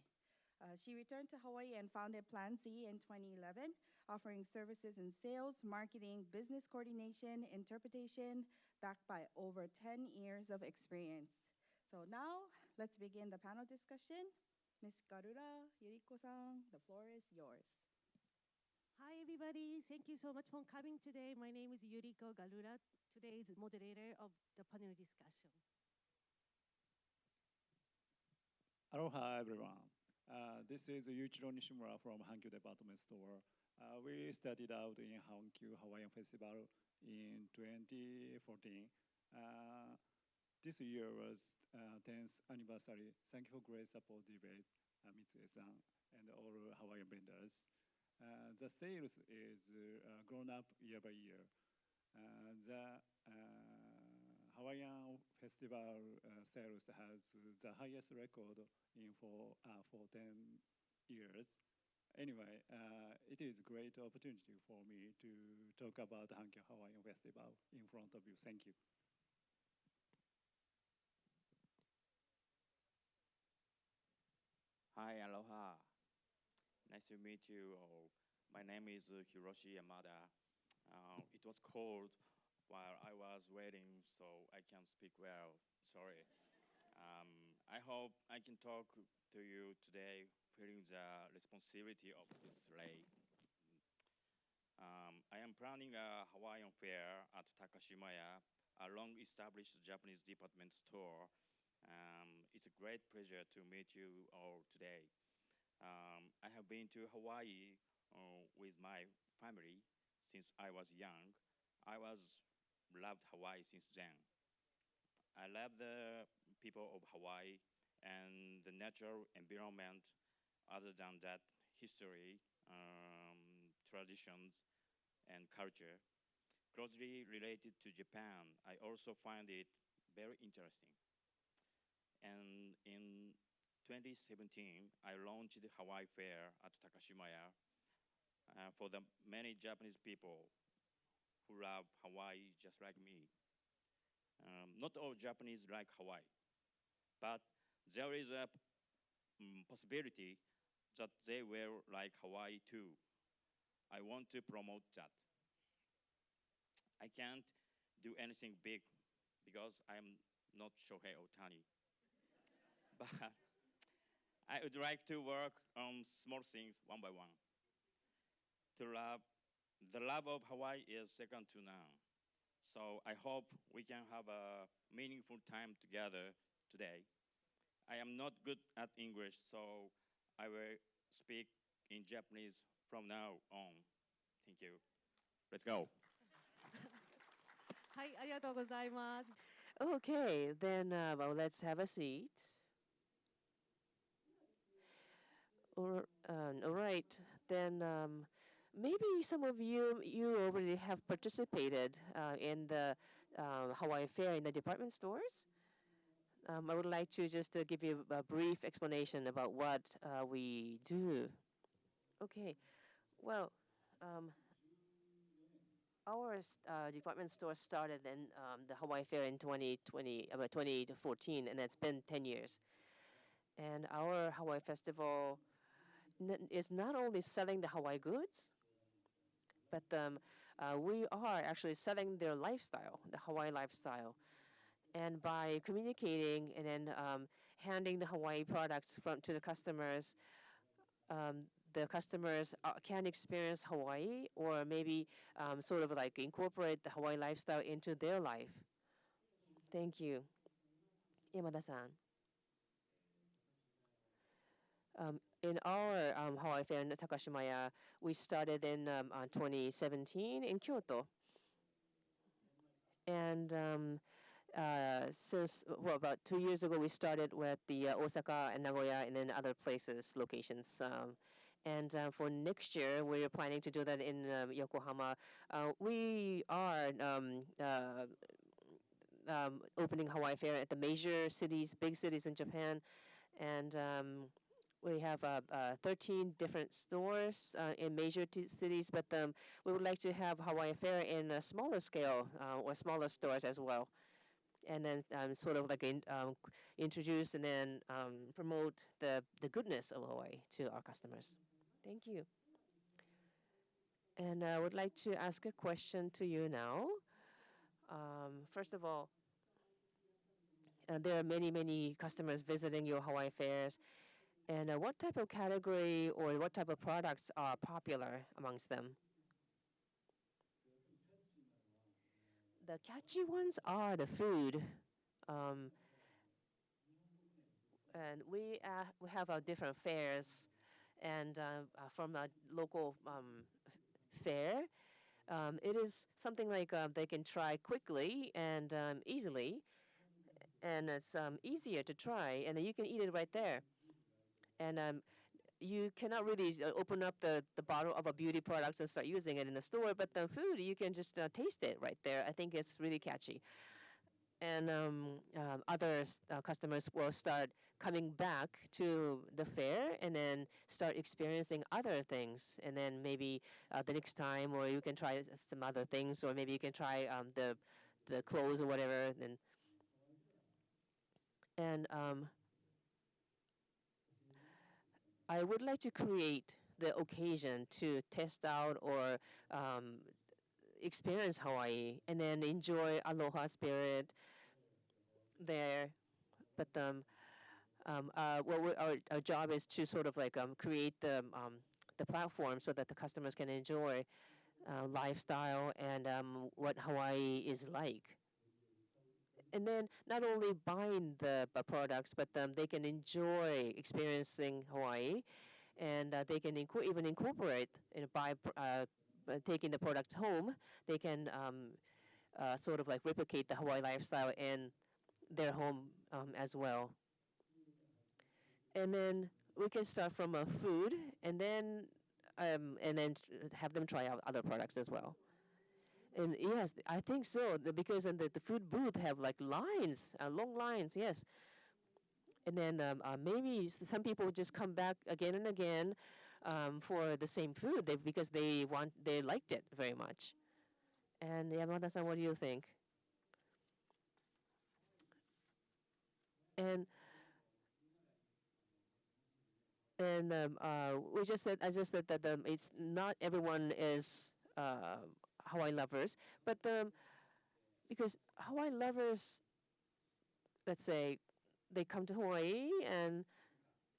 She returned to Hawaii and founded Plan Z in 2011, offering services in sales, marketing, business coordination, interpretation, backed by over 10 years of experience. So now, let's begin the panel discussion. Ms. Garura, Yuriko-san, the floor is yours. Hi, everybody. Thank you so much for coming today. My name is Yuriko Garura, today's moderator of the panel discussion. Aloha, everyone. This is Yuichiro Nishimura from Hankyu Department Store. We started out in Hankyu Hawaiian Festival in 2014. This year was 10th anniversary. Thank you for great support, debate, Mitsue-san, and all Hawaiian vendors. The sales is grown up year by year. The Hawaiian Festival sales has the highest record for 10 years. Anyway, it is a great opportunity for me to talk about Hankyu Hawaiian Festival in front of you. Thank you. Hi, aloha. Nice to meet you all. My name is Hiroshi Yamada. It was cold while I was waiting, so I can't speak well. Sorry. I hope I can talk to you today feeling the responsibility of this relay. I am planning a Hawaiian fair at Takashimaya, a long-established Japanese department store. It's a great pleasure to meet you all today. I have been to Hawaii with my family since I was young. I loved Hawaii since then. I love the people of Hawaii and the natural environment. Other than that, history, traditions, and culture, closely related to Japan, I also find it very interesting. And in 2017, I launched the Hawaii Fair at Takashimaya for the many Japanese people who love Hawaii just like me. Not all Japanese like Hawaii, but there is a possibility that they will like Hawaii too. I want to promote that. I can't do anything big because I'm not Shohei Ohtani. But I would like to work on small things one by one. The love of Hawaii is second to none. So I hope we can have a meaningful time together today. I am not good at English, so I will speak in Japanese from now on. Thank you. Let's go. はい、ありがとうございます。Okay, then well, let's have a seat. All right, then maybe some of you already have participated in the Hawaii Fair in the department stores. I would like to just give you a brief explanation about what we do. Okay, well, our department store started in the Hawaii Fair in 2014, and it's been 10 years. And our Hawaii Festival is not only selling the Hawaii goods, but we are actually selling their lifestyle, the Hawaii lifestyle. And by communicating and then handing the Hawaii products to the customers can experience Hawaii or maybe sort of like incorporate the Hawaii lifestyle into their life. Thank you. Yamada-san. In our Hawaii Fair in Takashimaya, we started in 2017 in Kyoto. And since well, about 2 years ago, we started with the Osaka and Nagoya, and then other places, locations. And for next year, we're planning to do that in Yokohama. We are opening Hawaii Fair at the major cities, big cities in Japan, and we have 13 different stores in major cities, but we would like to have Hawaii Fair in a smaller scale or smaller stores as well. And then sort of like introduce and then promote the goodness of Hawaii to our customers. Thank you. And I would like to ask a question to you now. First of all, there are many, many customers visiting your Hawaii fairs. And what type of category or what type of products are popular amongst them? The catchy ones are the food. And we have different fairs, and from a local fair, it is something like they can try quickly and easily, and it's easier to try, and then you can eat it right there. And you cannot really open up the bottle of a beauty products and start using it in the store, but the food, you can just taste it right there. I think it's really catchy. And other customers will start coming back to the fair and then start experiencing other things. And then maybe the next time, or you can try some other things, or maybe you can try the clothes or whatever. And I would like to create the occasion to test out or experience Hawaii and then enjoy aloha spirit there. But our job is to sort of like create the platform so that the customers can enjoy lifestyle and what Hawaii is like. And then not only buying the products, but they can enjoy experiencing Hawaii, and they can even incorporate by taking the products home. They can sort of like replicate the Hawaii lifestyle in their home as well. And then we can start from food, and then have them try out other products as well. And yes, I think so, because in the food booth have like lines, long lines, yes. And then maybe some people just come back again and again for the same food because they liked it very much. And Yamada-san, what do you think? And we just said, I just said that it's not everyone is Hawaii lovers, but because Hawaii lovers, let's say, they come to Hawaii and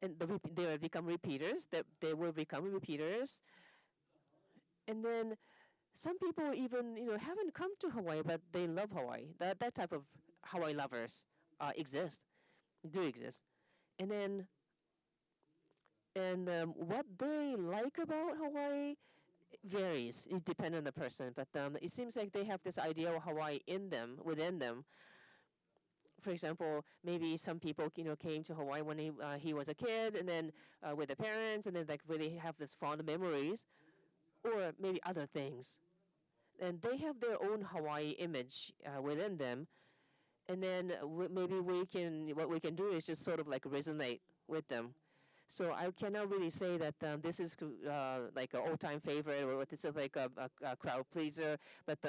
they will become repeaters. They will become repeaters, and then some people even haven't come to Hawaii, but they love Hawaii. That type of Hawaii lovers do exist, and then what they like about Hawaii varies. It depends on the person, but it seems like they have this idea of Hawaii within them. For example, maybe some people came to Hawaii when he was a kid, and then with the parents, and then like really have this fond memories, or maybe other things, and they have their own Hawaii image within them, and then maybe what we can do is just sort of like resonate with them. So I cannot really say that this is like an all-time favorite, or this is like a crowd pleaser, but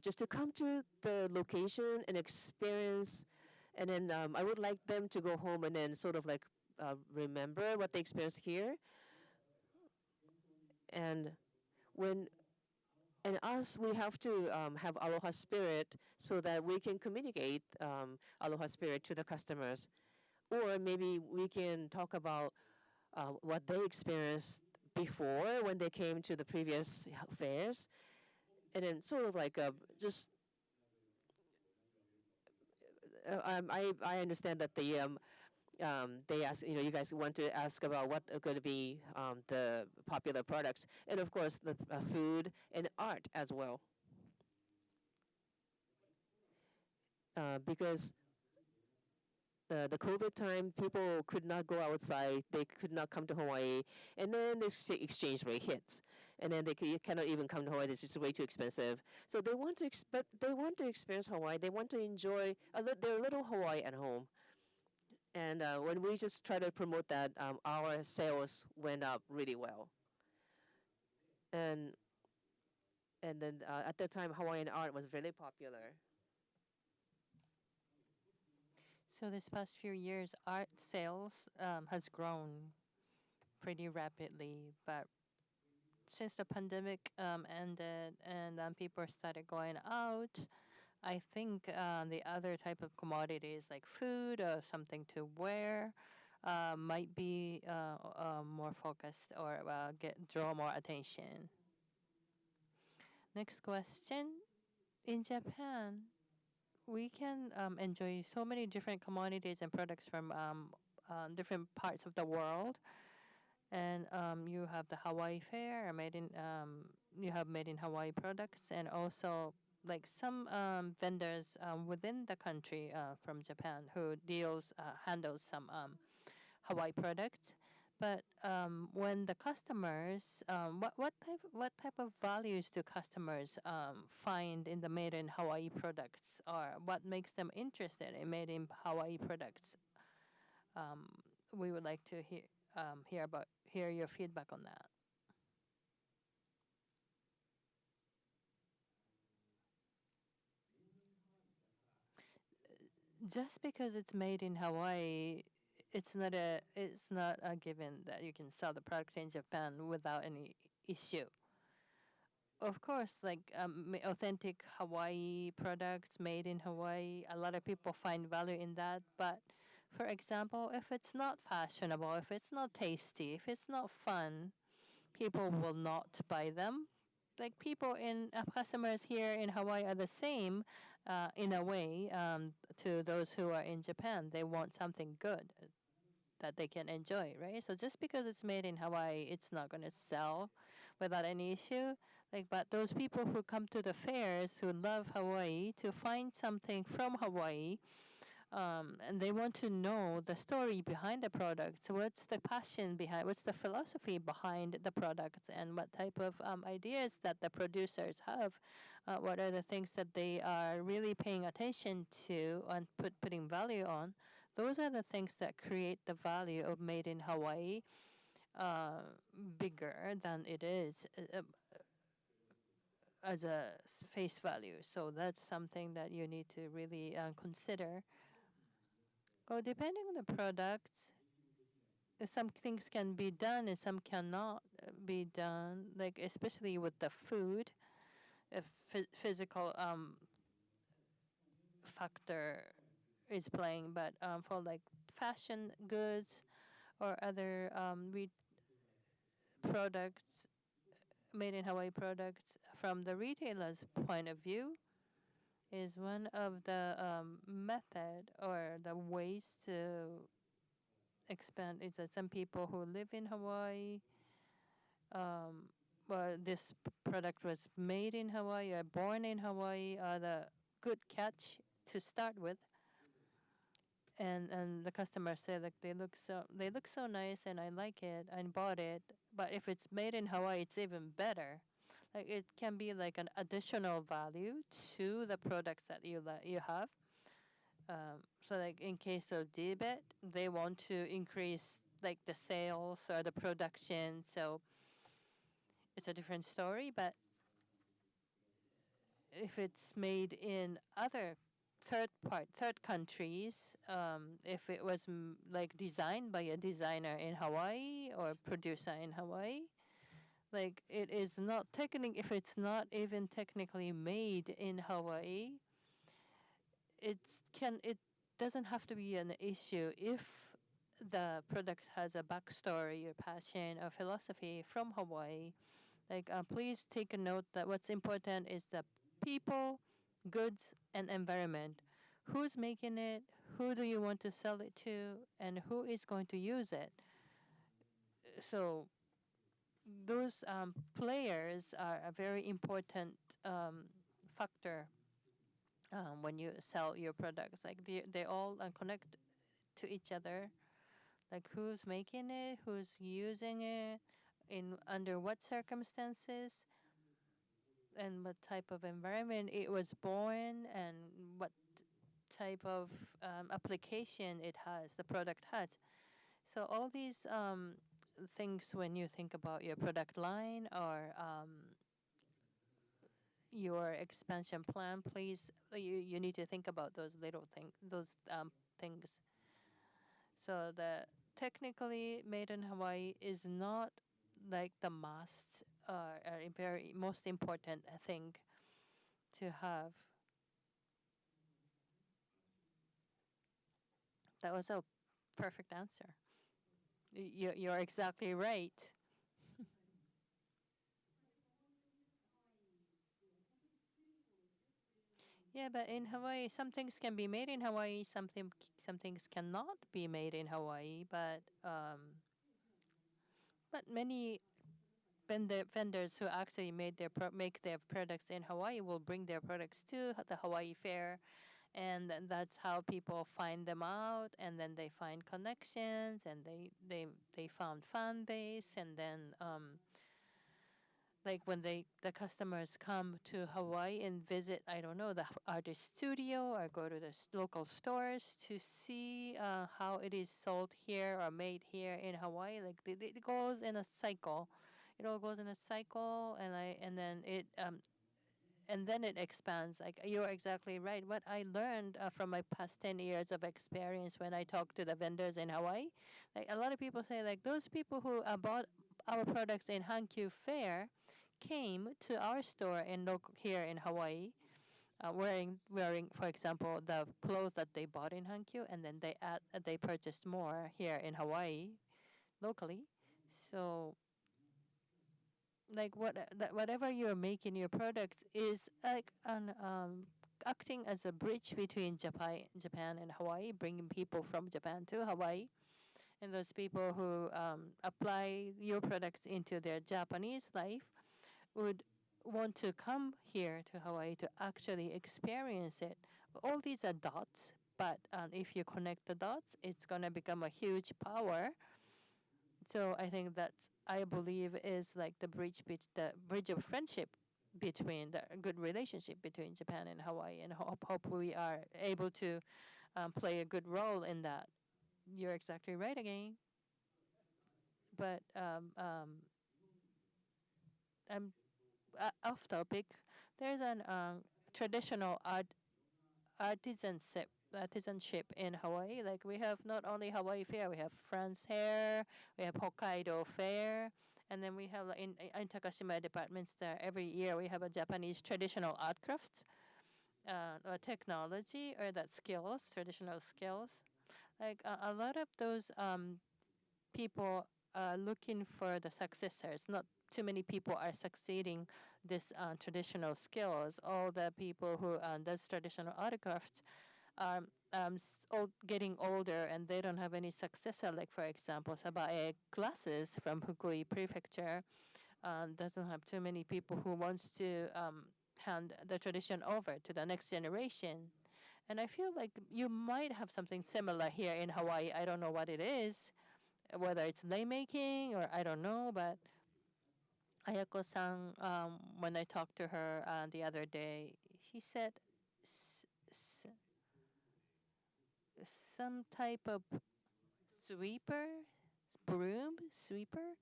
just to come to the location and experience, and then I would like them to go home and then sort of like remember what they experienced here. And us, we have to have aloha spirit so that we can communicate aloha spirit to the customers. Or maybe we can talk about what they experienced before when they came to the previous fairs, and then sort of like just. I understand that they ask, you guys want to ask about what are going to be the popular products, and of course the food and art as well. because the COVID time, people could not go outside. They could not come to Hawaii, and then this exchange rate hits, and then cannot even come to Hawaii. It's just way too expensive. So they want to, but they want to experience Hawaii. They want to enjoy their little Hawaii at home. And when we just try to promote that, our sales went up really well. And then at that time, Hawaiian art was very popular. So this past few years, art sales has grown pretty rapidly, but since the pandemic ended and people started going out, I think the other type of commodities like food or something to wear might be more focused or draw more attention. Next question. In Japan, we can enjoy so many different commodities and products from different parts of the world. And you have the Hawaii Fair, you have made in Hawaii products, and also like some vendors within the country from Japan who handles some Hawaii products. But when the customers, what type of values do customers find in the made in Hawaii products, or what makes them interested in made in Hawaii products? We would like to hear your feedback on that. Just because it's made in Hawaii, it's not a given that you can sell the product in Japan without any issue. Of course, like authentic Hawaii products made in Hawaii, a lot of people find value in that. But for example, if it's not fashionable, if it's not tasty, if it's not fun, people will not buy them. Like customers here in Hawaii are the same in a way to those who are in Japan. They want something good that they can enjoy, right? So just because it's made in Hawaii, it's not going to sell without any issue. But those people who come to the fairs who love Hawaii to find something from Hawaii, and they want to know the story behind the products. What's the passion behind? What's the philosophy behind the products? And what type of ideas that the producers have? What are the things that they are really paying attention to and putting value on? Those are the things that create the value of made in Hawaii bigger than it is as a face value. So that's something that you need to really consider. Well, depending on the products, some things can be done and some cannot be done. Like especially with the food, if physical factor is playing. But for like fashion goods or other products, made in Hawaii products, from the retailer's point of view, is one of the method or the ways to expand. Is that some people who live in Hawaii, well, this product was made in Hawaii or born in Hawaii, are the good catch to start with. And the customer say like they look so nice and I like it and bought it. But if it's made in Hawaii, it's even better. Like it can be like an additional value to the products that you have. So like in case of DBET, they want to increase like the sales or the production. So it's a different story. But if it's made in other third countries, if it was like designed by a designer in Hawaii or producer in Hawaii, like it is not if it's not even technically made in Hawaii, it doesn't have to be an issue if the product has a backstory or passion or philosophy from Hawaii. Like please take a note that what's important is the people, goods, and environment. Who's making it? Who do you want to sell it to? And who is going to use it? So those players are a very important factor when you sell your products. Like they all connect to each other. Like who's making it, who's using it, in under what circumstances, and what type of environment it was born, and what type of application it has, the product has. So all these things, when you think about your product line or your expansion plan, please, you need to think about those little things. So the technically made in Hawaii is not like the must very most important thing to have. That was a perfect answer. You're exactly right. Yeah, but in Hawaii, some things can be made in Hawaii, some things cannot be made in Hawaii. But many vendors who actually make their products in Hawaii will bring their products to the Hawaii Fair, and then that's how people find them out, and then they find connections, and they found fan base, and then like when the customers come to Hawaii and visit, I don't know, the artist studio or go to the local stores to see how it is sold here or made here in Hawaii. Like it goes in a cycle. It all goes in a cycle, and then it expands. Like you're exactly right. What I learned from my past 10 years of experience when I talk to the vendors in Hawaii, like a lot of people say, like those people who bought our products in Hankyu Fair came to our store here in Hawaii, wearing, for example, the clothes that they bought in Hankyu, and then they purchased more here in Hawaii locally. So like whatever you're making your products is like acting as a bridge between Japan and Hawaii, bringing people from Japan to Hawaii, and those people who apply your products into their Japanese life would want to come here to Hawaii to actually experience it. All these are dots, but if you connect the dots, it's gonna become a huge power. So I think that's, I believe, is like the bridge of friendship between the good relationship between Japan and Hawaii, and hope we are able to play a good role in that. You're exactly right again. But I'm off topic. There's an traditional artisanship in Hawaii. Like we have not only Hawaii Fair, we have France Fair, we have Hokkaido Fair, and then we have in Takashimaya department store every year we have a Japanese traditional art crafts, or technology, or that skills, traditional skills. Like a lot of those people are looking for the successors. Not too many people are succeeding this traditional skills. All the people who does traditional art crafts are getting older, and they don't have any successor. Like for example, Sabae classes from Fukui Prefecture doesn't have too many people who wants to hand the tradition over to the next generation. And I feel like you might have something similar here in Hawaii. I don't know what it is, whether it's lei making or I don't know, but Ayako-san, when I talked to her the other day, she said s- some type of sweeper, broom sweeper,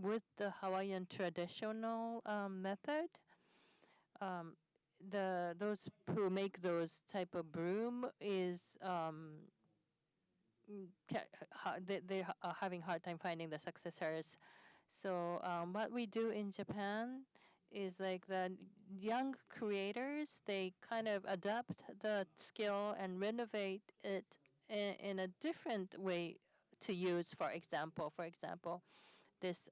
with the Hawaiian traditional method. Um, those who make those type of broom is they are having hard time finding the successors. So what we do in Japan is like the young creators, they kind of adapt the skill and renovate it in a different way to use. For example, this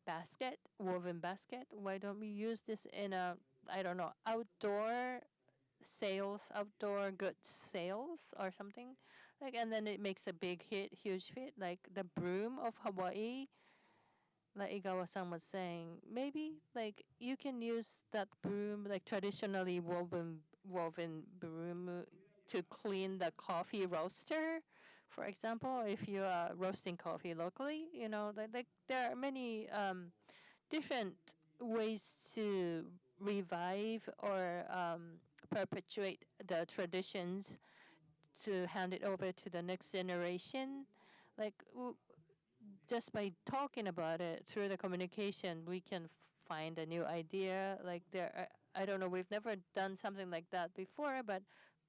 basket, woven basket. Why don't we use this in a, I don't know, outdoor goods sales or something? Like, and then it makes a big hit, huge hit, like the broom of Hawaii. Like Igawa-san was saying, maybe like you can use that broom, like traditionally woven woven broom to clean the coffee roaster. For example, if you are roasting coffee locally, there are many different ways to revive or perpetuate the traditions to hand it over to the next generation. Like just by talking about it through the communication, we can find a new idea. Like I don't know, we've never done something like that before, but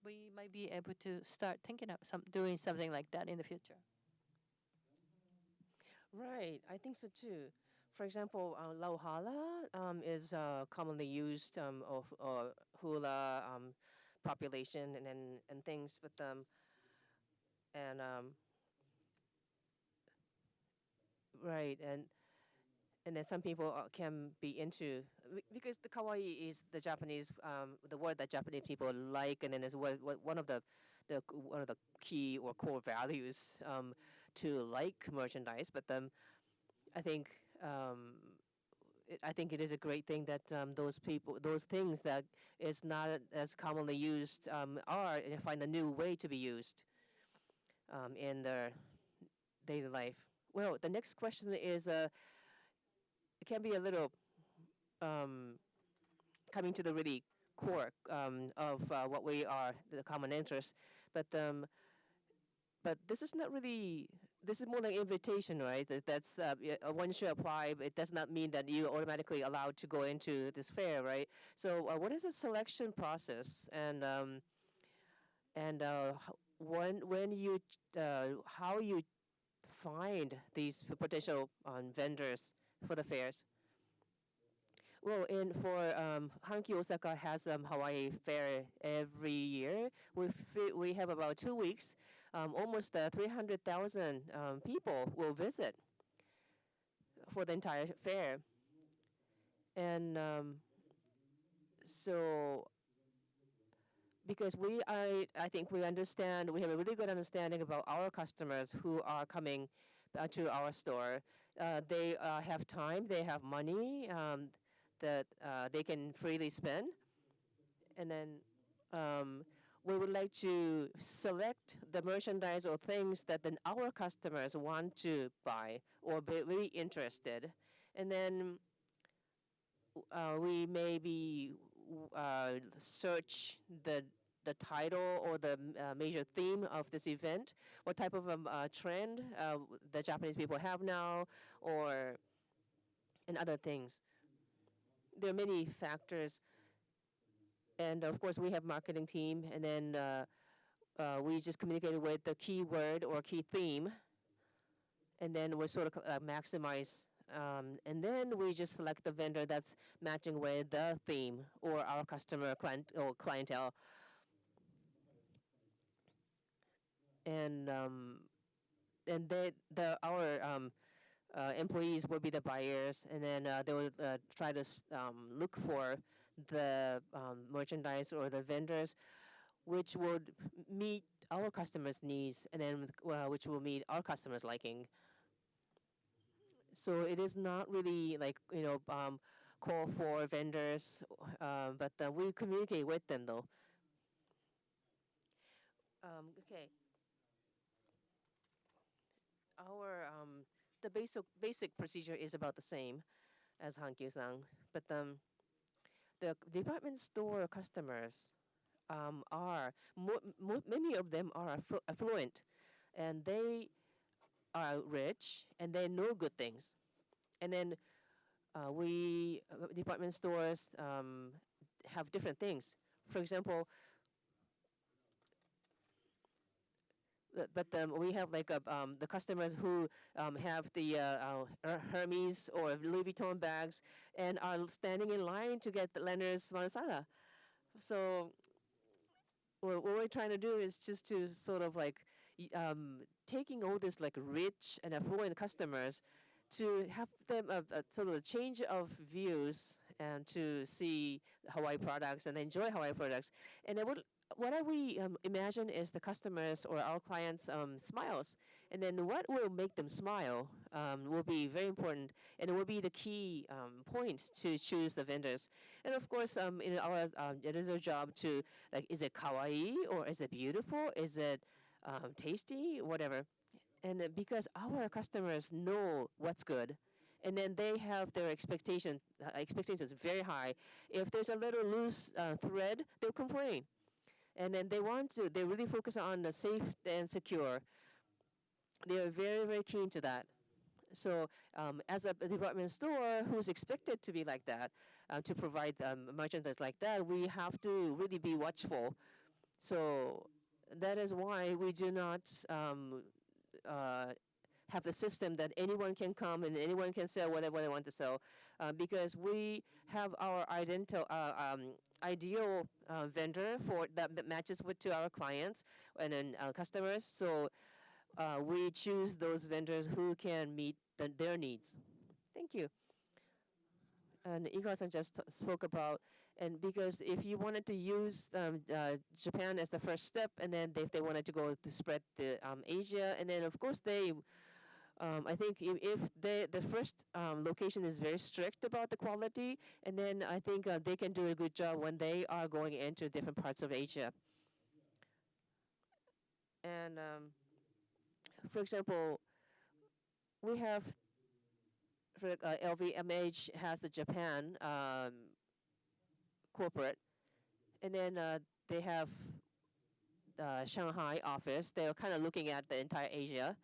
we might be able to start thinking of doing something like that in the future. Right, I think so too. For example, lauhala is commonly used of hula population and things, but and right and then some people can be into because the kawaii is the Japanese the word that Japanese people like, and then is one of the one of the key or core values to like merchandise. But I think I think it is a great thing that those things that is not as commonly used are and find a new way to be used in their daily life. Well, the next question is it can be a little coming to the really core of what we are, the common interest. But this is not really. This is more like invitation, right? That's once you apply, it does not mean that you automatically allowed to go into this fair, right? So, what is the selection process, and when you how you find these potential potential for the fairs? Well, for Hankyu Osaka has Hawaii Fair every year. We have about 2 weeks. Almost 300,000 people will visit for the entire fair, and so because I think we understand, we have a really good understanding about our customers who are coming to our store. They have time, they have money that they can freely spend, and then we would like to select the merchandise or things that then our customers want to buy or be very interested, and then we maybe search the title or the major theme of this event, what type of trend the Japanese people have now, or and other things. There are many factors, and of course we have marketing team, and then we just communicated with the keyword or key theme, and then we sort of maximize. And then we just select the vendor that's matching with the theme or our customer clientele. And our employees will be the buyers, and then they will try to look for the merchandise or the vendors which would meet our customers' needs, and then which will meet our customers' liking. So it is not really like call for vendors, but we communicate with them though. Okay. Our the basic procedure is about the same as Hankyu-san, but the department store customers are many of them are affluent, and they are rich and they know good things, and then we department stores have different things. For example, but we have like the customers who have the Hermes or Louis Vuitton bags and are standing in line to get the Leonard's Marsala. So what we're trying to do is just to sort of like taking all this like rich and affluent customers to have them sort of a change of views and to see Hawaii products and enjoy Hawaii products. And what we imagine is the customers or our clients' smiles, and then what will make them smile will be very important, and it will be the key point to choose the vendors. And of course, in our it is our job to like, is it kawaii or is it beautiful? Is it tasty? Whatever. And because our customers know what's good, and then they have their expectations very high. If there's a little loose thread, they'll complain, and then they really focus on the safe and secure. They are very, very keen to that. So as a department store who's expected to be like that, to provide merchandise like that, we have to really be watchful. So that is why we do not uh, have the system that anyone can come and anyone can sell whatever they want to sell, because we have our ideal vendor for that matches to our clients and then customers. So we choose those vendors who can meet their needs. Thank you. And Igawa-san just spoke about, and because if you wanted to use Japan as the first step, and then if they wanted to go to spread the Asia, and then of course I think if the first location is very strict about the quality, and then I think they can do a good job when they are going into different parts of Asia. And for example, we have LVMH has the Japan corporate, and then they have the Shanghai office. They're kind of looking at the entire Asia.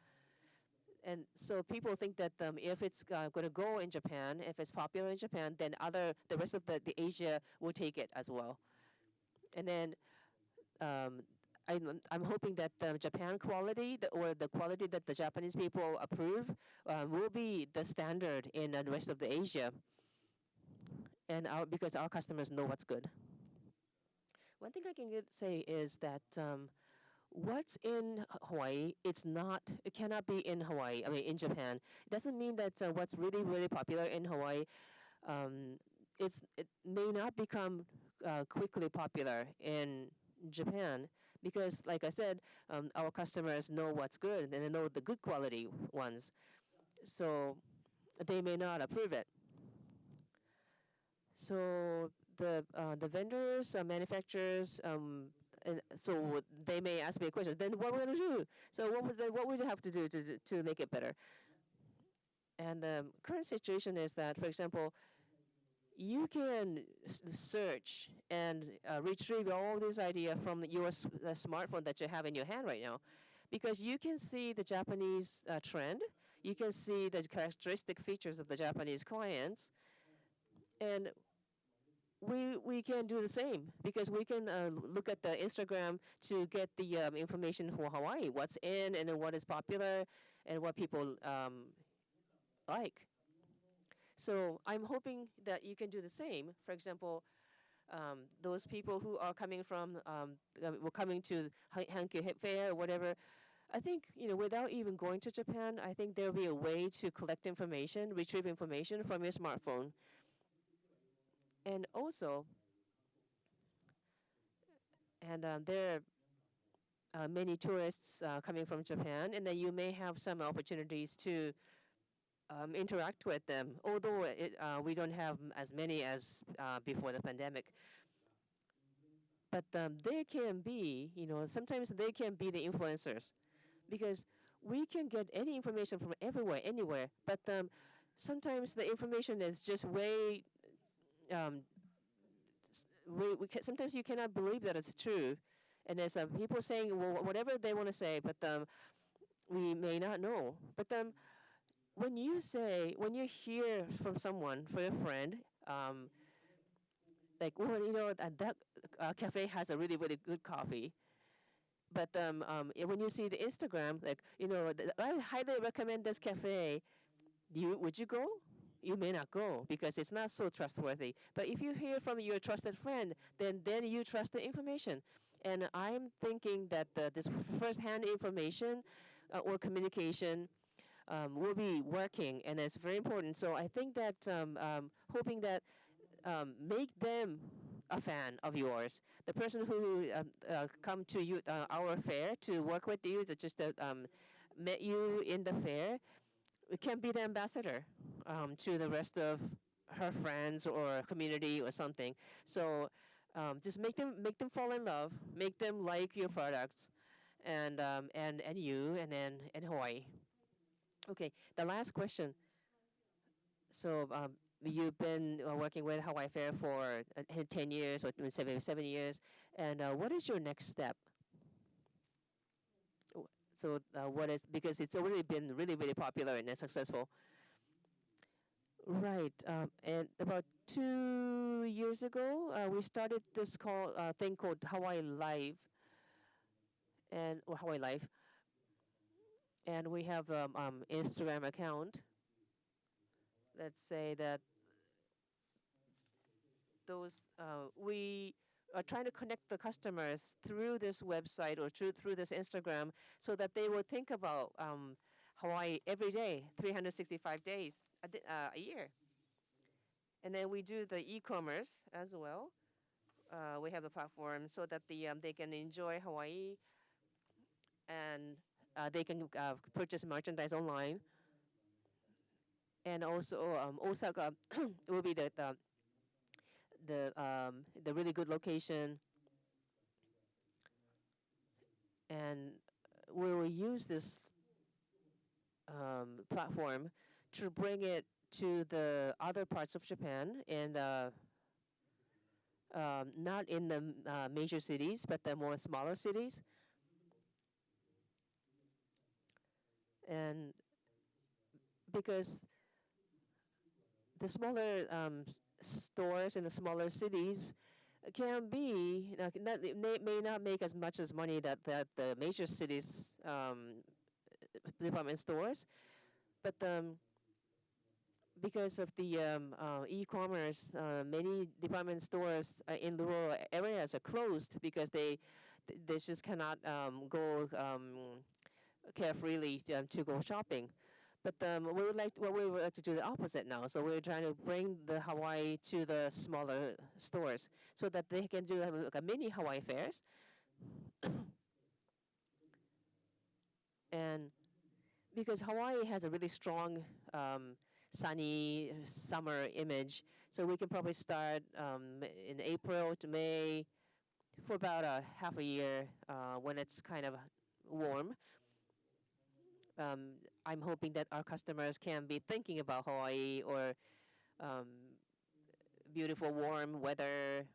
And so people think that if it's going to go in Japan, if it's popular in Japan, then the rest of the Asia will take it as well. And then I'm hoping that the Japan quality, or the quality that the Japanese people approve, will be the standard in the rest of the Asia. And because our customers know what's good. One thing I can say is that what's in Hawaii, it cannot be in Hawaii, in Japan. It doesn't mean that what's really, really popular in Hawaii, it may not become quickly popular in Japan, because, like I said, our customers know what's good, and they know the good quality ones. So they may not approve it. So the vendors, manufacturers, and so they may ask me a question. Then what are we going to do? So what would you have to do to make it better? And the current situation is that, for example, you can search and retrieve all these ideas from your smartphone that you have in your hand right now, because you can see the Japanese trend. You can see the characteristic features of the Japanese clients, and we can do the same, because we can look at the Instagram to get the information for Hawaii, what's in and then what is popular and what people like. So I'm hoping that you can do the same. For example, those people who are coming from, were coming to Hankyu Fair or whatever, I think, without even going to Japan, I think there'll be a way to collect information, retrieve information from your smartphone. And also, there are many tourists coming from Japan, and then you may have some opportunities to interact with them, although we don't have as many as before the pandemic. But they can be, sometimes they can be the influencers, because we can get any information from everywhere, anywhere, but sometimes the information is just way sometimes you cannot believe that it's true. And there's people saying, well, whatever they want to say, but we may not know. But when you hear from someone, from a friend, like, well, that cafe has a really, really good coffee. But when you see the Instagram, like, I highly recommend this cafe, would you go? You may not go because it's not so trustworthy. But if you hear from your trusted friend, then you trust the information. And I'm thinking that this first-hand information or communication will be working, and it's very important. So I think that hoping that make them a fan of yours. The person who come to you our fair to work with you, that just met you in the fair, can be the ambassador to the rest of her friends or community or something. So just make them fall in love, make them like your products, and you, and then and Hawaii. Okay, the last question. So you've been working with Hawaii Fair for 10 years or 7 years, and what is your next step? So what is, because it's already been really, really popular and successful. Right. And about 2 years ago, we started this thing called Hawaii Live, or Hawaii Life, and we have Instagram account. Let's say that those we are trying to connect the customers through this website or through this Instagram, so that they will think about Hawaii every day, 365 days a year. And then we do the e-commerce as well. We have a platform so that they can enjoy Hawaii, and they can purchase merchandise online. And also Osaka will be the really good location, and we will use this platform to bring it to the other parts of Japan, and not in the major cities, but the more smaller cities. And because the smaller stores in the smaller cities can be may not make as much as money that the major cities department stores, but because of the e-commerce, many department stores in rural areas are closed because they just cannot go carefreely to go shopping. But we would like to do the opposite now. So we're trying to bring the Hawaii to the smaller stores so that they can do like a mini Hawaii fairs. And because Hawaii has a really strong sunny summer image, so we can probably start in April to May for about half a year when it's kind of warm. I'm hoping that our customers can be thinking about Hawaii or beautiful warm weather,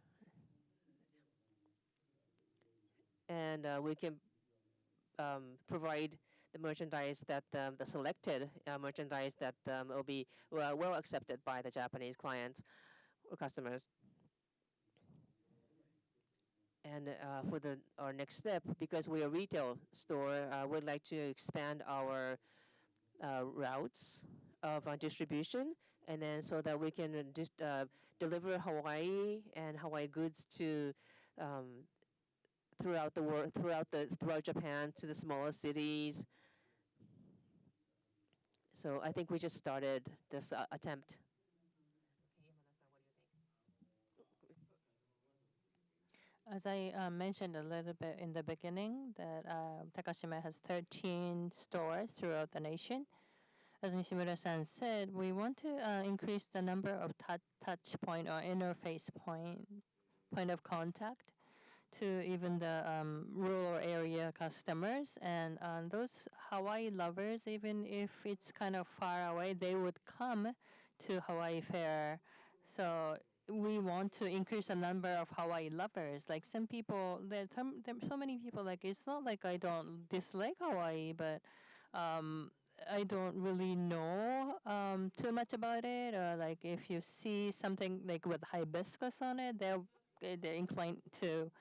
and we can provide the merchandise that the selected merchandise that will be well accepted by the Japanese clients or customers. And for our next step, because we're a retail store, we'd like to expand our routes of distribution, and then so that we can deliver Hawaii and Hawaii goods to throughout the world, throughout Japan, to the smaller cities. So I think we just started this attempt. As I mentioned a little bit in the beginning, that Takashimaya has 13 stores throughout the nation. As Nishimura-san said, we want to increase the number of touch point or interface point of contact to even the rural area customers, and those Hawaii lovers, even if it's kind of far away, they would come to Hawaii Fair. So we want to increase the number of Hawaii lovers. Like some people, there are so many people, like it's not like I don't dislike Hawaii, but I don't really know too much about it. Or like if you see something like with hibiscus on it, they're inclined to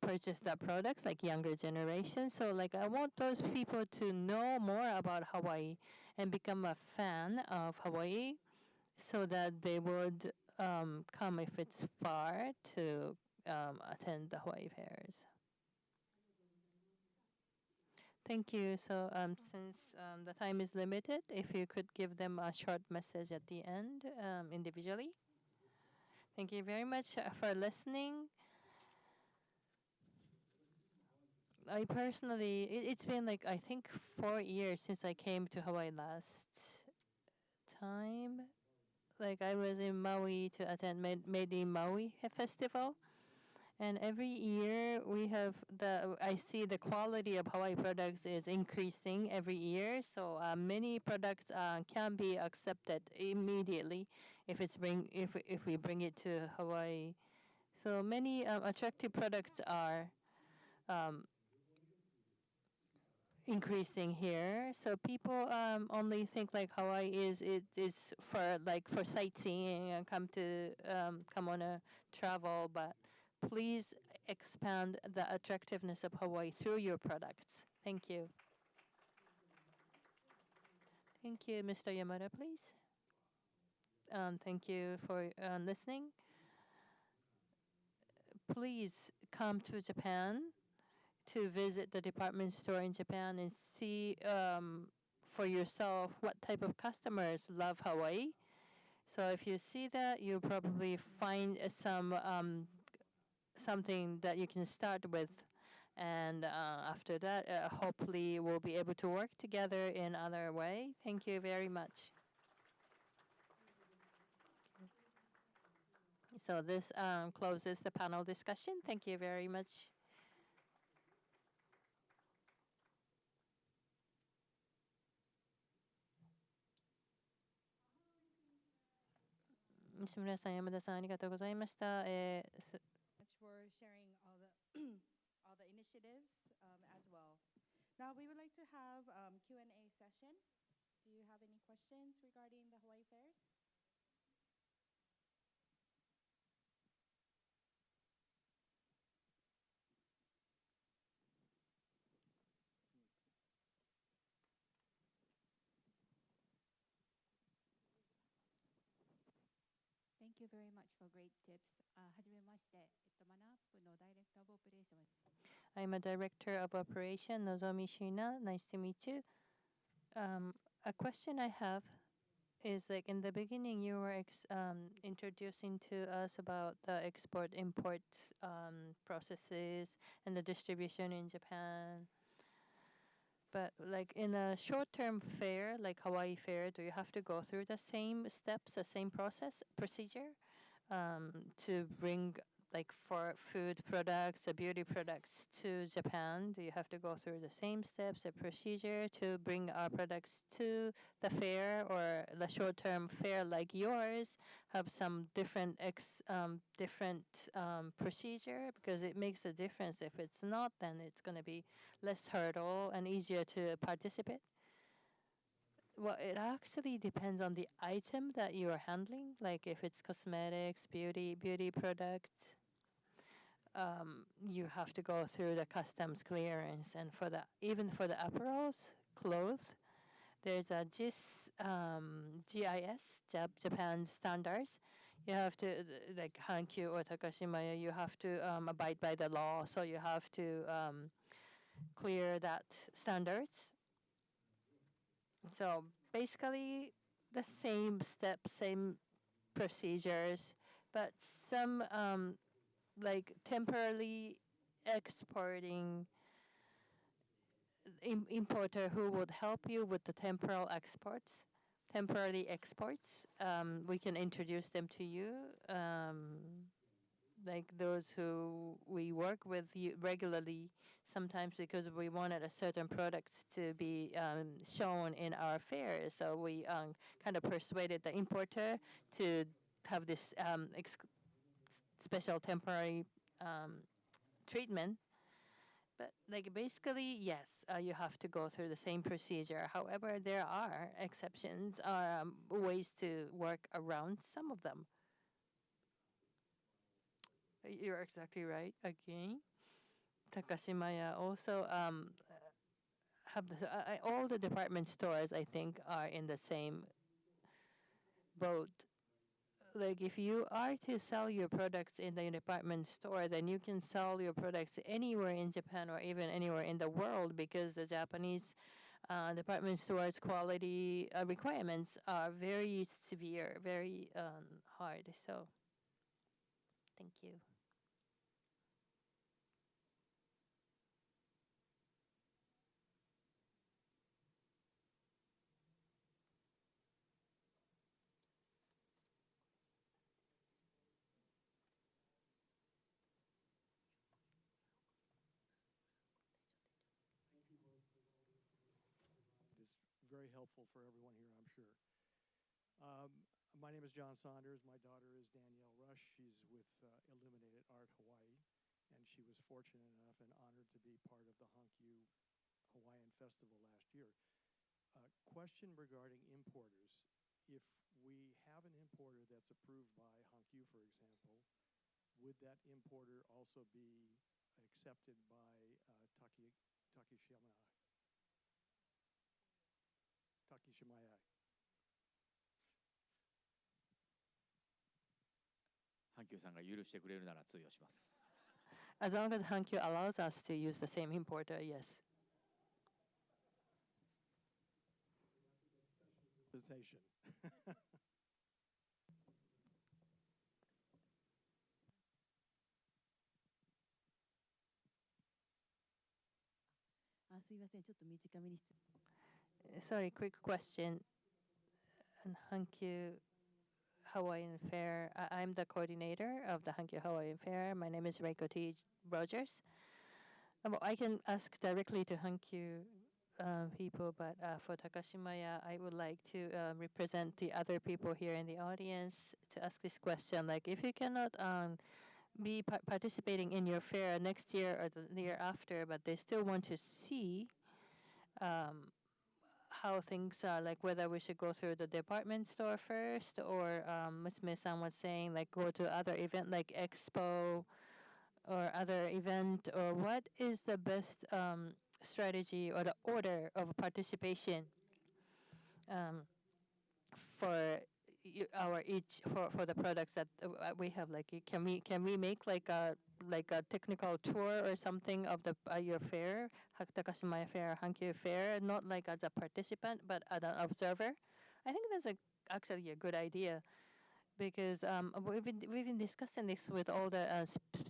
purchase that products, like younger generation. So like I want those people to know more about Hawaii and become a fan of Hawaii, so that they would come if it's far to attend the Hawaii fairs. Thank you. So since the time is limited, if you could give them a short message at the end individually. Thank you very much for listening. I personally, it's been like I think 4 years since I came to Hawaii last time. Like I was in Maui to attend Made in Maui festival, and every year we have I see the quality of Hawaii products is increasing every year. So many products can be accepted immediately if we bring it to Hawaii. So many attractive products are um, increasing here. So people only think like Hawaii is for like for sightseeing and come on a travel, but please expand the attractiveness of Hawaii through your products. Thank you. Thank you, Mr. Yamada, please. Thank you for listening. Please come to Japan to visit the department store in Japan and see for yourself what type of customers love Hawaii. So if you see that, you'll probably find something that you can start with. And after that, hopefully we'll be able to work together in other way. Thank you very much. So this closes the panel discussion. Thank you very much. Nishimura-san, Yamada-san, ありがとうございました。Much for sharing all the all the initiatives as well. Now we would like to have Q&A session. Do you have any questions regarding the Hawaii fairs? Thank you very much for great tips. はじめまして、マナアップのダイレクターオブオペレーション。I'm a director of operation, Nozomi Shina. Nice to meet you. A question I have is like in the beginning you were introducing to us about the export-import processes and the distribution in Japan. But like in a short-term fair, like Hawaii fair, do you have to go through the same steps, the same procedure, to bring like for food products or beauty products to Japan? Do you have to go through the same steps or procedure to bring our products to the fair, or the short-term fair like yours have some different procedure? Because it makes a difference. If it's not, then it's going to be less hurdle and easier to participate. Well, it actually depends on the item that you are handling. Like if it's cosmetics, beauty products, you have to go through the customs clearance. And even for the apparels, clothes, there's a GIS, Japan standards. You have to, like Hankyu or Takashimaya, you have to abide by the law. So you have to clear that standards. So basically the same steps, same procedures, but some like temporarily exporting importer who would help you with the temporary exports. We can introduce them to you. Like those who we work with regularly, sometimes because we wanted a certain product to be shown in our fairs. So we kind of persuaded the importer to have this special temporary treatment. But like basically, yes, you have to go through the same procedure. However, there are exceptions, ways to work around some of them. You're exactly right. Again, Takashimaya also have all the department stores. I think are in the same boat. Like if you are to sell your products in the department store, then you can sell your products anywhere in Japan or even anywhere in the world, because the Japanese department stores quality requirements are very severe, very hard. So Thank you. It's very helpful for everyone here, I'm sure. My name is John Saunders. My daughter is Danielle Rush. She's with Illuminated Art Hawaii, and she was fortunate enough and honored to be part of the Hankyu Hawaiian Festival last year. Question regarding importers. If we have an importer that's approved by Hankyu, for example, would that importer also be accepted by Takashimaya? Takashimaya. As long as Hankyu allows us to use the same importer, yes. Dispensation. Sorry, quick question. On Hankyu Hawaiian Fair, I'm the coordinator of the Hankyu Hawaiian Fair. My name is Reiko T. Rogers. Well, I can ask directly to Hankyu people, but for Takashimaya, I would like to represent the other people here in the audience to ask this question. Like, if you cannot be participating in your fair next year or the year after, but they still want to see how things are, like whether we should go through the department store first, or Mitsue-san was saying, like go to other event like Expo or other event, or what is the best strategy or the order of participation for our each for the products that we have? Like, can we make like a technical tour or something of the your fair, Takashimaya Fair, Hankyu Fair, not like as a participant but as an observer? I think that's actually a good idea, because we've been discussing this with all the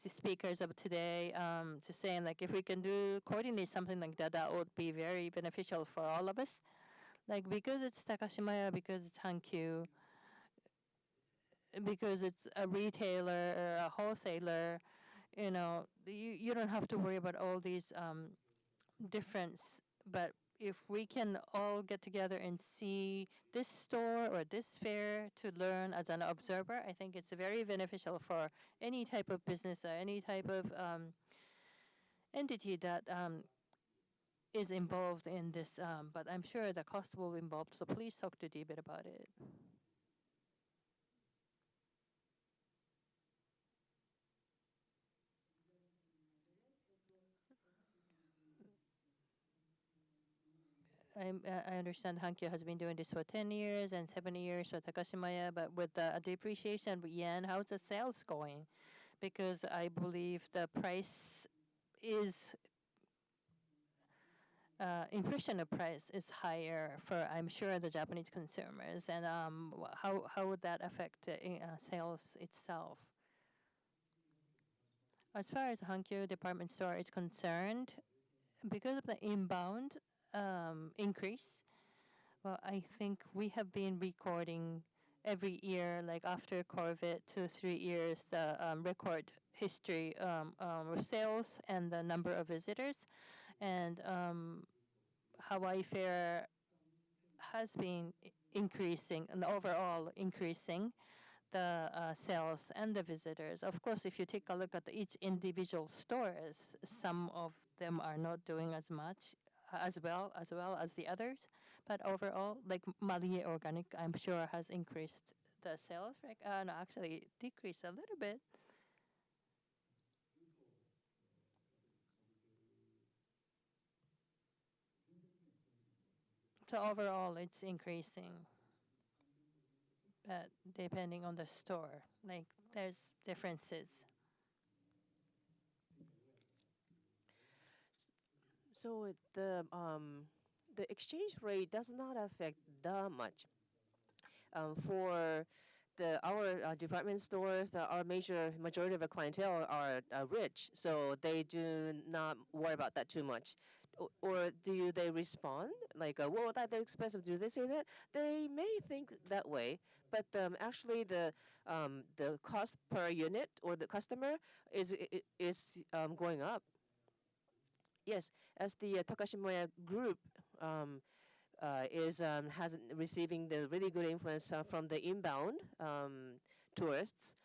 speakers of today, to saying like if we can coordinate something like that, that would be very beneficial for all of us. Like, because it's Takashimaya, because it's Hankyu, because it's a retailer or a wholesaler, you don't have to worry about all these difference. But if we can all get together and see this store or this fair to learn as an observer, I think it's very beneficial for any type of business or any type of entity that is involved in this. But I'm sure the cost will be involved, so please talk to DBED about it. I understand Hankyu has been doing this for 10 years and 7 years for Takashimaya, but with the depreciation of yen, how's the sales going? Because I believe the price is, inflation of price is higher for, I'm sure, the Japanese consumers. And how would that affect sales itself? As far as Hankyu department store is concerned, because of the inbound increase, well, I think we have been recording every year, like after COVID, 2-3 years, the record history of sales and the number of visitors. And Hawaii Fair has been increasing and overall increasing the sales and the visitors. Of course, if you take a look at each individual stores, some of them are not doing as much as well as the others. But overall, like Malie Organic, I'm sure has increased the sales. Right? No, actually, it decreased a little bit. So overall, it's increasing. But depending on the store, like there's differences. So the exchange rate does not affect that much. For our department stores, our majority of our clientele are rich, so they do not worry about that too much. Or do they respond like, "Whoa, that's expensive"? Do they say that? They may think that way, but actually the cost per unit or the customer is going up. Yes, as the Takashimaya group has receiving the really good influence from the inbound tourists.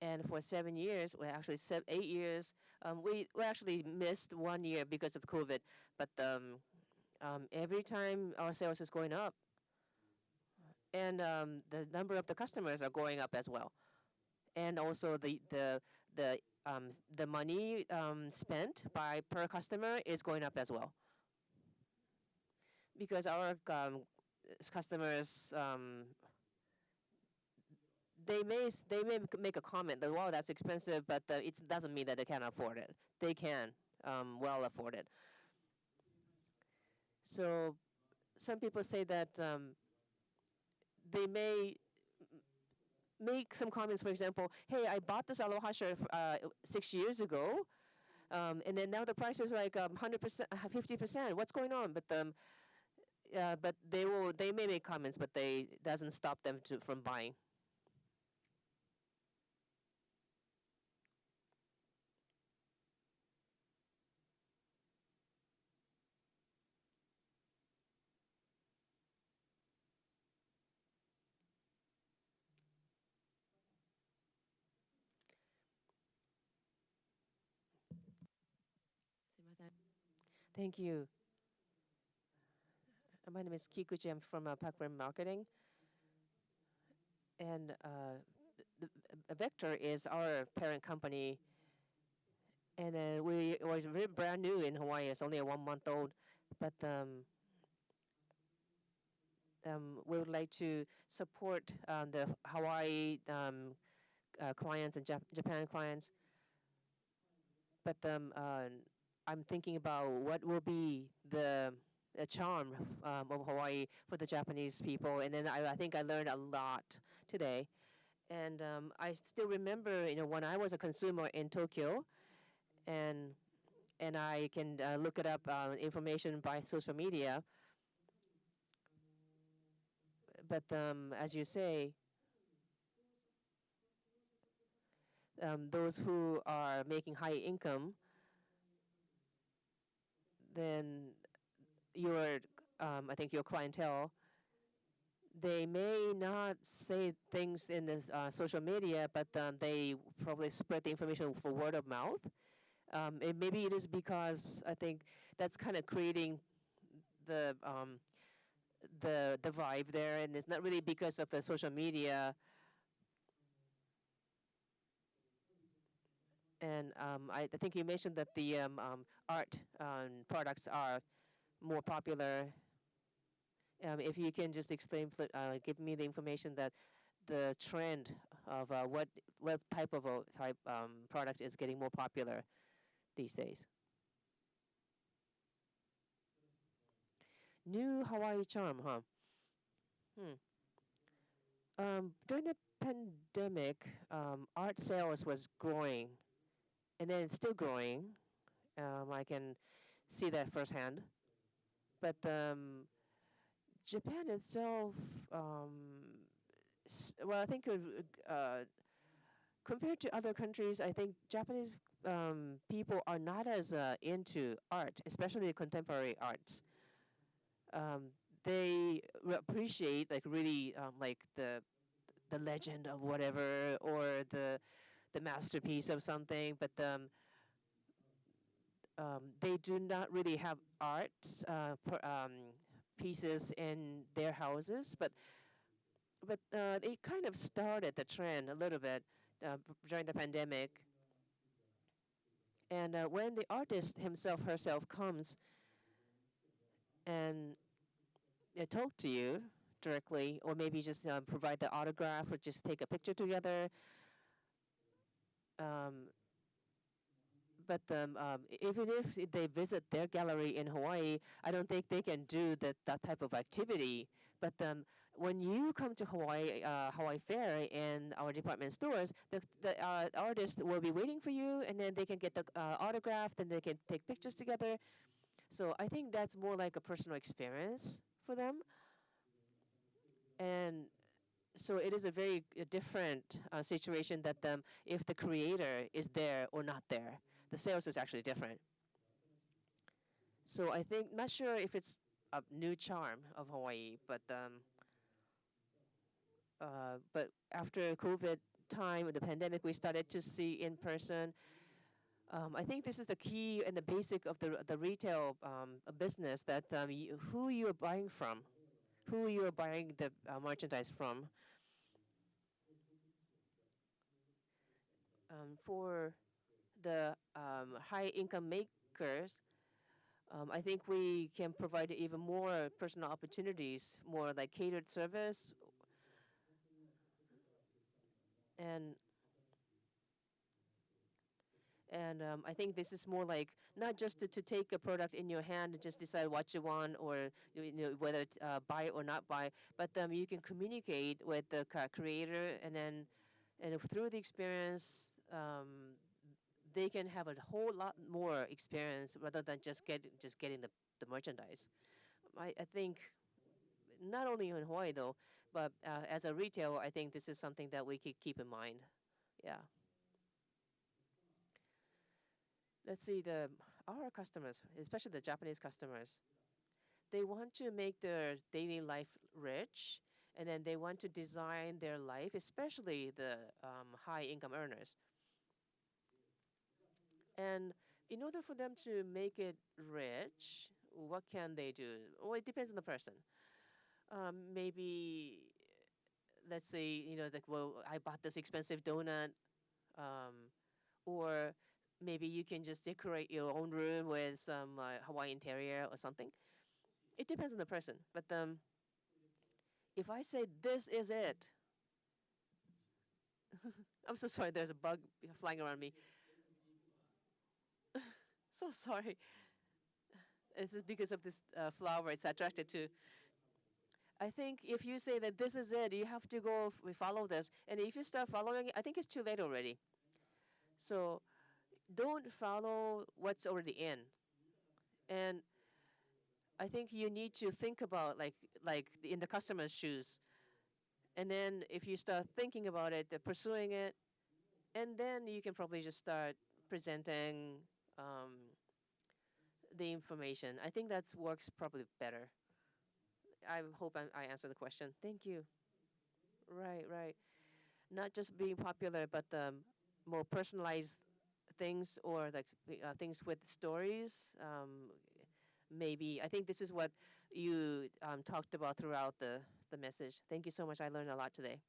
And for 7 years, well, actually 8 years, we actually missed 1 year because of COVID. But every time our sales is going up, and the number of the customers are going up as well, and also the money spent by per customer is going up as well, because our customers they may make a comment that, wow, that's expensive, but it doesn't mean that they can't afford it. They can well afford it. So some people say that they may make some comments. For example, hey, I bought this aloha shirt 6 years ago, and then now the price is like 100%, 50%. What's going on? But they may make comments, but they doesn't stop them from buying. Thank you. My name is Kikuchi. I'm from Pakram Marketing. And Vector is our parent company. And we was very brand new in Hawaii. It's only 1 month old. But we would like to support the Hawaii clients and Japan clients. But I'm thinking about what will be the charm of Hawaii for the Japanese people. And then I think I learned a lot today. And I still remember, when I was a consumer in Tokyo, and I can look it up information by social media. But as you say, those who are making high income, then I think your clientele, they may not say things in the social media, but they probably spread the information for word of mouth. And maybe it is because I think that's kind of creating the vibe there, and it's not really because of the social media. And I think you mentioned that the art products are more popular. If you can just explain, give me the information that the trend of what type of product is getting more popular these days. New Hawaii charm, huh? During the pandemic, art sales was growing, and then it's still growing. I can see that firsthand. But Japan itself, well, I think compared to other countries, I think Japanese people are not as into art, especially contemporary arts. They appreciate really like the legend of whatever, or the masterpiece of something, but they do not really have art pieces in their houses. But it kind of started the trend a little bit during the pandemic. And when the artist herself comes and talk to you directly, or maybe just provide the autograph, or just take a picture together. but even if they visit their gallery in Hawaii, I don't think they can do that type of activity. But when you come to Hawaii Fair and our department stores, the artists will be waiting for you, and then they can get the autograph, then they can take pictures together. So I think that's more like a personal experience for them. And so it is a very different situation that if the creator is there or not there, the sales is actually different. So I think, not sure if it's a new charm of Hawaii, but after COVID time, the pandemic, we started to see in person. I think this is the key and the basic of the retail business, that who you are buying from, who you are buying the merchandise from. For the high income makers, I think we can provide even more personal opportunities, more like catered service. And I think this is more like not just to take a product in your hand and just decide what you want, or whether buy it or not buy, but you can communicate with the creator, and then through the experience, they can have a whole lot more experience rather than just getting the merchandise. I think not only in Hawaii though, but as a retailer, I think this is something that we could keep in mind. Yeah. Let's see, our customers, especially the Japanese customers, they want to make their daily life rich, and then they want to design their life, especially the high income earners. And in order for them to make it rich, what can they do? Well, it depends on the person. Maybe, let's say, like, well, I bought this expensive donut, or maybe you can just decorate your own room with some Hawaiian interior or something. It depends on the person. But if I say this is it, I'm so sorry, there's a bug flying around me. So sorry. This is because of this flower it's attracted to. I think if you say that this is it, you have to go follow this. And if you start following it, I think it's too late already. So don't follow what's already in. And I think you need to think about like in the customer's shoes. And then if you start thinking about it, pursuing it, and then you can probably just start presenting the information. I think that works probably better. I hope I answered the question. Thank you. Right, right. Not just being popular, but more personalized things, or like things with stories. Maybe I think this is what you talked about throughout the message. Thank you so much. I learned a lot today.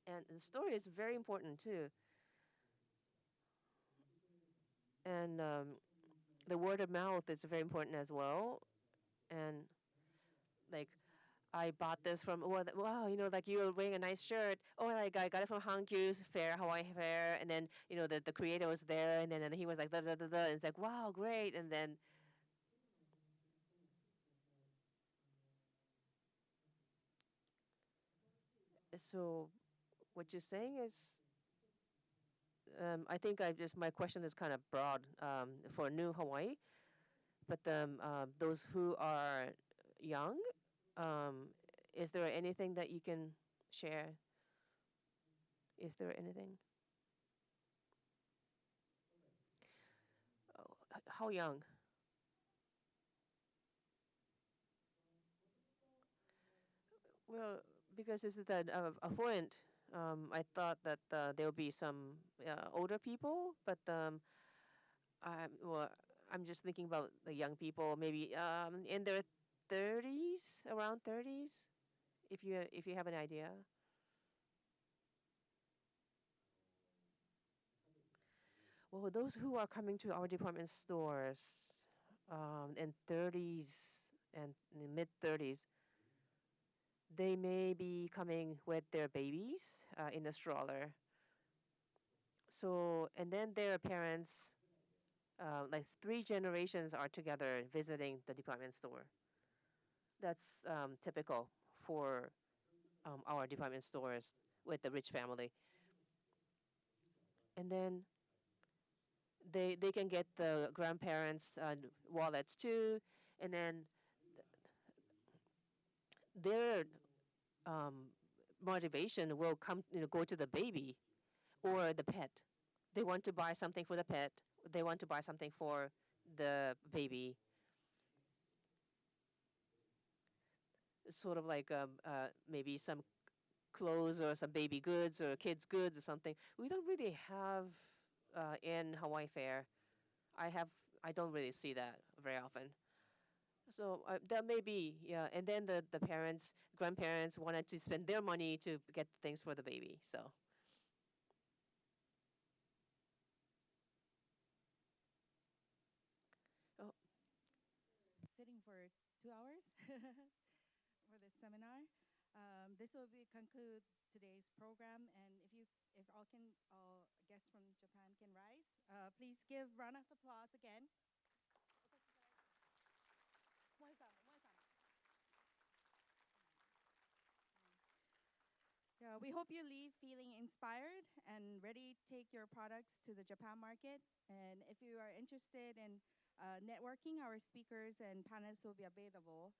And the story is very important too. And the word of mouth is very important as well. And like, I bought this from, wow, like you were wearing a nice shirt. Oh, like I got it from Hankyu's fair, Hawaii Fair. And then, the creator was there, and then he was like, da, da, da, da. And it's like, wow, great. And then, so what you're saying is, I think my question is kind of broad for new Hawaii. But those who are young, is there anything that you can share? Is there anything? How young? Well, because this is that affluent, I thought that there will be some older people, but well, I'm just thinking about the young people, maybe in their 30s, around 30s, if you have an idea. Well, those who are coming to our department stores in 30s and mid 30s, they may be coming with their babies in a stroller. So, and then their parents, like 3 generations are together visiting the department store. That's typical for our department stores with the rich family. And then they can get the grandparents' wallets too, and then their motivation will come, go to the baby or the pet. They want to buy something for the pet. They want to buy something for the baby. Sort of like maybe some clothes or some baby goods or kids goods or something. We don't really have in Hawaii Fair. I don't really see that very often. So that may be, yeah. And then the parents, grandparents wanted to spend their money to get things for the baby. So oh, Sitting for 2 hours for this seminar. This will be conclude today's program, and if all guests from Japan can rise, please give round of applause again. Yeah, we hope you leave feeling inspired and ready to take your products to the Japan market. And if you are interested in networking, our speakers and panelists will be available,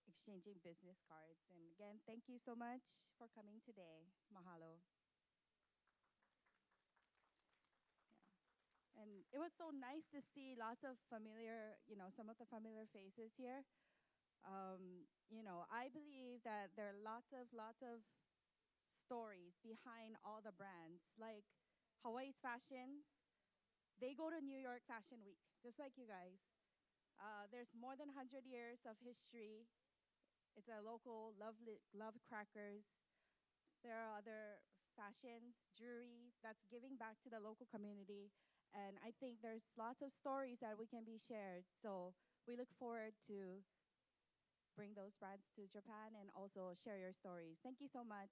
exchanging business cards. And again, thank you so much for coming today. Mahalo. And it was so nice to see lots of familiar, some of the familiar faces here. I believe that there are lots of stories behind all the brands. Like Hawaii's fashions, they go to New York Fashion Week, just like you guys. There's more than 100 years of history. It's a local love crackers. There are other fashions, jewelry that's giving back to the local community. And I think there's lots of stories that we can be shared. So we look forward to bring those brands to Japan and also share your stories. Thank you so much.